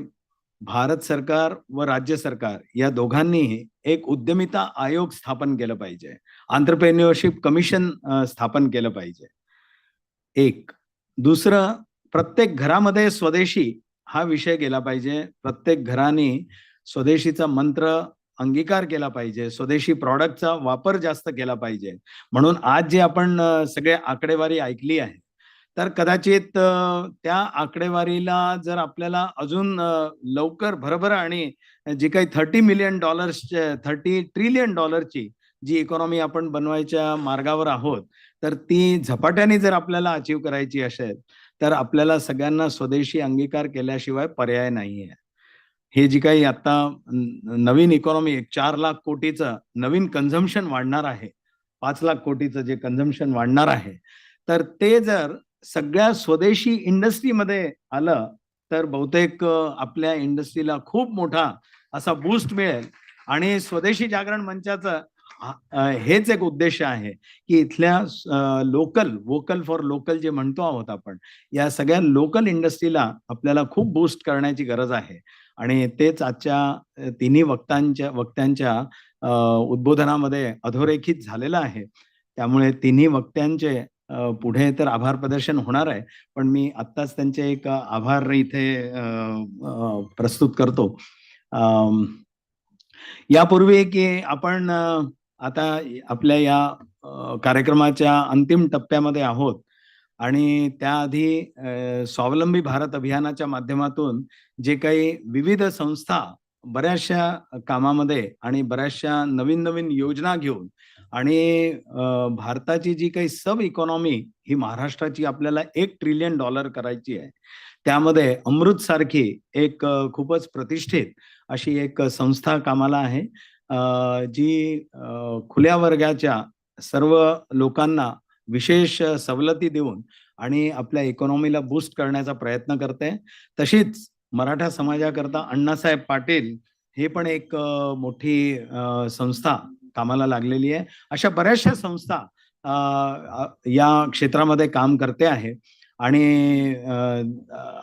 भारत सरकार व राज्य सरकार या दोघांनीही एक उद्यमिता आयोग स्थापन केलं पाहिजे, एंटरप्रेन्योरशिप कमिशन स्थापन केलं पाहिजे. एक दुसरं, प्रत्येक घरामध्ये स्वदेशी हा विषय गेला पाहिजे. प्रत्येक घराने स्वदेशीचा मंत्र अंगीकार केला पाहिजे. स्वदेशी प्रॉडक्टचा वापर जास्त केला पाहिजे. म्हणून आज जे आपण सगळे आकडेवारी ऐकली आहे तर कदाचित त्या आकडेवारीला जर आपल्याला अजून लवकर भरभर आणि जी काही $30 ट्रिलियन डॉलरची जी इकॉनॉमी आपण बनवायच्या मार्गावर आहोत तर ती झपाट्याने जर आपल्याला अचीव करायची असेल तर आपल्याला सगळ्यांना स्वदेशी अंगीकार केल्याशिवाय पर्याय नाहीये. हे जी काही आता नवीन इकॉनॉमी 4 लाख कोटीचं नवीन कन्झम्पशन वाढणार आहे, 5 लाख कोटीचं जे कन्झम्पशन वाढणार आहे, तर ते जर सगळ्या स्वदेशी इंडस्ट्रीमध्ये आलं तर बहुतेक आपल्या इंडस्ट्रीला खूप मोठा असा बूस्ट मिळेल. आणि स्वदेशी जागरण मंचाचं हेच एक उद्देश आहे की इथल्या वोकल फॉर लोकल जे म्हणतो आहोत आपण, या सगळ्या लोकल इंडस्ट्रीला आपल्याला खूप बूस्ट करण्याची गरज आहे. आणि तेच आजच्या तिन्ही वक्त्यांच्या उद्बोधनामध्ये अधोरेखित झालेलं आहे. त्यामुळे तिन्ही वक्त्यांचे पुढे तर आभार प्रदर्शन होणार आहे, पण मी आत्ताच त्यांचे एक आभार इथे प्रस्तुत करतो. यापूर्वी की आपण आता आपल्या या कार्यक्रमाच्या अंतिम टप्प्यामध्ये आहोत आणि त्याआधी स्वावलंबी भारत अभियानाच्या माध्यमातून जे काही विविध संस्था बऱ्याचशा कामामध्ये आणि बऱ्याचशा नवीन नवीन योजना घेऊन आणि भारताची जी काही सब इकॉनॉमी ही महाराष्ट्राची आपल्याला $1 ट्रिलियन करायची आहे. त्यामध्ये अमृत सारखी एक खूपच प्रतिष्ठित अशी एक संस्था कामाला आहे जी खुल्या वर्गाच्या सर्व लोकांना विशेष सवलती देऊन आणि आपल्या इकॉनॉमीला बूस्ट करण्याचा प्रयत्न करते. तशीच मराठा समाजाकरता अण्णासाहेब पाटील हे पण एक मोठी संस्था कामाला लागलेली आहे. अशा बऱ्याचशा संस्था या क्षेत्रामध्ये काम करते आहे आणि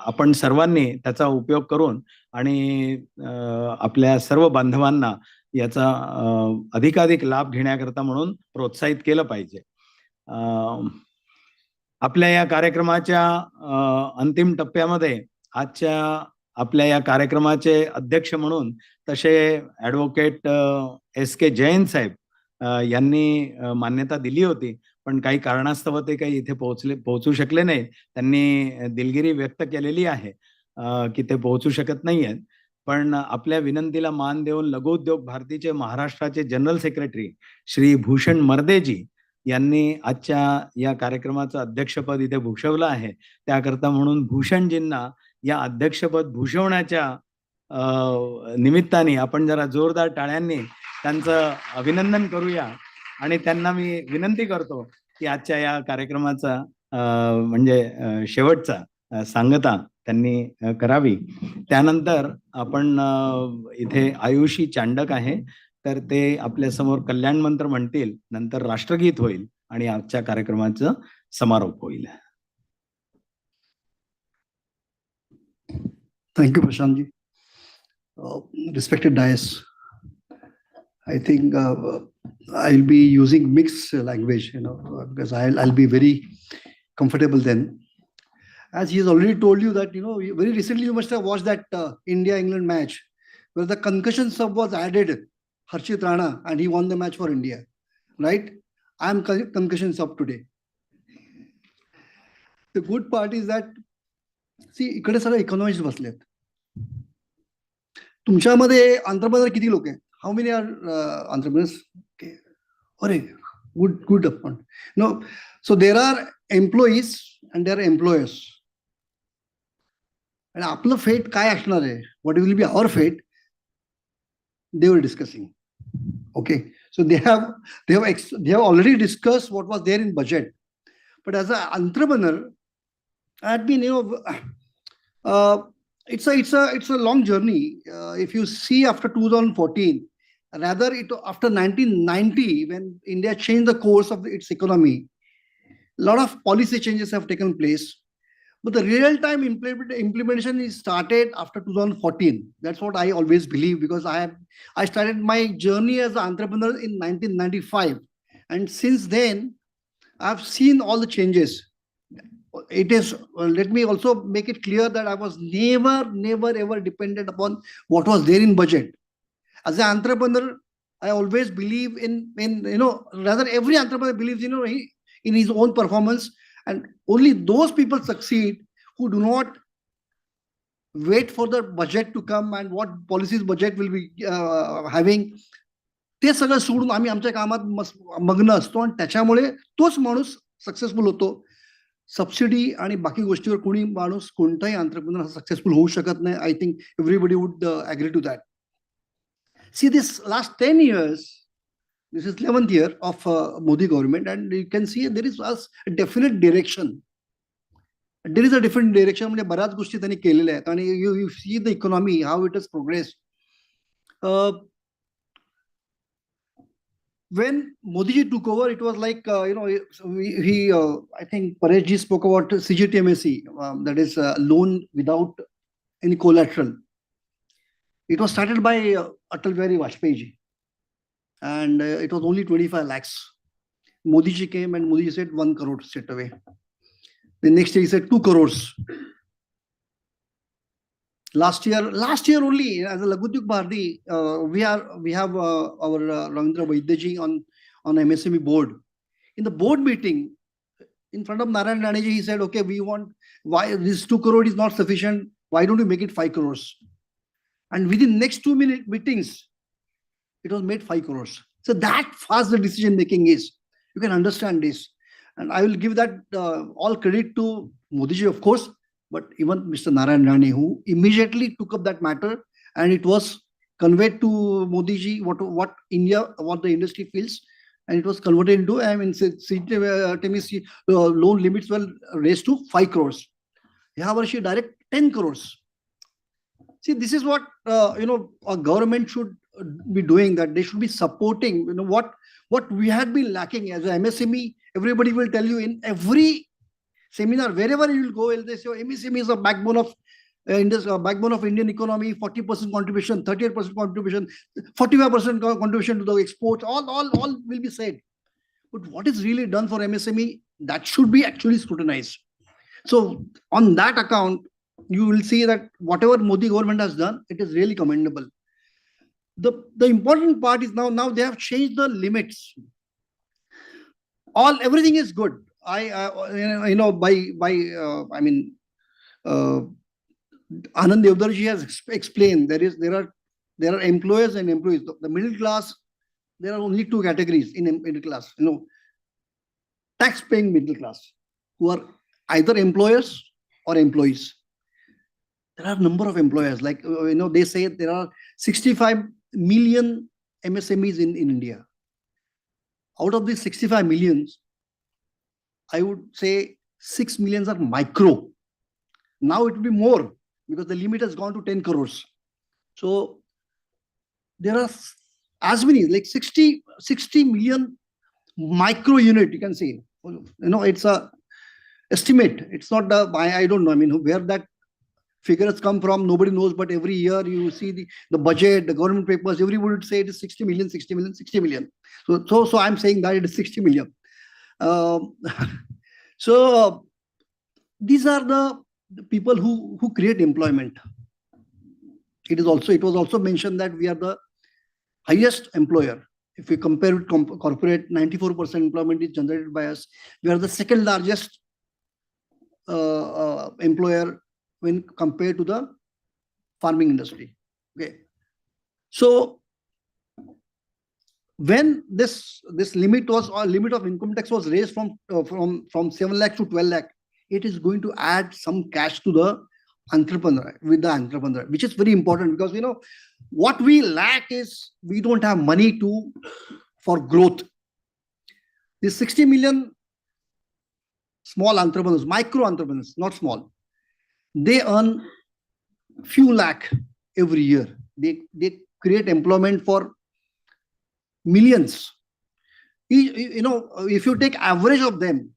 आपण सर्वांनी त्याचा उपयोग करून आणि आपल्या सर्व बांधवांना याचा अधिकाधिक लाभ घेण्याकरता म्हणून प्रोत्साहित केलं पाहिजे. आपल्या या कार्यक्रमाच्या अंतिम टप्प्यामध्ये आजच्या आपल्या या कार्यक्रमाचे अध्यक्ष म्हणून तसे ॲडव्होकेट SK जैन साहेब यांनी मान्यता दिली होती, पण काही कारणास्तव ते काही इथे पोहोचू शकले नाही. त्यांनी दिलगिरी व्यक्त केलेली आहे. की ते पोहोचू शकत नाहीयेत, पण आपल्या विनंतीला मान देऊन लघुउद्योग भारतीचे महाराष्ट्राचे जनरल सेक्रेटरी श्री भूषण मर्देजी यांनी आजच्या या कार्यक्रमाचं अध्यक्षपद इथे भूषवलं आहे. त्याकरता म्हणून भूषणजींना या अध्यक्षपद भूषवण्याच्या निमित्ताने आपण जरा जोरदार टाळ्यांनी त्यांचं अभिनंदन करूया आणि त्यांना मी विनंती करतो की आजच्या या कार्यक्रमाचा म्हणजे शेवटचा सांगता त्यांनी करावी. त्यानंतर आपण इथे आयुषी चांडक आहे, तर ते आपल्या समोर कल्याण मंत्र म्हणतील, नंतर राष्ट्रगीत होईल आणि आजच्या कार्यक्रमाचं समारोप होईल. Thank you, Prashantji. Respected dais, I think I'll be using mixed language, because I'll be very comfortable then. As he has already told you that, very recently you must have watched that India-England match where the concussion sub was added, Harshit Rana, and he won the match for India, right? I am concussion sub today. The good part is that, see, इकडे सगळे economist बसलेत. तुमच्यामध्ये entrepreneur किती लोक आहेत? How many are entrepreneurs? अरे good upon. No, so there are employees and there are employers. आणि आपलं फेट काय असणार आहे, what will be our fate, they were discussing. Okay, so they have already discussed what was there in budget. But as an entrepreneur, I had been, it's a long journey. If you see after 2014, rather after 1990, when India changed the course of its economy, a lot of policy changes have taken place. But the real-time implementation is started after 2014. That's what I always believe, because I started my journey as an entrepreneur in 1995, and since then I've seen all the changes. It is, let me also make it clear that I was never ever dependent upon what was there in budget. As an entrepreneur, I always believe in rather every entrepreneur believes in his own performance, and only those people succeed who do not wait for the budget to come and what policies budget will be having. ते सगळं सोडून आम्ही आमच्या कामात मग्न असतो आणि त्याच्यामुळे तोच माणूस सक्सेसफुल होतो. सबसिडी आणि बाकी गोष्टीवर कोणी माणूस, कोणताही एंटरप्रेन्योर सक्सेसफुल होऊ शकत नाही. I think everybody would agree to that. See, this last 10 years, this is 11th year of Modi government, and you can see there is a definite direction. There is a different direction. म्हणजे बऱ्याच गोष्टी त्यांनी केलेल्या आहेत आणि you see the economy, how it has progressed. When Modi ji took over, it was like, I think Paresh ji spoke about CGTMSE, that is loan without any collateral. It was started by Atal Bihari Vajpayee ji, and it was only 25 lakhs. Modi ji came and Modi ji said 1 crore straight away. The next year he said 2 crores. Last year only, as a Laghudyog Bharati, we have our Ravindra Vaidyaji on MSME board. In the board meeting, in front of Narayan Rane ji, he said, okay, why this 2 crore is not sufficient, why don't you make it 5 crores? And within next 2 meetings, it was made 5 crores. So that fast the decision making is. You can understand this. And I will give that all credit to Modi ji, of course, but even Mr. Narayan Rane, who immediately took up that matter, and it was conveyed to Modi ji what the industry feels, and it was converted into, CGTMSE loan limits were raised to 5 crores. Yeah, she direct 10 crores. See, this is what a government should be doing, that they should be supporting what we had been lacking as an MSME. Everybody will tell you in every seminar, wherever you will go, they say MSME is a backbone of Indian economy. 40% contribution, 38% contribution, 45% contribution to the exports. All will be said. But what is really done for MSME, that should be actually scrutinized. So on that account, you will see that whatever Modi government has done, it is really commendable. The important part is now they have changed the limits. Everything is Anand Devdarji has explained there are employers and employees. The middle class, there are only two categories in middle class. Tax-paying middle class, who are either employers or employees. There are a number of employers, like they say there are 65 million MSMEs in India. Out of these 65 millions, I would say 6 millions are micro. Now it will be more because the limit has gone to 10 crores. So there are as many, like 60 million micro unit, you can say. It's a estimate. It's not I don't know. I mean, where that figure has come from, nobody knows. But every year you see the budget, the government papers, everybody would say it is 60 million, 60 million, 60 million. So I'm saying that it is 60 million. So these are the people who create employment. It was also mentioned that we are the highest employer. If we compare with corporate, 94% employment is generated by us. We are the second largest employer when compared to the farming industry. Okay. So when this limit of income tax was raised from 7 lakh to 12 lakh, it is going to add some cash to the entrepreneur, which is very important, because what we lack is we don't have money for growth. The 60 million small entrepreneurs, micro entrepreneurs, not small, they earn few lakh every year. They create employment for millions. If you take average of them,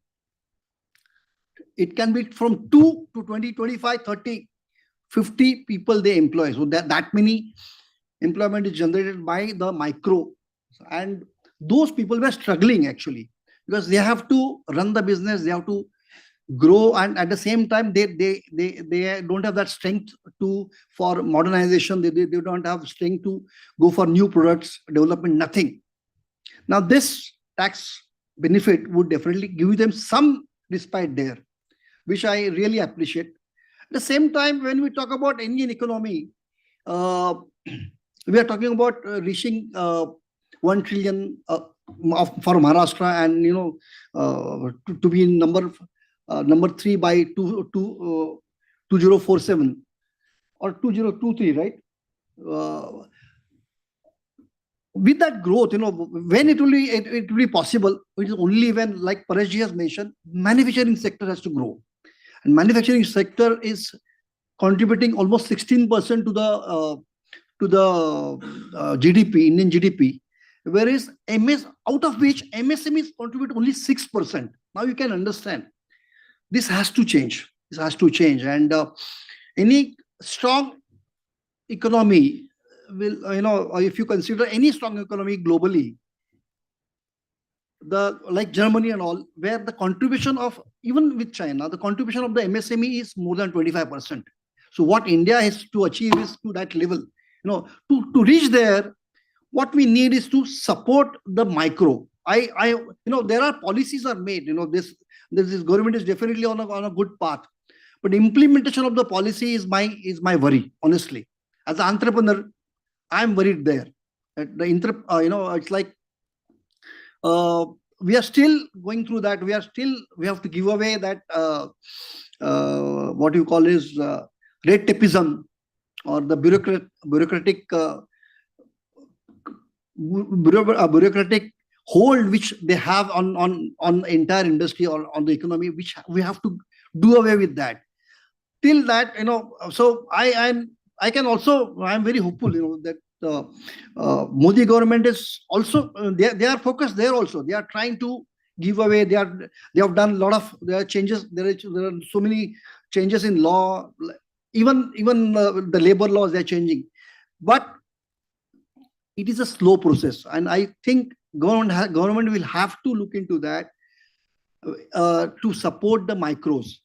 it can be from 2 to 20, 25, 30, 50 people they employ. So that many employment is generated by the micro. And those people were struggling actually, because they have to run the business, they have to grow, and at the same time they don't have that strength for modernization. They don't have strength to go for new products development, nothing. Now this tax benefit would definitely give them some respite there, which I really appreciate. At the same time, when we talk about Indian economy, we are talking about reaching 1 trillion for Maharashtra, and to be in number 3 by 2047 or 2023, right? With that growth, when it will be possible, it is only when, like Pareshji has mentioned, manufacturing sector has to grow. And manufacturing sector is contributing almost 16% to the GDP, Indian GDP, whereas out of which MSMEs contribute only 6%. Now you can understand. This has to change. And any strong economy will, if you consider any strong economy globally, like Germany and all, where the contribution of, even with China, the contribution of the MSME is more than 25%. So what India has to achieve is to that level. To reach there, what we need is to support the micro. There are policies are made. This government is definitely on a good path, but implementation of the policy is my worry. Honestly, as an entrepreneur, I'm worried there. It's like we are still going through that. We have to give away that what you call is red tapeism, or the bureaucratic hold which they have on entire industry or on the economy, which we have to do away with that. Till that, so I'm very hopeful, that Modi government is also they are focused there also. They are trying to give away. They have done a lot of changes. There are so many changes in law, even the labor laws they are changing, but it is a slow process, and I think government will have to look into that to support the micros.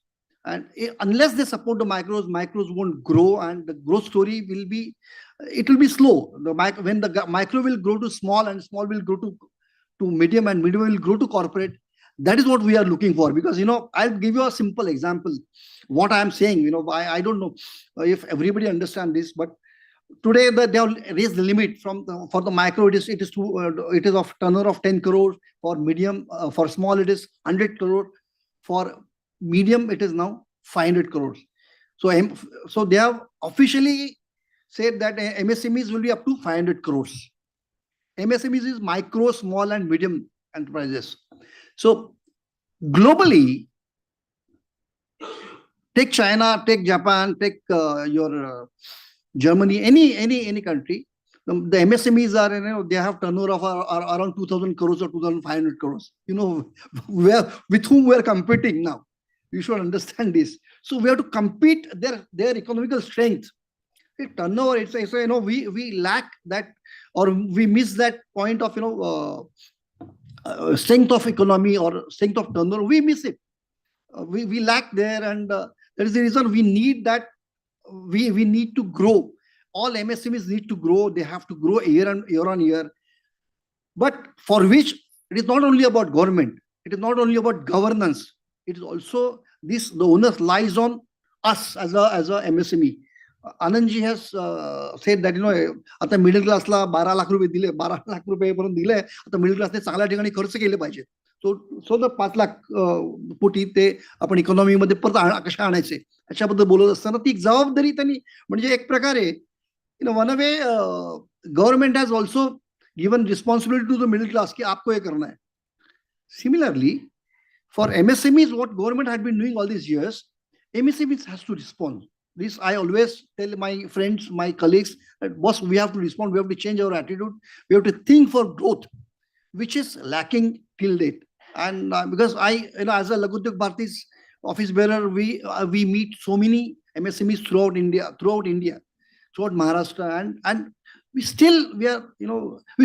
And unless they support the micros won't grow, and the growth story will be slow. When the micro will grow to small, and small will grow to medium, and medium will grow to corporate, That is what we are looking for, because, I'll give you a simple example. What I am saying, I don't know if everybody understand this, but today they have raised the limit for the micro, it is of turnover of 10 crore. For medium, for small, it is 100 crore. For medium, it is now 500 crores. So they have officially said that MSMEs will be up to 500 crores. MSMEs is micro, small, and medium enterprises. So globally, take China, take Japan, take your Germany, any country, the MSMEs are, they have turnover of around 2,000 crores or 2,500 crores. With whom we are competing now. You should understand this. So we have to compete their economical strength. Turnover, we lack that, or we miss that point of, strength of economy or strength of turnover. We miss it. We lack there, and that is the reason we need that. We need to grow. All MSMEs need to grow. They have to grow year on year. But for which it is not only about government. It is not only about governance. It is also the onus lies on us as a MSME. Anandji has said that, आता middle class ला 12 लाख रुपये दिले, 12 लाख रुपये पर्यंत दिले, आता middle class ने चांगल्या ठिकाणी खर्च केले पाहिजे. So the 5 लाख कोटी ते आपण इकॉनॉमी मध्ये परत कशा आणायचे अशाबद्दल बोलत असताना ती जबाबदारी त्यांनी, म्हणजे एक प्रकारे one way government has also given responsibility to the middle class कि आपको ये करना है. Similarly, for MSMEs, what government had been doing all these years, MSMEs has to respond. This I always tell my friends, my colleagues, that boss, we have to respond. We have to change our attitude. We have to think for growth, which is lacking till date. And because as a Lagutyuk Bharati's office bearer, we meet so many MSMEs throughout India, throughout Maharashtra, and we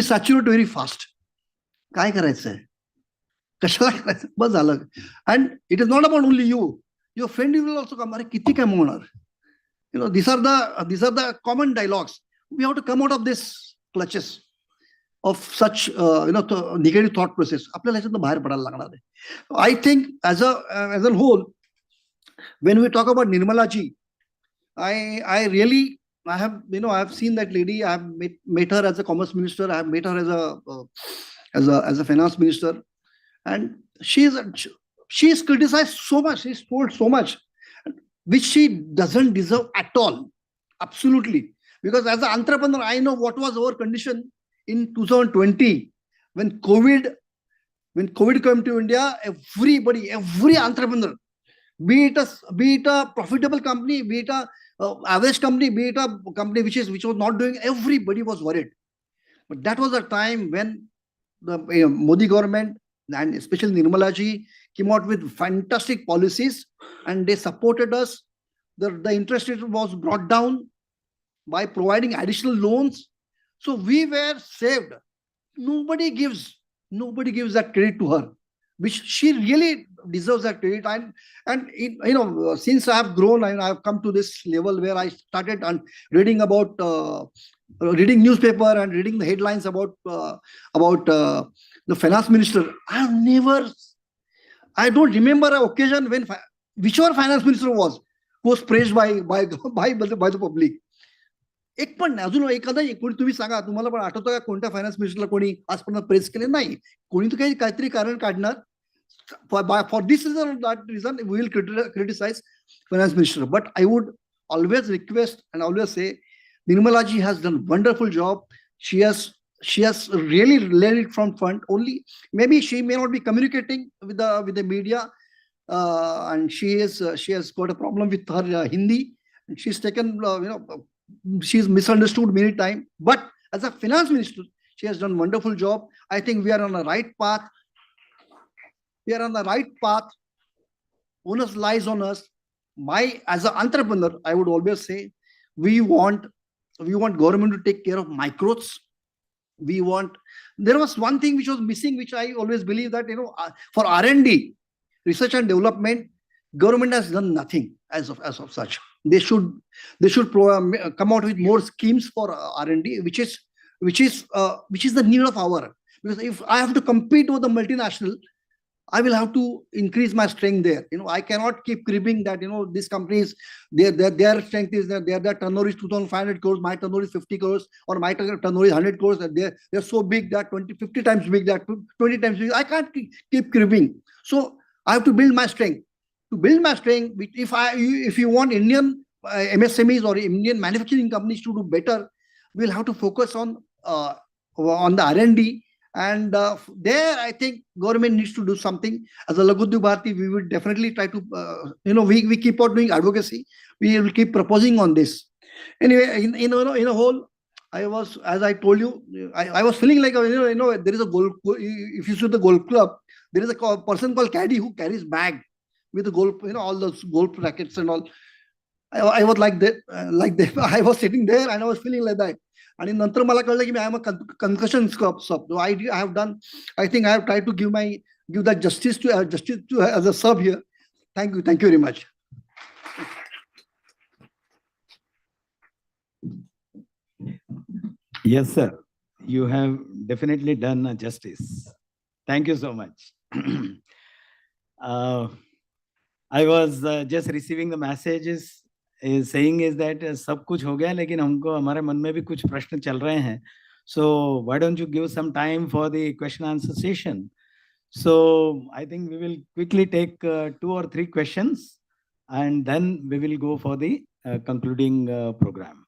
saturate very fast. काय करायचंय? कशाला करायचं? बस झालं. And it is not about only you. Your friend will also come. अरे किती कमवणार? These are the common dialogues. We have to come out of this clutches of such negative thought process. आपल्याला याच्यातून बाहेर पडायला लागणार आहे. I think as a whole, when we talk about Nirmala ji, I have seen that lady. I have met her as a commerce minister. I have met her as a finance minister, and she is criticized so much. She's told so much, which she doesn't deserve at all. Absolutely. Because as an entrepreneur, I know what was our condition in 2020 when COVID came to India. Every entrepreneur, be it a profitable company, be it a average company, be it a company which was not doing, everybody was worried. But that was a time when the Modi government and especially Nirmala ji came out with fantastic policies, and they supported us. The interest rate was brought down by providing additional loans. So we were saved. Nobody gives that credit to her, which she really deserves that credit. And since I have grown and I have come to this level where I started reading about reading newspaper and reading the headlines about the finance minister, I don't remember an occasion when whichever finance minister was praised by the public. एक पण अजून एखादा कोणी तुम्ही सांगा, तुम्हाला पण आठवतं का कोणत्या फायनान्स मिनिस्टरला कोणी आजपर्यंत प्रेस केले नाही? कोणी तर काहीतरी कारण काढणार. For this reason or that reason, we will criticize finance minister. But I would always request and always say, Nirmala ji has done wonderful job. She has really led it from front. Only maybe she may not be communicating with the media, and she has got a problem with her Hindi. She's taken she's misunderstood many times. But as a finance minister, she has done wonderful job. I think we are on the right path. Onus lies on us. As an entrepreneur, I would always say, we want government to take care of micros. There was one thing which was missing, which I always believe that, for R&D, research and development, government has done nothing as of such. They should come out with more schemes for R&D, which is the need of hour. Because if I have to compete with the multinational, I will have to increase my strength there. I cannot keep cribbing that, these companies, their strength is that their turnover is 2,500 crores, my turnover is 50 crores, or my turnover is 100 crores. They're so big that 50 times big, that 20 times big. I can't keep cribbing. So I have to build my strength. To build my strength, if you want Indian MSMEs or Indian manufacturing companies to do better, we'll have to focus on the R&D. And there, I think government needs to do something. As a Laghu Udyog Bharati, we will definitely try to, we keep on doing advocacy. We will keep proposing on this. Anyway, in a whole, I was, as I told you, I was feeling like, there is a golf. If you see the golf club, there is a person called caddy who carries bag with the golf, all those golf rackets and all. I was like that, I was sitting there and I was feeling like that. And नंतर मला कळलं की I am a concussion sub. So I have done. I think I have tried to give that justice to as a sub here. Thank you very much. Yes, sir. You have definitely done justice. Thank you so much. I was just receiving the messages. Saying is that सब कुछ हो गया, लेकिन हमको हमारे मन में भी कुछ प्रश्न चल रहे हैं. So why don't you give some time for the question answer session? So I think we will quickly take 2 or 3 questions, and then we will go for the concluding program.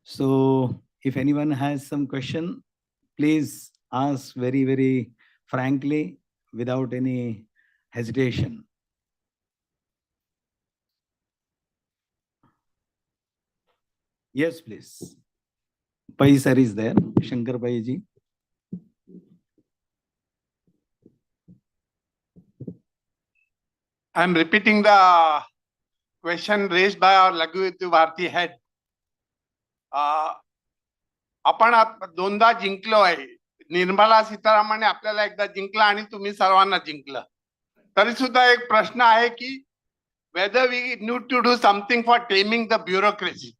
So if anyone has some question, please ask very, very frankly, without any hesitation. Yes, please. Pai sir is there. Shankar Pai ji. I am repeating the question raised by our Laghu Udyog Bharati head. आपण दोनदा जिंकलो आहे. निर्मला सीतारामने आपल्याला एकदा जिंकला आणि तुम्ही सर्वांना जिंकलं. तरी सुद्धा एक प्रश्न आहे की whether we need to do something for taming the bureaucracy.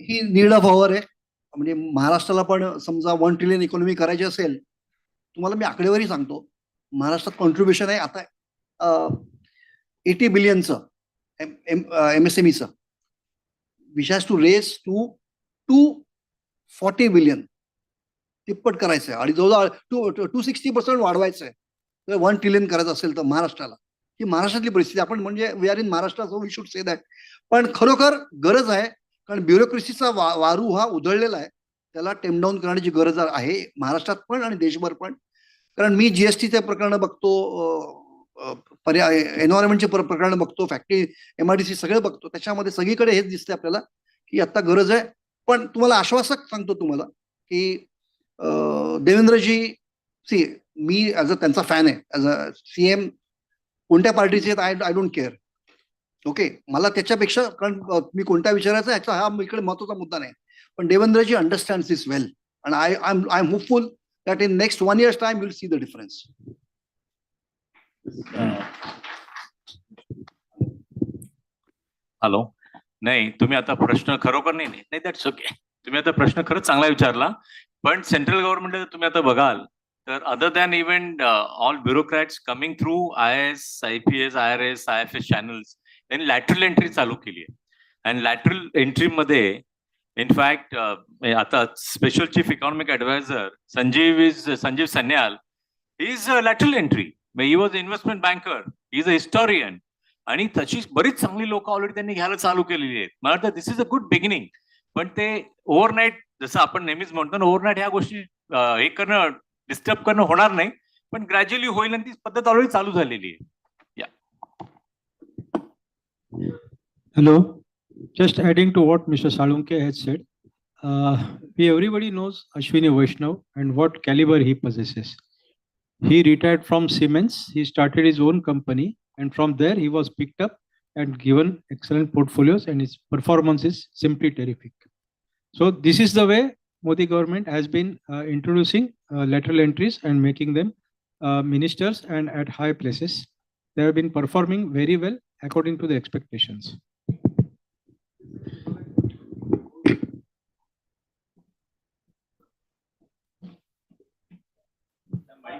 He need of our आहे. म्हणजे महाराष्ट्राला पण समजा 1 ट्रिलियन इकॉनॉमी करायची असेल, तुम्हाला मी आकडेवारी सांगतो. महाराष्ट्रात कॉन्ट्रीब्युशन आहे आता 80 बिलियनचं MSMEचं, which has to raise to 240 billion. तिप्पट करायचं आहे आणि जवळजवळ 260% वाढवायचं आहे. 1 ट्रिलियन करायचं असेल तर महाराष्ट्राला. ही महाराष्ट्रातली परिस्थिती. आपण म्हणजे we are in Maharashtra, so we should say that. पण खरोखर गरज आहे, कारण ब्युरोक्रेसीचा वारू हा उधळलेला आहे. त्याला टेम डाऊन करण्याची गरज आहे महाराष्ट्रात पण आणि देशभर पण. कारण मी जीएसटीचे प्रकरण बघतो, एन्व्हायरमेंटचे प्रकरण बघतो, फॅक्टरी MIDC सगळं बघतो. त्याच्यामध्ये सगळीकडे हेच दिसते आपल्याला की आता गरज आहे. पण तुम्हाला आश्वासक सांगतो तुम्हाला की देवेंद्रजी, सी मी त्यांचा फॅन आहे. ॲज अ CM कोणत्या पार्टीचे आहेत आय डोंट केअर. ओके, मला त्याच्यापेक्षा, कारण मी कोणत्या विचारायचा ह्याचा हा इकडे महत्वाचा मुद्दा नाही. पण Devendraji understands this well and I am hopeful that in next 1 year's time will see the difference. Hello. नाही, तुम्ही आता प्रश्न खरोखर नाही दॅट्स ओके. तुम्ही आता प्रश्न खरंच चांगला विचारला. पण सेंट्रल गव्हर्नमेंट तुम्ही आता बघाल तर other than even all ब्युरोक्रॅट्स coming through IAS, IPS, IRS, IFS channels, त्यांनी लॅटरल एंट्री चालू केली आहे. आणि लॅटरल एंट्री मध्ये इनफॅक्ट आता special chief economic adviser Sanjeev Sanyal is lateral entry. He was investment banker, he is a historian. आणि तशी बरीच चांगली लोक ऑलरेडी त्यांनी घ्यायला चालू केलेली आहेत. मला वाटतं this is a good beginning. पण ते ओव्हरनाईट, जसं आपण नेहमीच म्हणतो ना, ओव्हरनाईट ह्या गोष्टी हे करणं, डिस्टर्ब करणं होणार नाही. पण ग्रॅज्युअली होईल आणि ती पद्धत ऑलरेडी चालू झालेली आहे. Hello. Just adding to what Mr. Salunke has said, everybody knows Ashwini Vaishnav and what caliber he possesses. He retired from Siemens. He started his own company, and from there he was picked up and given excellent portfolios, and his performance is simply terrific. So this is the way Modi government has been introducing lateral entries and making them ministers and at high places. They have been performing very well according to the expectations.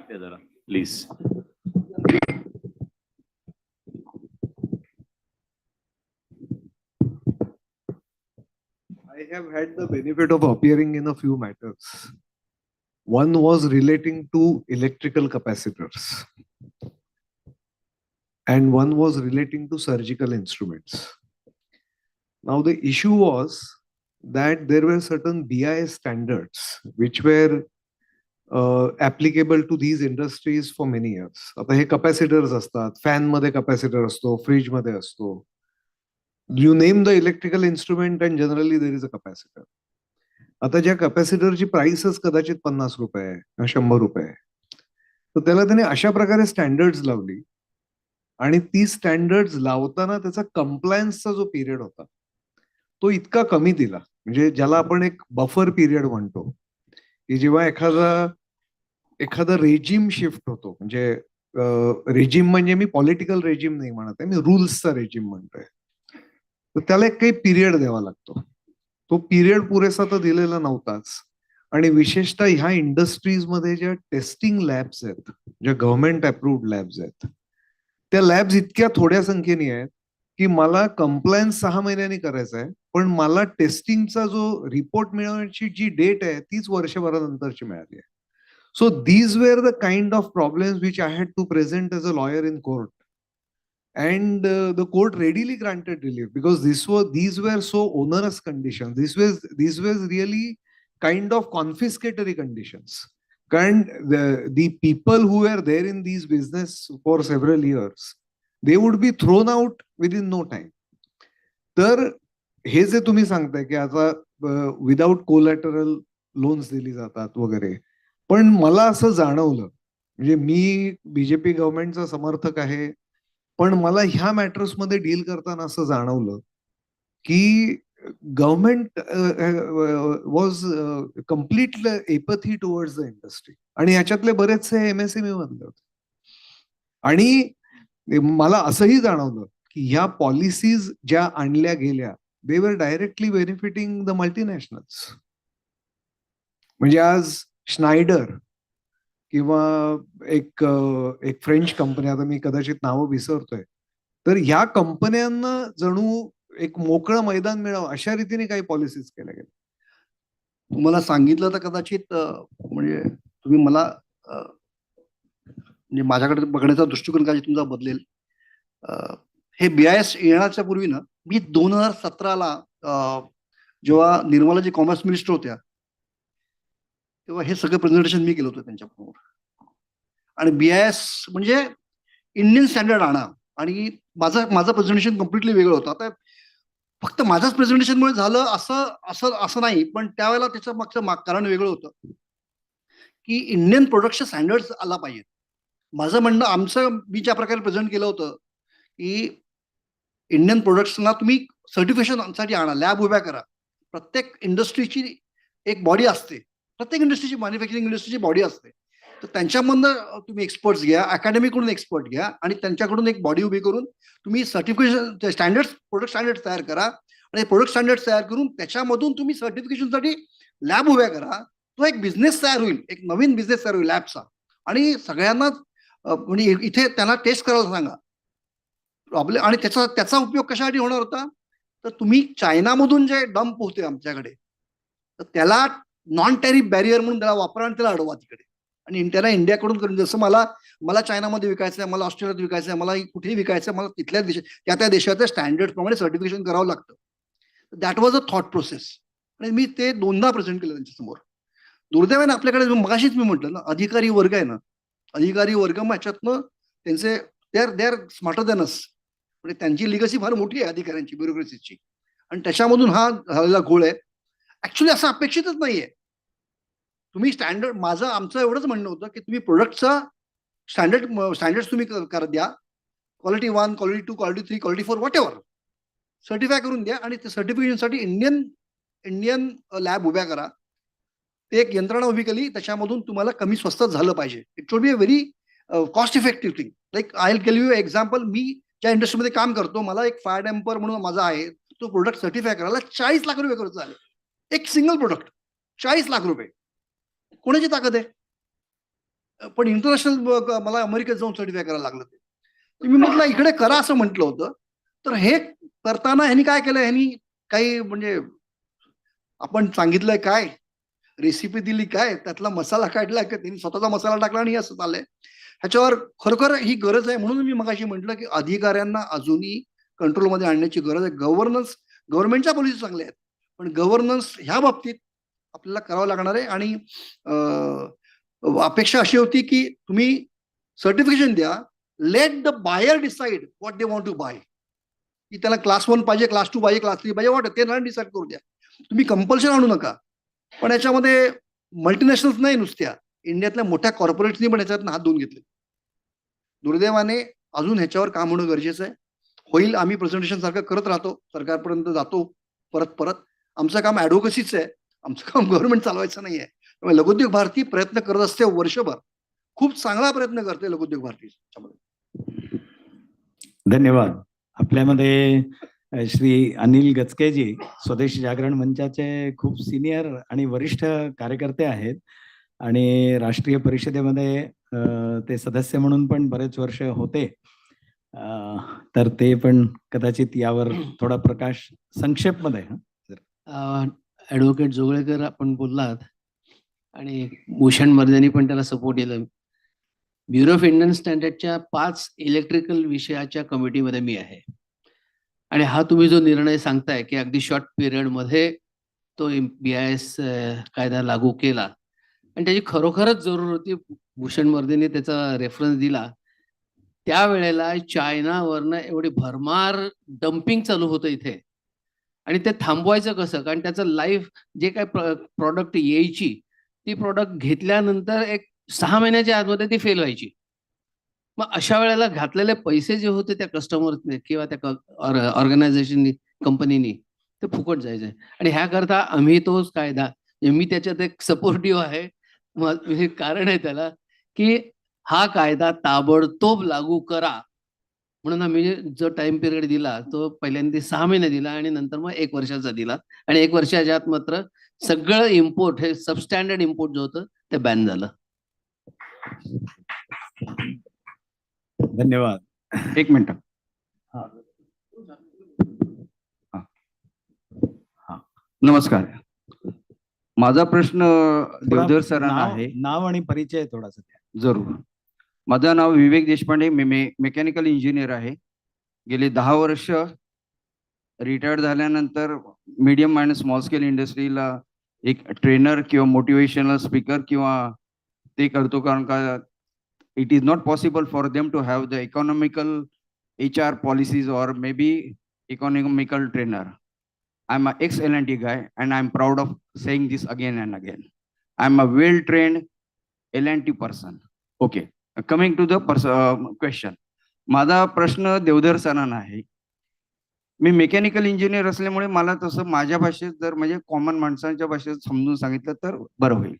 Mic दे जरा please. I have had the benefit of appearing in a few matters. One was relating to electrical capacitors, and one was relating to surgical instruments. Now, the issue was that there were certain BIS standards which were applicable to these industries for many years. आता हे capacitors असतात, fan मध्ये capacitor असतो, fridge मध्ये असतो. You name the electrical instrument and generally there is a capacitor. आता ज्या कॅपॅसिटरची प्राइसच कदाचित 50 रुपये आहे, 100 रुपये आहे, तर त्याला त्याने अशा प्रकारे स्टँडर्ड्स लावली आणि ती स्टँडर्ड्स लावताना त्याचा कंप्लायन्सचा जो पिरियड होता तो इतका कमी दिला, म्हणजे ज्याला आपण एक बफर पिरियड म्हणतो, की जेव्हा एखादा रेजिम शिफ्ट होतो, म्हणजे रेजिम म्हणजे मी पॉलिटिकल रेजिम नाही म्हणत आहे, मी रूल्सचा रेजिम म्हणतोय, तर त्याला एक काही पिरियड द्यावा लागतो. तो पिरियड पुरेसा तर दिलेला नव्हताच. आणि विशेषतः ह्या इंडस्ट्रीजमध्ये ज्या टेस्टिंग लॅब्स आहेत, ज्या गव्हर्नमेंट अप्रूव्ड लॅब्स आहेत, त्या लॅब्स इतक्या थोड्या संख्येने आहेत की मला कंप्लायन्स 6 महिन्यांनी करायचा आहे, पण मला टेस्टिंगचा जो रिपोर्ट मिळवण्याची जी डेट आहे तीच वर्षभरानंतरची मिळाली आहे. So these were the kind of problems which I had to present as a lawyer in court. And the court readily granted relief because these were so onerous conditions. These were really kind of confiscatory conditions. And the people who were there in these business for several years, they would be thrown out within no time. तर हे जे तुम्ही सांगताय की आता without collateral loans दिली जातात वगैरे, पण मला असं जाणवलं, म्हणजे मी बीजेपी गव्हर्नमेंटचा समर्थक आहे, पण मला ह्या मॅटर्स मध्ये डील करताना असं जाणवलं की government was complete apathy towards the industry, आणि याच्यातले बरेचसे MSME मधले होते. आणि मला असंही जाणवलं की ह्या पॉलिसीज ज्या आणल्या गेल्या, दे वर डायरेक्टली बेनिफिटिंग द मल्टीनॅशनल्स. म्हणजे आज स्नायडर किंवा एक फ्रेंच कंपनी, आता मी कदाचित नावं विसरतोय, तर ह्या कंपन्यांना जणू एक मोकळं मैदान मिळावं अशा रीतीने काही पॉलिसीज केल्या गेल्या. तुम्हाला सांगितलं तर कदाचित म्हणजे तुम्ही मला म्हणजे माझ्याकडे बघण्याचा दृष्टिकोन कदाचित तुमचा बदलेल. हे BIS येण्याच्या पूर्वी ना, मी 2017ला जेव्हा निर्मलाजी कॉमर्स मिनिस्टर होत्या तेव्हा हे सगळं प्रेझेंटेशन मी केलं होतं त्यांच्याबरोबर. आणि BIS म्हणजे इंडियन स्टँडर्ड आणा, आणि माझं प्रेझेंटेशन कम्प्लिटली वेगळं होतं. आता फक्त माझ्याच प्रेझेंटेशनमुळे झालं असं नाही, पण त्यावेळेला त्याचं मागचं कारण वेगळं होतं की इंडियन प्रोडक्टचे स्टँडर्ड्स आला पाहिजेत. माझं म्हणणं, मी ज्या प्रकारे प्रेझेंट केलं होतं की इंडियन प्रोडक्ट्सना तुम्ही सर्टिफिकेशनसाठी आणा, लॅब उभ्या करा. प्रत्येक इंडस्ट्रीची एक बॉडी असते, प्रत्येक इंडस्ट्रीची, मॅन्युफॅक्चरिंग इंडस्ट्रीची बॉडी असते, तर त्यांच्यामधनं तुम्ही एक्सपर्ट्स घ्या, अकॅडमीकडून एक्सपर्ट घ्या, आणि त्यांच्याकडून एक बॉडी उभी करून तुम्ही सर्टिफिकेशन स्टँडर्ड्स, प्रोडक्ट स्टँडर्ड्स तयार करा, आणि प्रोडक्ट स्टँडर्ड्स तयार करून त्याच्यामधून तुम्ही सर्टिफिकेशनसाठी लॅब उभ्या करा. तो एक बिझनेस तयार होईल, एक नवीन बिझनेस तयार होईल लॅबचा, आणि सगळ्यांना म्हणजे इथे त्यांना टेस्ट करायला सांगा प्रॉब्लेम. आणि त्याचा उपयोग कशासाठी होणार होता, तर तुम्ही चायनामधून जे डंप होते आमच्याकडे, तर त्याला नॉन टॅरिफ बॅरियर म्हणून त्याला वापरा आणि त्याला अडवा तिकडे, आणि त्याला इंडियाकडून करून, जसं मला चायनामध्ये विकायचं आहे, मला ऑस्ट्रेलियात विकायचं आहे, मला कुठेही विकायचं आहे, मला तिथल्या त्या देशाच्या स्टँडर्ड प्रमाणे सर्टिफिकेशन करावं लागतं. That was a thought process, आणि मी ते 2दा प्रेझेंट केलं त्यांच्यासमोर. दुर्दैवाने आपल्याकडे मगाशीच मी म्हटलं ना, अधिकारी वर्ग आहे ना, अधिकारी वर्ग मग ह्याच्यातनं त्यांचे दे आर स्मार्टर दॅन अस, म्हणजे त्यांची लिगसी फार मोठी आहे अधिकाऱ्यांची, ब्युरोक्रेसीची, आणि त्याच्यामधून हा झालेला घोळ आहे. ऍक्च्युली असं अपेक्षितच नाहीये. तुम्ही स्टँडर्ड, आमचं एवढंच म्हणणं होतं की तुम्ही प्रोडक्टचा स्टँडर्ड तुम्ही द्या, quality 1, quality 2, quality 3, quality 4, what ever, certify करून द्या, आणि त्या सर्टिफिकेशनसाठी इंडियन लॅब उभ्या करा. ते एक यंत्रणा उभी केली, त्याच्यामधून तुम्हाला कमी स्वस्तात झालं पाहिजे. It should be a very cost effective thing. Like I will tell you example, मी ज्या इंडस्ट्रीमध्ये काम करतो, मला एक फायर डॅम्पर म्हणून माझा आहे, तो प्रोडक्ट सर्टिफाय करायला 40 लाख रुपये खर्च झाले. एक सिंगल प्रोडक्ट 40 लाख रुपये. कोणाची ताकद आहे? पण इंटरनॅशनल मला अमेरिकेत जाऊन सर्टिफाय करायला लागलं ते. तुम्ही म्हटलं इकडे करा असं म्हटलं होतं. तर हे करताना ह्यांनी काय केलं, ह्यांनी काही म्हणजे आपण सांगितलंय काय, रेसिपी दिली काय, त्यातला मसाला काढला का, त्यांनी स्वतःचा मसाला टाकला आणि असं चाललंय. ह्याच्यावर खरोखर ही गरज आहे. म्हणून मी मगाशी म्हटलं की अधिकाऱ्यांना अजूनही कंट्रोलमध्ये आणण्याची गरज आहे. गव्हर्नमेंटच्या पॉलिसी चांगल्या आहेत, पण गव्हर्नन्स ह्या बाबतीत आपल्याला करावं लागणार आहे. आणि अपेक्षा अशी होती की तुम्ही सर्टिफिकेशन द्या, let the buyer decide what they want to buy, की त्याला क्लास 1 पाहिजे, क्लास 2 पाहिजे, क्लास 3 पाहिजे, वाट ते ना डिसाईड करू द्या. तुम्ही कंपल्शन आणू नका. पण याच्यामध्ये मल्टीनॅशनल्स नाही नुसत्या, इंडियातल्या मोठ्या कॉर्पोरेट्सनी पण याच्यात हात धुवून घेतले. दुर्दैवाने अजून ह्याच्यावर काम होणं गरजेचं आहे. होईल, आम्ही प्रेझेंटेशन सारखं करत राहतो, सरकारपर्यंत जातो परत परत. आमचं काम ऍडव्होकसीच आहे, आमचं काम गव्हर्नमेंट चालवायचं नाही आहे. त्यामुळे लघुउद्योग भारती प्रयत्न करत असते वर्षभर. खूप चांगला प्रयत्न करते लघुउद्योग भारती. धन्यवाद. आपल्यामध्ये श्री अनिल गचकेजी स्वदेशी जागरण मंचाचे खूप सिनियर आणि वरिष्ठ कार्यकर्ते आहेत आणि राष्ट्रीय परिषदेमध्ये ते सदस्य म्हणून पण बरेच वर्ष होते. तर ते पण कदाचित यावर थोडा प्रकाश संक्षेपमध्ये. ॲडव्होकेट जोगळेकर आपण बोललात आणि भूषण मर्दानी पण त्याला सपोर्ट दिलं. ब्युरो ऑफ इंडियन स्टँडर्डच्या 5 इलेक्ट्रिकल विषयाच्या कमिटीमध्ये मी आहे. आणि हा तुम्ही जो निर्णय सांगताय की अगदी शॉर्ट पिरियडमध्ये तो BIS कायदा लागू केला आणि त्याची खरोखरच जरूर होती. भूषण मर्दानी त्याचा रेफरन्स दिला. त्यावेळेला चायनावरनं एवढी भरमार डम्पिंग चालू होतं इथे आणि ते थांबवायचं कसं, कारण त्याचं लाईफ जे काय प्रॉडक्ट यायची ती प्रॉडक्ट घेतल्यानंतर एक 6 महिन्याच्या आतमध्ये ती फेल व्हायची. मग अशा वेळेला घातलेले पैसे जे होते त्या कस्टमरने किंवा त्या ऑर्गनायझेशननी, कंपनीनी, ते फुकट जायचे. आणि ह्याकरता आम्ही तोच कायदा, मी त्याच्यात एक सपोर्टिव्ह आहे. हे कारण आहे त्याला की हा कायदा ताबडतोब लागू करा म्हणून आम्ही जो टाइम पिरियड दिला तो पहिल्यांदा 6 महिने दिला आणि नंतर मग 1 वर्षाचा दिला. आणि 1 वर्षाच्या आत मात्र सगळं इम्पोर्ट, हे सबस्टँडर्ड इम्पोर्ट जे होतं ते बॅन झालं. धन्यवाद. 1 मिनिट. नमस्कार. माझा प्रश्न देवधर सरांना आहे. नाव आणि परिचय थोडासा द्या. जरूर. माझं नाव विवेक देशपांडे, मेकॅनिकल इंजिनियर आहे. गेले 10 वर्ष रिटायर्ड झाल्यानंतर मीडियम आणि स्मॉल स्केल इंडस्ट्रीला एक ट्रेनर किंवा मोटिवेशनल स्पीकर किंवा ते करतो, कारण का it is not possible for them to have the economical HR policies or maybe economical trainer. I'm an ex-L&T guy and I'm proud of saying this again and again. I'm a well-trained L&T person. Okay, coming to the question. माझा प्रश्न देवधर सरांना आहे. मी mechanical engineer असल्यामुळे मला तसं माझ्या भाषेत जर म्हणजे कॉमन माणसांच्या भाषेत समजून सांगितलं तर बरं होईल.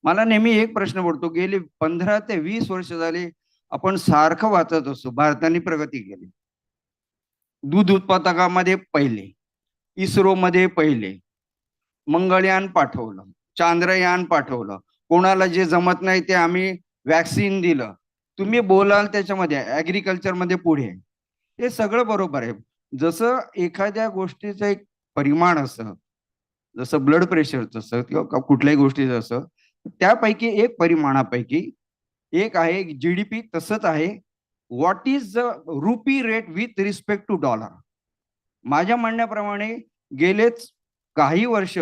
मला नेहमी एक प्रश्न पडतो, गेले 15 ते 20 वर्ष झाले आपण सारखं वाचत असतो भारताने प्रगती केली. दूध उत्पादकामध्ये पहिले, इस्रोमध्ये पहिले, मंगळयान पाठवलं, चांद्रयान पाठवलं, कोणाला जे जमत नाही ते आम्ही वॅक्सिन दिलं. तुम्ही बोलाल त्याच्यामध्ये ऍग्रिकल्चरमध्ये पुढे, हे सगळं बरोबर आहे. जसं एखाद्या गोष्टीचं एक परिमाण असतं, जसं ब्लड प्रेशरचं असतं किंवा कुठल्याही गोष्टीचं असतं, त्यापैकी एक परिमाणापैकी एक आहे GDP. तसंच आहे what is the rupee rate with respect to dollar. माझ्या म्हणण्याप्रमाणे गेलेच काही वर्ष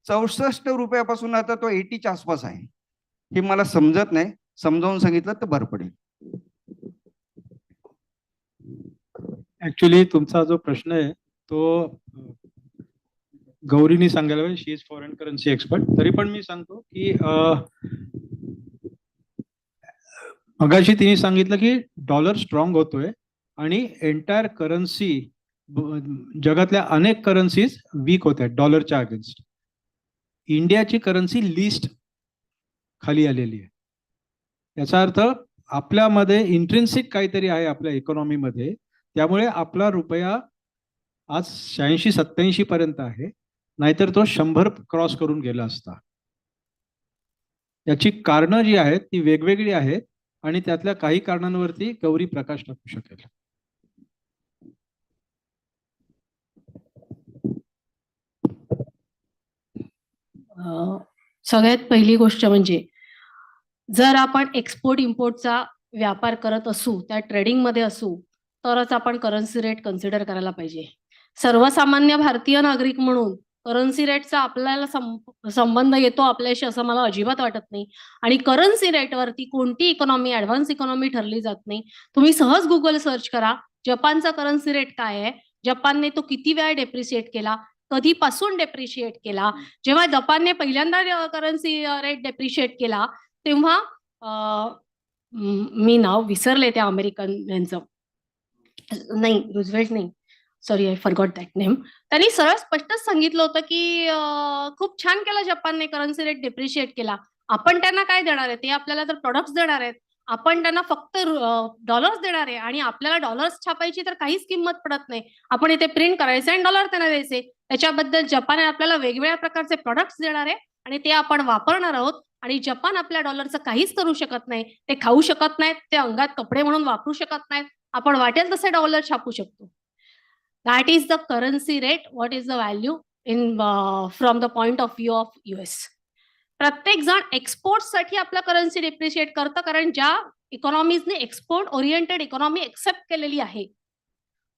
64 रुपयापासून आता तो 80च्या आसपास आहे. हे मला समजत नाही, समजावून सांगितलं तर बरं पडेल. ऍक्च्युली तुमचा जो प्रश्न आहे तो गौरीनी सांगायला पाहिजे, she is foreign currency expert. तरी पण मी सांगतो की मगाशी तिने सांगितलं की डॉलर स्ट्रॉंग होतोय आणि एंटायर करन्सी, जगातल्या अनेक करन्सीज वीक होत आहेत डॉलरच्या अगेन्स्ट. इंडियाची करन्सी लिस्ट खाली आलेली आहे. याचा अर्थ आपल्यामध्ये इंट्रिन्सिक काहीतरी आहे आपल्या इकॉनॉमीमध्ये, त्यामुळे आपला रुपया आज 86-87 पर्यंत आहे, नाहीतर तो 100 क्रॉस करून गेला असता. याची कारणं जी आहेत ती वेगवेगळी आहेत आणि त्यातल्या काही कारणांवरती गौरी प्रकाश टाकू शकेल. सगळ्यात पहिली गोष्ट म्हणजे जर आपण एक्सपोर्ट इम्पोर्टचा व्यापार करत असू, त्या ट्रेडिंगमध्ये असू, तरच आपण करन्सी रेट कन्सिडर करायला पाहिजे. सर्वसामान्य भारतीय नागरिक म्हणून करन्सी रेटचा आपल्याला संबंध येतो आपल्याशी असं मला अजिबात वाटत नाही. आणि करन्सी रेटवरती कोणती इकॉनॉमी ॲडव्हान्स इकॉनॉमी ठरली जात नाही. तुम्ही सहज गुगल सर्च करा, जपानचा करन्सी रेट काय आहे, जपानने तो किती वेळा डेप्रिशिएट केला, कधीपासून डेप्रिशिएट केला. जेव्हा जपानने पहिल्यांदा करन्सी रेट डेप्रिशिएट केला तेव्हा मी नाव विसरले त्या अमेरिकन यांचं, नाही रुझवेल्ट नाही, sorry I forgot that name. त्यांनी सरळ स्पष्टच सांगितलं होतं की खूप छान केलं जपानने करन्सी रेट डेप्रिशिएट केला. आपण त्यांना काय देणार आहे, ते आपल्याला तर प्रोडक्ट्स देणार आहेत, आपण त्यांना फक्त डॉलर्स देणार आहे आणि आपल्याला डॉलर्स छापायची तर काहीच किंमत पडत नाही. आपण इथे प्रिंट करायचे आणि डॉलर त्यांना द्यायचे. त्याच्याबद्दल जपान आपल्याला वेगवेगळ्या प्रकारचे प्रोडक्ट्स देणार आहे आणि ते आपण वापरणार आहोत. आणि जपान आपल्या डॉलरचं काहीच करू शकत नाही, ते खाऊ शकत नाहीत, ते अंगात कपडे म्हणून वापरू शकत नाहीत. आपण वाटेल तसे डॉलर छापू शकतो. That is the currency rate. What is the value in from the point of view of US. प्रत्येक जण एक्सपोर्टसाठी आपलं करन्सी डिप्रिशिएट करतं, कारण ज्या इकॉनॉमीजने एक्सपोर्ट ओरिएंटेड इकॉनॉमी एक्सेप्ट केलेली आहे.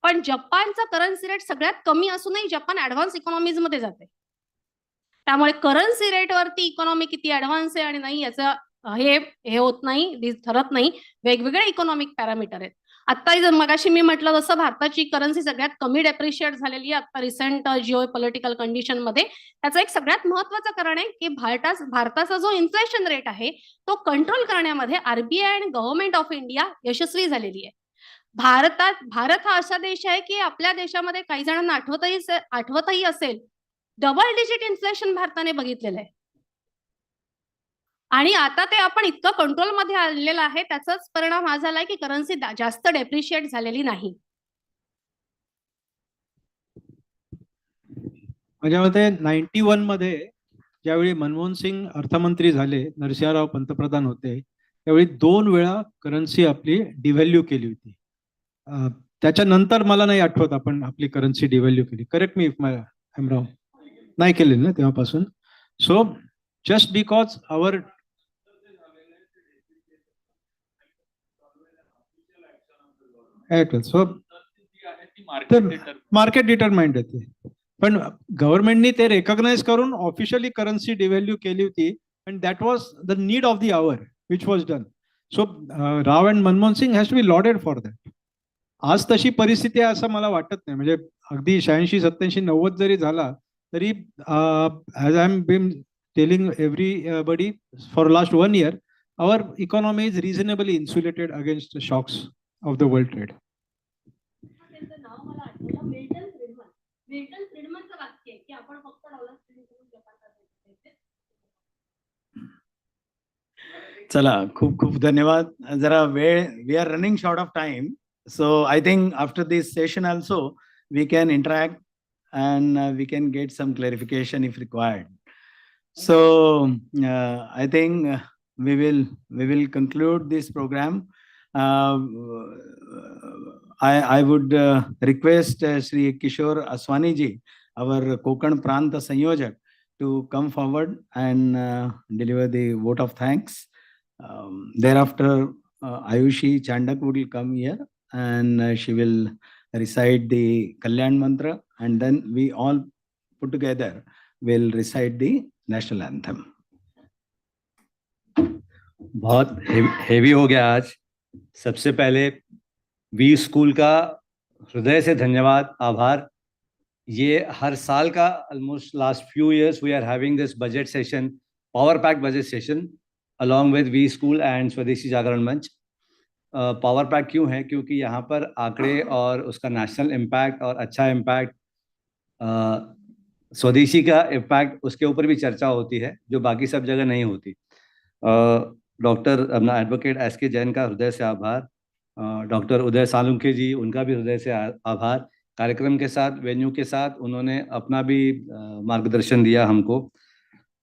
पण जपानचा करन्सी रेट सगळ्यात कमी असूनही जपान ॲडव्हान्स इकॉनॉमीज मध्ये जाते. त्यामुळे करन्सी रेटवरती इकॉनॉमी किती ॲडव्हान्स आहे आणि नाही याचं हे होत नाही, ठरत नाही. वेगवेगळे इकॉनॉमिक पॅरामीटर आहेत. आता जर मगाशी मी म्हटलं जसं भारताची करन्सी सगळ्यात कमी डेप्रिशिएट झालेली आहे आता रिसेंट जिओ पॉलिटिकल कंडिशन मध्ये. त्याचं एक सगळ्यात महत्वाचं कारण आहे की भारताचा जो इन्फ्लेशन रेट आहे तो कंट्रोल करण्यामध्ये RBI आणि गव्हर्नमेंट ऑफ इंडिया यशस्वी झालेली आहे. भारत हा असा देश आहे की आपल्या देशामध्ये काही जणांना आठवतही असेल, डबल डिजिट इन्फ्लेशन भारताने बघितलेलं आहे. आणि आता ते आपण इतकं कंट्रोलमध्ये आणलेलं आहे, त्याचाच परिणाम हा झालाय की करन्सी जास्त डेप्रिशिएट झालेली नाही. माझ्या मते 91 मध्ये ज्यावेळी मनमोहन सिंग अर्थमंत्री झाले, नरसिंहराव पंतप्रधान होते, त्यावेळी 2 वेळा करन्सी आपली डिव्हॅल्यू केली होती. त्याच्यानंतर मला नाही आठवत आपण आपली करन्सी डिव्हॅल्यू केली. करेक्ट मी इफ आय एम रॉंग. नाही केली ना तेव्हापासून. So just because our so market determined आहे ते. पण गव्हर्नमेंटनी ते रेकॉग्नाइज करून ऑफिशियली करन्सी डिव्हॅल्यू केली होती and that was the need of the hour which was done. So Rao and Manmohan Singh has to be lauded for that. आज तशी परिस्थिती आहे असं मला वाटत नाही. म्हणजे अगदी 86, 87, 90 जरी झाला तरी as I am been telling everybody for last 1 year our economy is reasonably insulated against the shocks of the world trade. चला, खूप खूप धन्यवाद. जरा वेळ, we are running short of time, so I think after this session also we can interact and we can get some clarification if required. So I think we will conclude this program. I would request Shri Kishore Aswani ji, our Konkan Pranta Sanyojak, to come forward and deliver the vote of thanks. Thereafter, Ayushi Chandak will come here and she will recite the Kalyan Mantra, and then we all put together will recite the national anthem. बहुत heavy हो गया आज. सबसे पहले V school का हृदय से धन्यवाद, आभार. ये हर साल का almost last few years we are having this budget session, power pack budget session along with we school and Swadeshi Jagran मंच. पावर पैक क्यों है? क्योंकि यहाँ पर आंकड़े और उसका नेशनल इम्पैक्ट और अच्छा इम्पैक्ट, स्वदेशी का इम्पैक्ट, उसके ऊपर भी चर्चा होती है जो बाकी सब जगह नहीं होती. डॉक्टर अपना एडवोकेट SK जैन का हृदय से आभार. डॉक्टर उदय सालुंखे जी, उनका भी हृदय से आभार. कार्यक्रम के साथ, वेन्यू के साथ उन्होंने अपना भी मार्गदर्शन दिया हमको.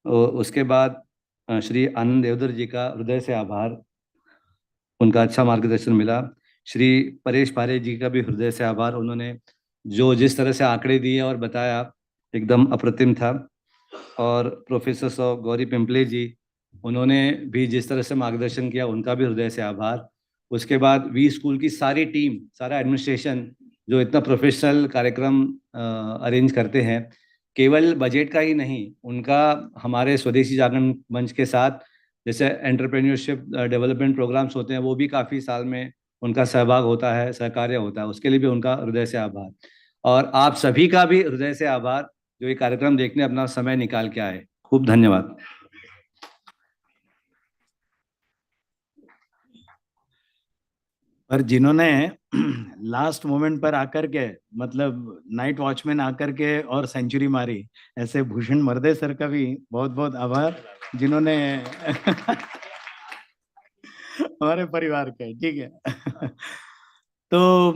उसके बाद श्री आनंद देवधर जी का हृदय से आभार, उनका अच्छा मार्गदर्शन मिला। श्री परेश पारे जी का भी हृदय से आभार, उन्होंने जो जिस तरह से आंकड़े दिए और बताया एकदम अप्रतिम था। और प्रोफेसर गौरी पिंपले जी, उन्होंने भी जिस तरह से मार्गदर्शन किया, उनका भी हृदय से आभार। उसके बाद वी स्कूल की सारी टीम, सारा एडमिनिस्ट्रेशन जो इतना प्रोफेशनल कार्यक्रम अरेंज करते हैं, केवल बजट का ही नहीं, उनका हमारे स्वदेशी जागरण मंच के साथ जैसे एंटरप्रेन्योरशिप डेवलपमेंट प्रोग्राम्स होते हैं, वो भी काफ़ी साल में उनका सहभाग होता है, सहकार्य होता है, उसके लिए भी उनका हृदय से आभार। और आप सभी का भी हृदय से आभार जो ये कार्यक्रम देखने अपना समय निकाल के आए। खूब धन्यवाद। पर जिन्होंने लास्ट मोमेंट पर आकर के, मतलब नाइट वॉचमैन आकर के और सेंचुरी मारी, ऐसे भूषण मर्दे सर का भी बहुत बहुत आभार, जिन्होंने हमारे परिवार के, ठीक है। तो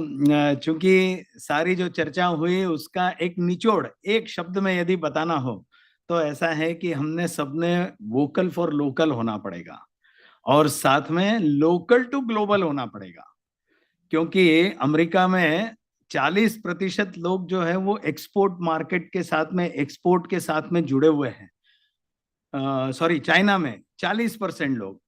चूंकि सारी जो चर्चा हुई उसका एक निचोड़ एक शब्द में यदि बताना हो तो ऐसा है कि हमने सबने वोकल फॉर लोकल होना पड़ेगा और साथ में लोकल टू ग्लोबल होना पड़ेगा, क्योंकि अमेरिका में 40% लोग जो है वो एक्सपोर्ट मार्केट के साथ में, एक्सपोर्ट के साथ में जुड़े हुए हैं। सॉरी, चाइना में 40% लोग,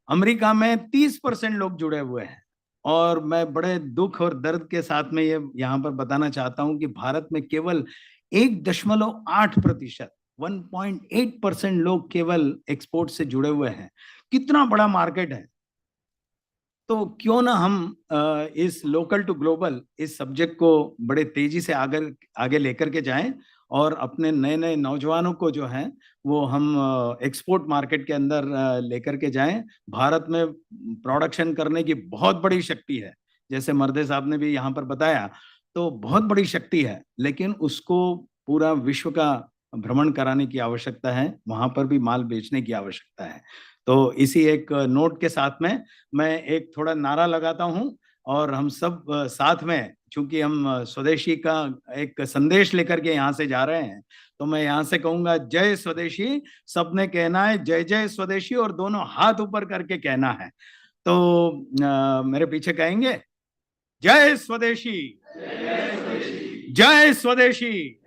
अमेरिका में 30% लोग जुड़े हुए हैं। और मैं बड़े दुख और दर्द के साथ में ये यहाँ पर बताना चाहता हूँ कि भारत में केवल 1.8%, 1.8% लोग केवल एक्सपोर्ट से जुड़े हुए हैं। कितना बड़ा मार्केट है। तो क्यों ना हम इस लोकल टू ग्लोबल इस सब्जेक्ट को बड़े तेजी से आगे लेकर के जाएं और अपने नए नए नौजवानों को जो है वो हम एक्सपोर्ट मार्केट के अंदर लेकर के जाएं। भारत में प्रोडक्शन करने की बहुत बड़ी शक्ति है, जैसे मर्दे साहब ने भी यहाँ पर बताया, तो बहुत बड़ी शक्ति है, लेकिन उसको पूरा विश्व का भ्रमण कराने की आवश्यकता है, वहां पर भी माल बेचने की आवश्यकता है। तो इसी एक नोट के साथ में मैं एक थोड़ा नारा लगाता हूं और हम सब साथ में, चूंकि हम स्वदेशी का एक संदेश लेकर के यहाँ से जा रहे हैं, तो मैं यहाँ से कहूंगा जय स्वदेशी। सबने कहना है जय जय स्वदेशी और दोनों हाथ ऊपर करके कहना है। तो मेरे पीछे कहेंगे जय स्वदेशी, जय स्वदेशी।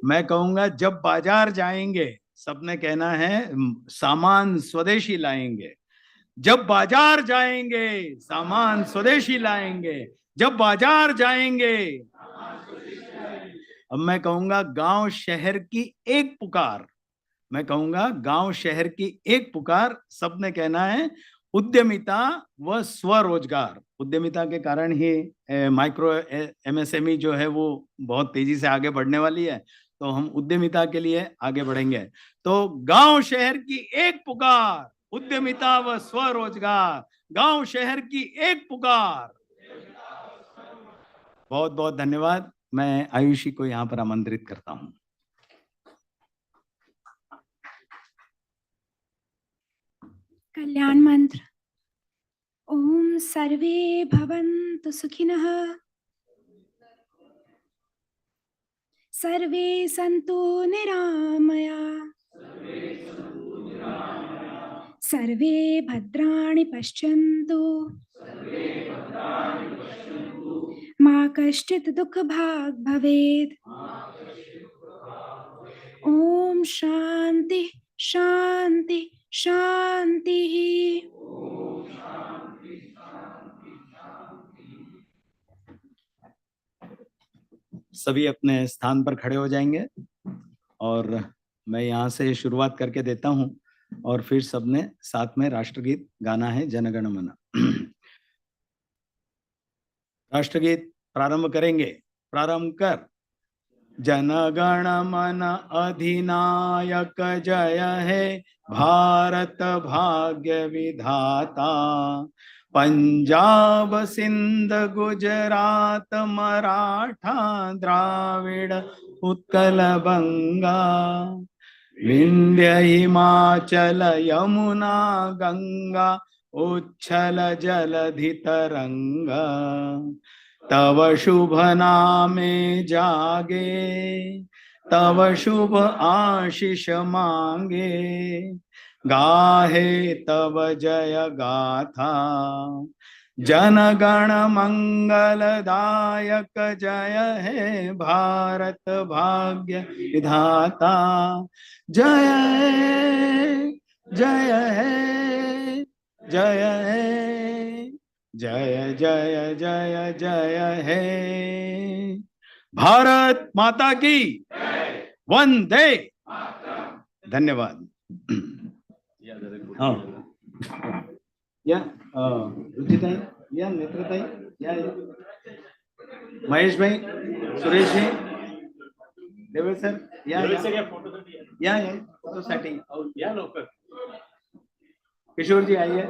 मैं कहूंगा जब बाजार जाएंगे, सबने कहना है सामान स्वदेशी लाएंगे। जब बाजार जाएंगे सामान स्वदेशी लाएंगे, जब बाजार जाएंगे। अब मैं कहूंगा गांव शहर की एक पुकार, मैं कहूंगा गांव शहर की एक पुकार, सबने कहना है उद्यमिता व स्वरोजगार। उद्यमिता के कारण ही माइक्रो एमएसएमई जो है वो बहुत तेजी से आगे बढ़ने वाली है, तो हम उद्यमिता के लिए आगे बढ़ेंगे। तो गांव शहर की एक पुकार, उद्यमिता व स्वरोजगार, गांव शहर की एक पुकार। बहुत बहुत धन्यवाद। मैं आयुषी को यहाँ पर आमंत्रित करता हूँ। कल्याण मंत्र। ओम सर्वे भवन्तु सुखिनः, सर्वे सन्तु निरामया, सर्वे भद्राणि पश्यन्तु, मा कश्चित् दुःखभाग् भवेत्। ओम शांति शांति शांति। सभी अपने स्थान पर खड़े हो जाएंगे और मैं यहाँ से शुरुआत करके देता हूँ और फिर सबने साथ में राष्ट्रगीत गाना है, जनगण मन। राष्ट्रगीत प्रारंभ करेंगे। प्रारंभ कर। जनगण मन अधिनायक जय है, भारत भाग्य विधाता। पंजाब सिंध गुजरात मराठा द्राविड़ उत्कल बंगा, विंध्य हिमाचल यमुना गंगा उच्छल जलधि तरंगा। तव शुभ नामे जागे तव शुभ आशीष मांगे, गाहे तव जय गाथा। जन गण मंगलदायक जय हे भारत भाग्य विधाता। जय हे, जय हे, जय हे, जय जय जय जय हे। भारत माता की वंदे। धन्यवाद। हाँ, या रुचिताई, या नेत्रताई, या महेश भाई, सुरेश जी, देवेश सर, या फोटोसाठी या लवकर। किशोर जी आइए।